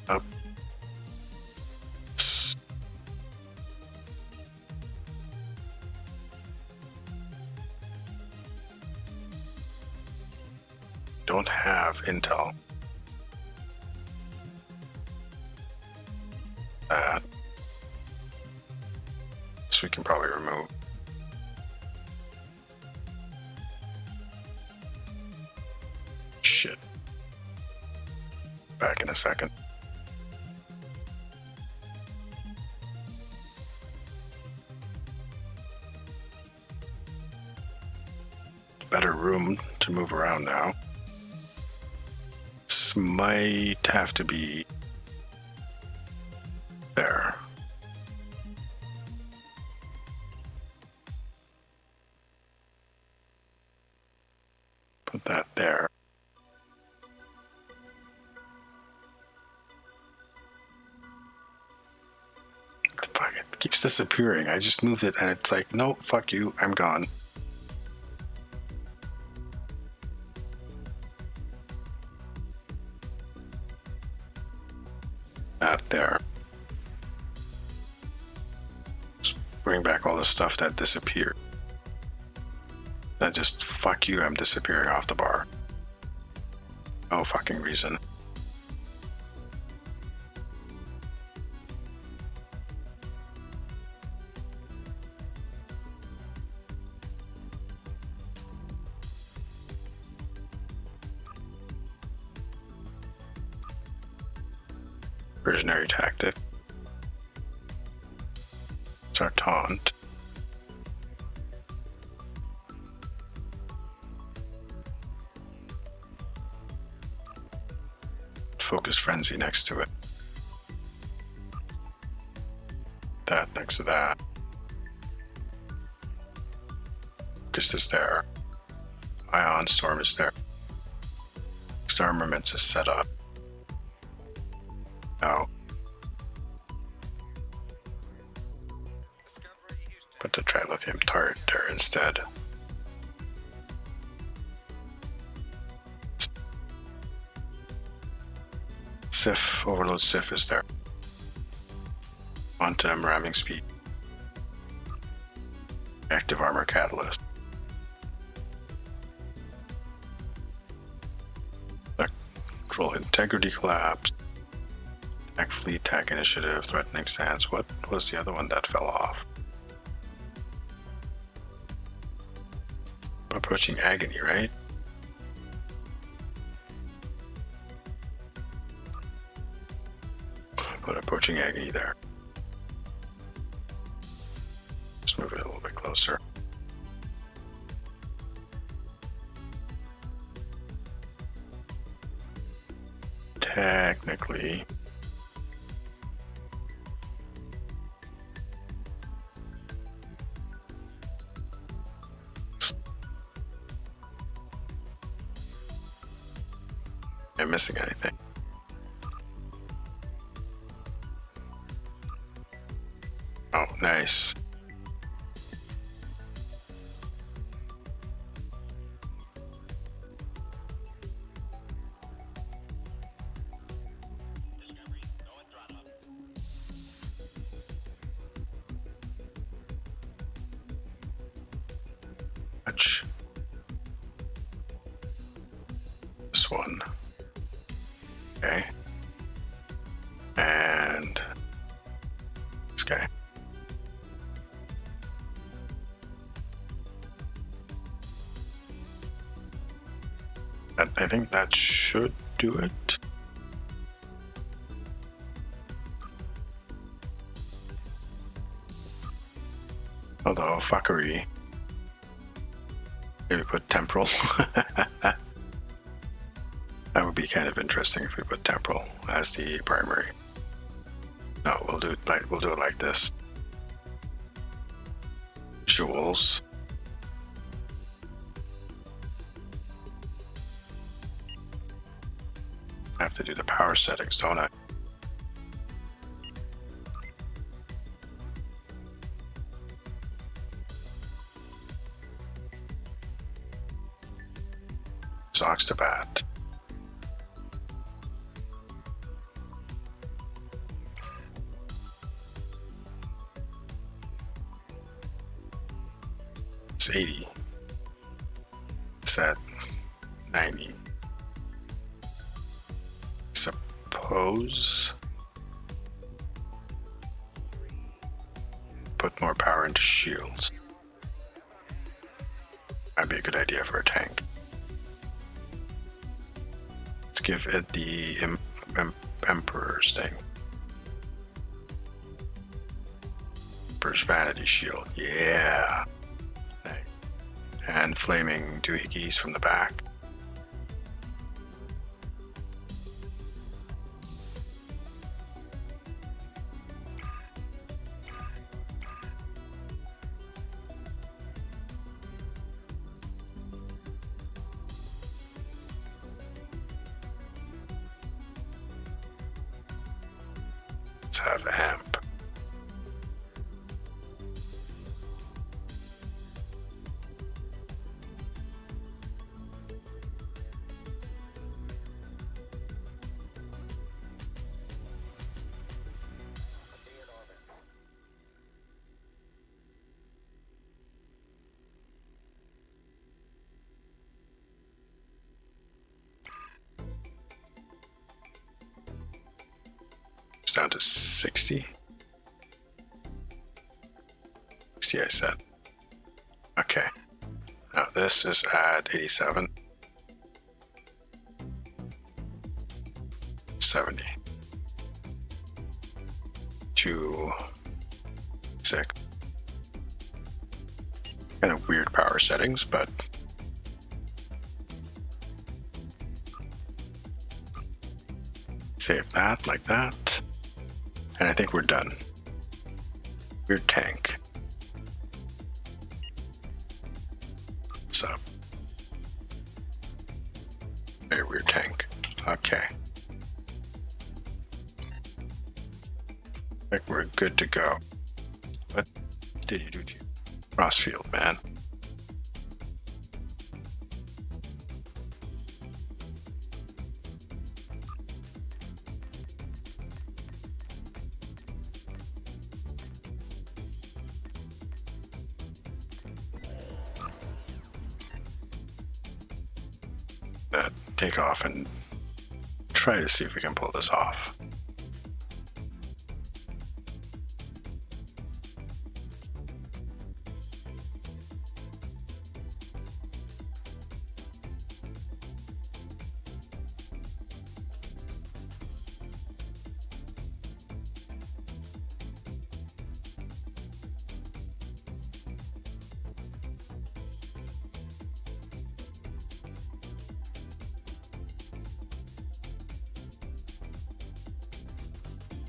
Speaker 1: Up. Don't have intel. That. So we can probably remove. Shit. Back in a second. Better room to move around now. This might have to be there. Put that there. Fuck, it keeps disappearing. I just moved it and it's like, no, fuck you, I'm gone. Not there. Let's bring back all the stuff that disappeared. That just, fuck you, I'm disappearing off the bar. No fucking reason. Versionary tactic. It's our taunt. focus frenzy next to it. That next to that. Focus is there. Ion storm is there. Armaments is set up. Now, put the trilithium turret there instead. Sif, overload Sif is there. Quantum ramming speed. Active armor catalyst. Control integrity collapse. Attack fleet, attack initiative, threatening stance. What was the other one that fell off? Approaching agony, right? Put approaching agony there. Just move it a little bit closer. Technically, am I missing anything? Oh, nice. This one. Okay. And this guy. I think that should do it. Although fuckery. Maybe put temporal. That would be kind of interesting if we put temporal as the primary. No, we'll do it like this. Visuals. I have to do the power settings, don't I? Socks to bat. It's 80. It's at 90. Suppose put more power into shields. Might be a good idea for a tank. Let's give it the Emperor's thing. Emperor's Vanity Shield. Yeah. And flaming doohickeys from the back. Let's have amp. It's down to 60. 60 I said. Okay. Now this is at 87. 70. 2. 6. Kind of weird power settings, but Save that like that. And I think we're done. Weird tank. What's up? Very weird tank. Okay. I think we're good to go. What did you do to you? Crossfield, man. Take off and try to see if we can pull this off.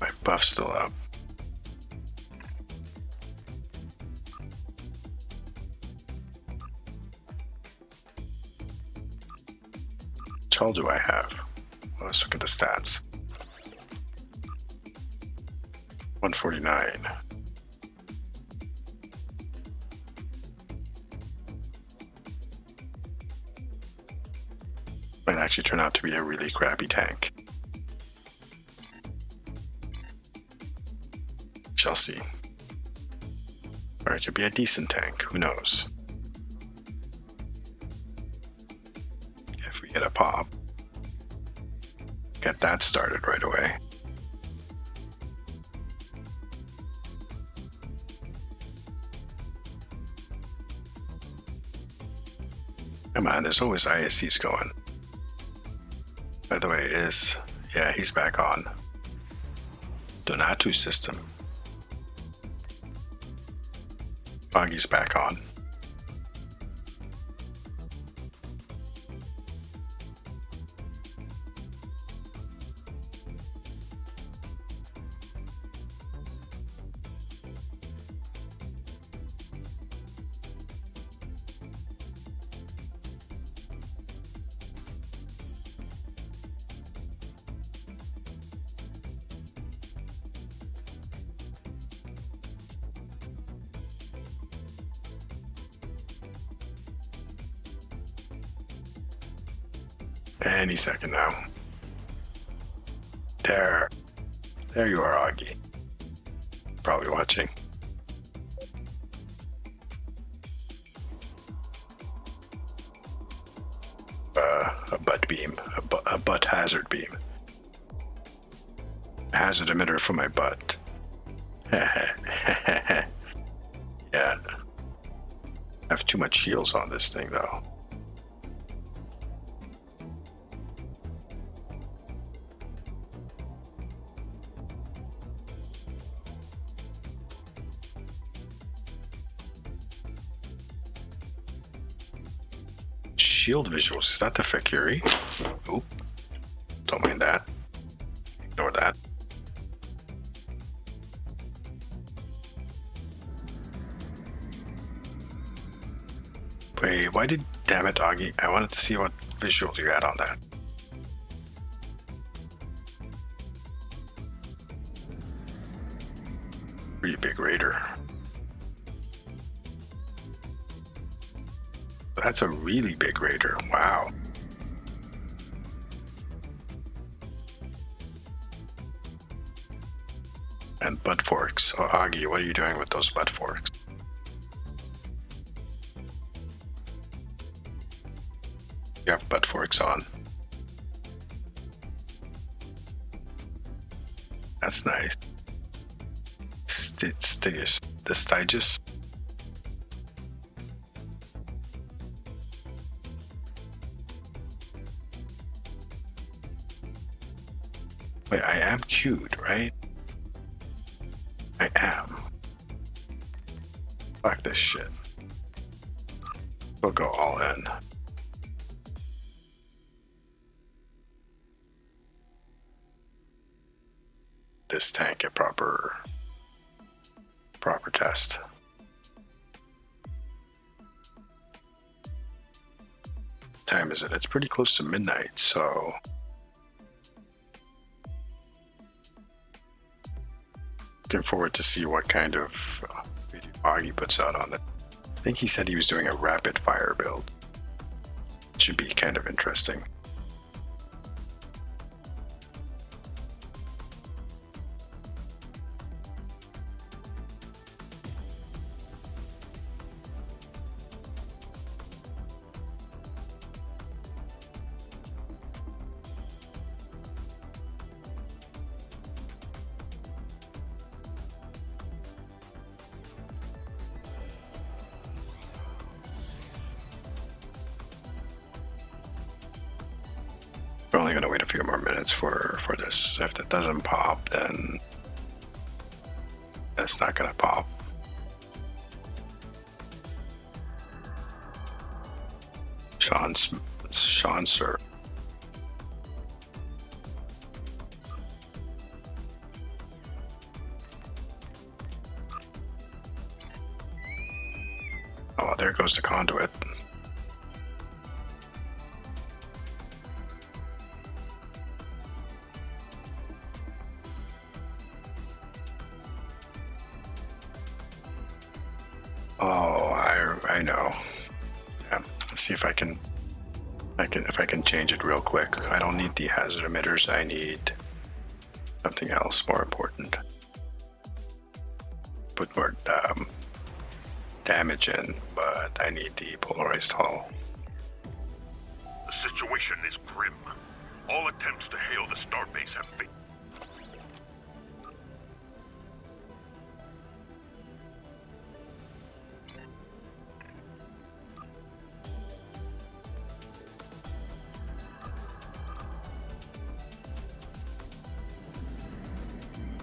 Speaker 1: My buff's still up. Which hull do I have? Well, let's look at the stats. 149. Might actually turn out to be a really crappy tank. Shall see. Or it could be a decent tank, who knows? If we get a pop, get that started right away. Come on, there's always ISCs going. By the way, yeah, he's back on. Donatu system. Foggy's back on. Any second now. There you are, Augie. Probably watching. A butt beam, a butt hazard beam. Hazard emitter for my butt. Yeah. I have too much heals on this thing though. Shield visuals, is that the Fakiri? Oop, don't mind that. Ignore that. Wait, why did, damn it, Augie, I wanted to see what visuals you had on that. Pretty big raider. That's a really big raider. Wow. And butt forks. Oh, Augie, what are you doing with those butt forks? You have butt forks on. That's nice. Stygius. The Stygius. Wait, I am queued, right? I am. Fuck this shit. We'll go all in. this tank a proper test. What time is it? It's pretty close to midnight, so looking forward to see what kind of video Augie puts out on it. I think he said he was doing a rapid fire build. It should be kind of interesting. We're only going to wait a few more minutes for this. If it doesn't pop, then it's not going to pop. Sean, sir. Oh, there goes the conduit. Oh, I know. Yeah, let's see if I can change it real quick. I don't need the hazard emitters. I need something else more important. Put more damage in, but I need the polarized hull.
Speaker 4: The situation is grim. All attempts to hail the starbase have failed.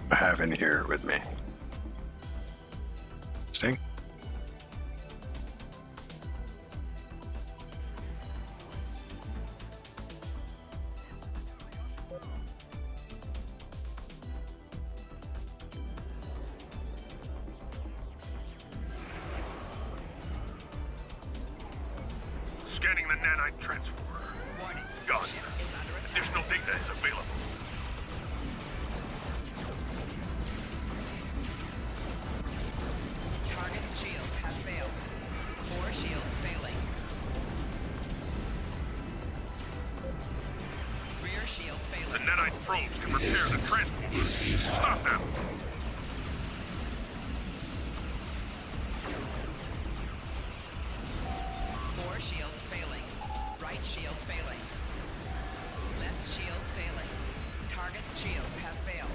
Speaker 1: I have in here with me. Sting.
Speaker 4: Scanning the nanite transformer.
Speaker 2: Warning.
Speaker 4: Done.
Speaker 2: Ship is under attack.
Speaker 4: Additional data is available.
Speaker 2: Target shields have failed. 4 shields failing. Rear shields
Speaker 4: The
Speaker 2: failing.
Speaker 4: nanite probes can repair the transformer. Stop them.
Speaker 2: Four shields failing. Right shield failing. Left shields failing. Target's shields have failed.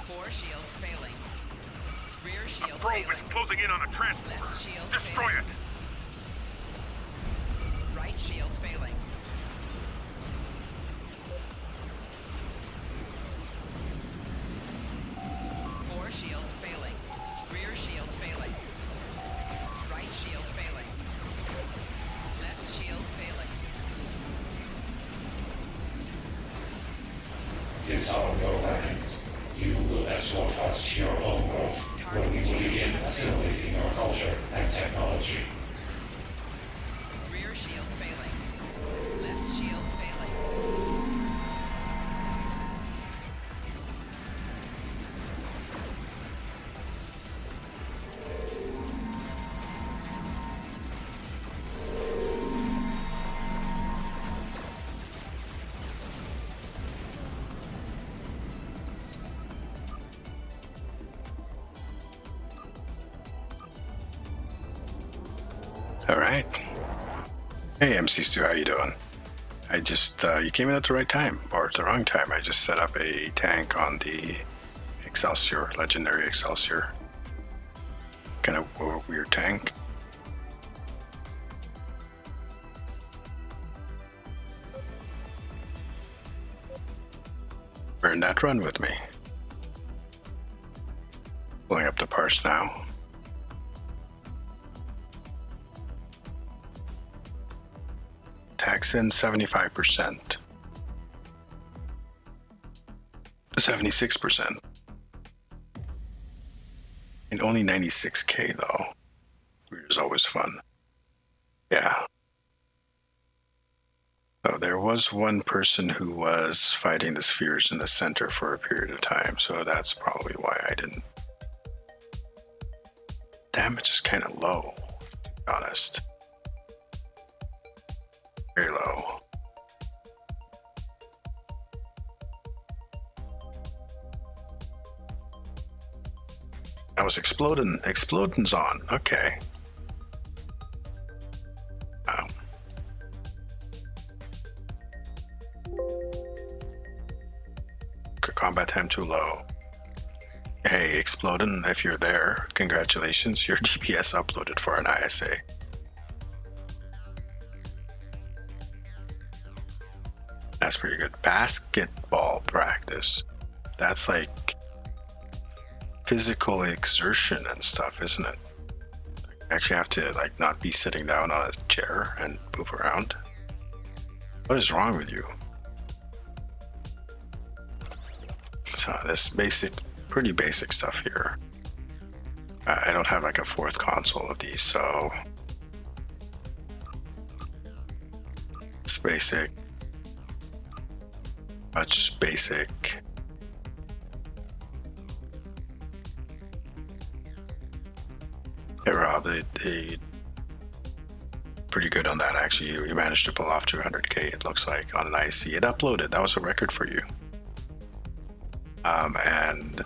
Speaker 2: Four shields failing. Rear
Speaker 4: A
Speaker 2: shield
Speaker 4: probe
Speaker 2: failing.
Speaker 4: is closing in on a transformer.
Speaker 2: Left shield
Speaker 4: Destroy
Speaker 2: failing.
Speaker 4: it.
Speaker 2: Right shields failing. Four shields failing. Rear shields failing. Right shield failing. Left shield failing.
Speaker 7: Disarm your weapons. You will escort us to your home world, where we will begin assimilating your culture and technology.
Speaker 2: Rear shield failing. Left shield failing.
Speaker 1: All right. Hey, MC2, how you doing? I just, you came in at the right time, or at the wrong time. I just set up a tank on the Excelsior, legendary Excelsior. Kind of a weird tank. Burn that run with me. Pulling up the parse now. tax in 75%. 76%. And only 96k though, which is always fun. Yeah. So there was one person who was fighting the spheres in the center for a period of time, so that's probably why I didn't. Damage is kind of low, to be honest. Very low. I was exploding. Exploding's on. Okay. Combat time too low. Hey, Exploding, if you're there, congratulations. Your DPS uploaded for an ISA. That's pretty good. Basketball practice. That's like physical exertion and stuff, isn't it? You actually have to like not be sitting down on a chair and move around. What is wrong with you? So this pretty basic stuff here. I don't have like a fourth console of these, so it's basic. Much basic. Hey Rob, they pretty good on that actually. You managed to pull off 200k, it looks like, on an IC. It uploaded. That was a record for you. And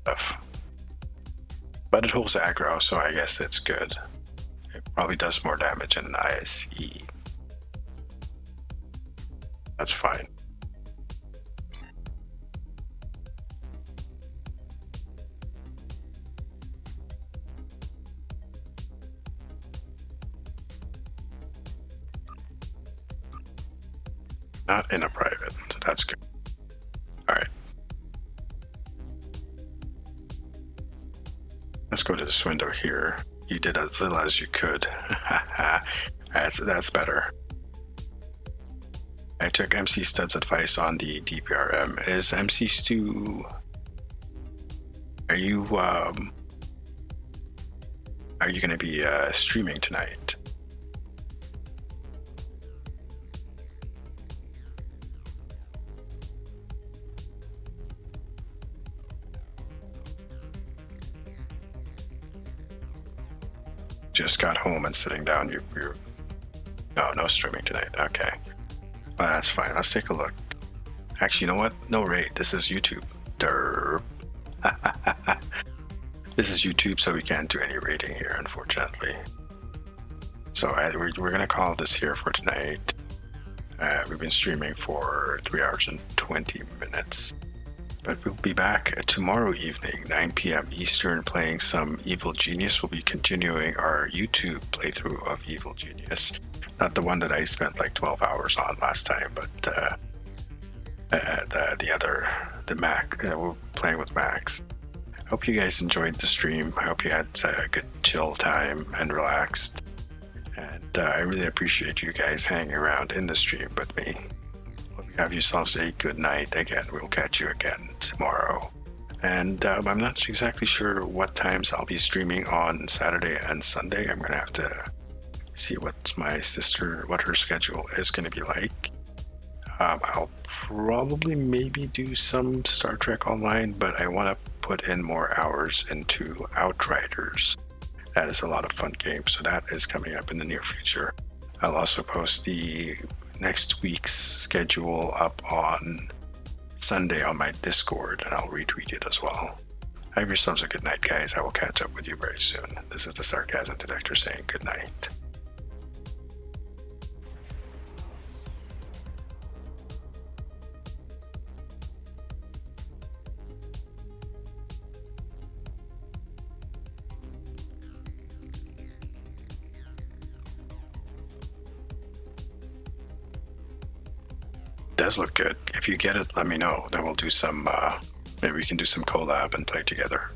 Speaker 1: stuff. But it holds aggro, so I guess it's good. It probably does more damage in an ISE. That's fine. Not in a private, so that's good. All right. Let's go to this window here. You did as little as you could. That's better. I took MC Stud's advice on the DPRM. Is MC Stu? Are you going to be streaming tonight? Just got home and sitting down. You're no streaming tonight. Okay, well, that's fine. Let's take a look. Actually, you know what? No raid. This is YouTube. Derp. This is YouTube, so we can't do any raiding here, unfortunately. So we're gonna call this here for tonight. We've been streaming for 3 hours and 20 minutes. But we'll be back tomorrow evening, 9 p.m. Eastern, playing some Evil Genius. We'll be continuing our YouTube playthrough of Evil Genius. Not the one that I spent like 12 hours on last time, but the Mac. We're playing with Max. I hope you guys enjoyed the stream. I hope you had a good chill time and relaxed. And I really appreciate you guys hanging around in the stream with me. Have yourselves a good night. Again, we'll catch you again tomorrow. And I'm not exactly sure what times I'll be streaming on Saturday and Sunday. I'm going to have to see what her schedule is going to be like. I'll probably maybe do some Star Trek Online, but I want to put in more hours into Outriders. That is a lot of fun game, so that is coming up in the near future. I'll also post the next week's schedule up on Sunday on my Discord, and I'll retweet it as well. Have yourselves a good night, guys. I will catch up with you very soon. This is the Sarcasm Detector saying good night. Does look good. If you get it, let me know. Then we'll do some, maybe we can do some collab and play together.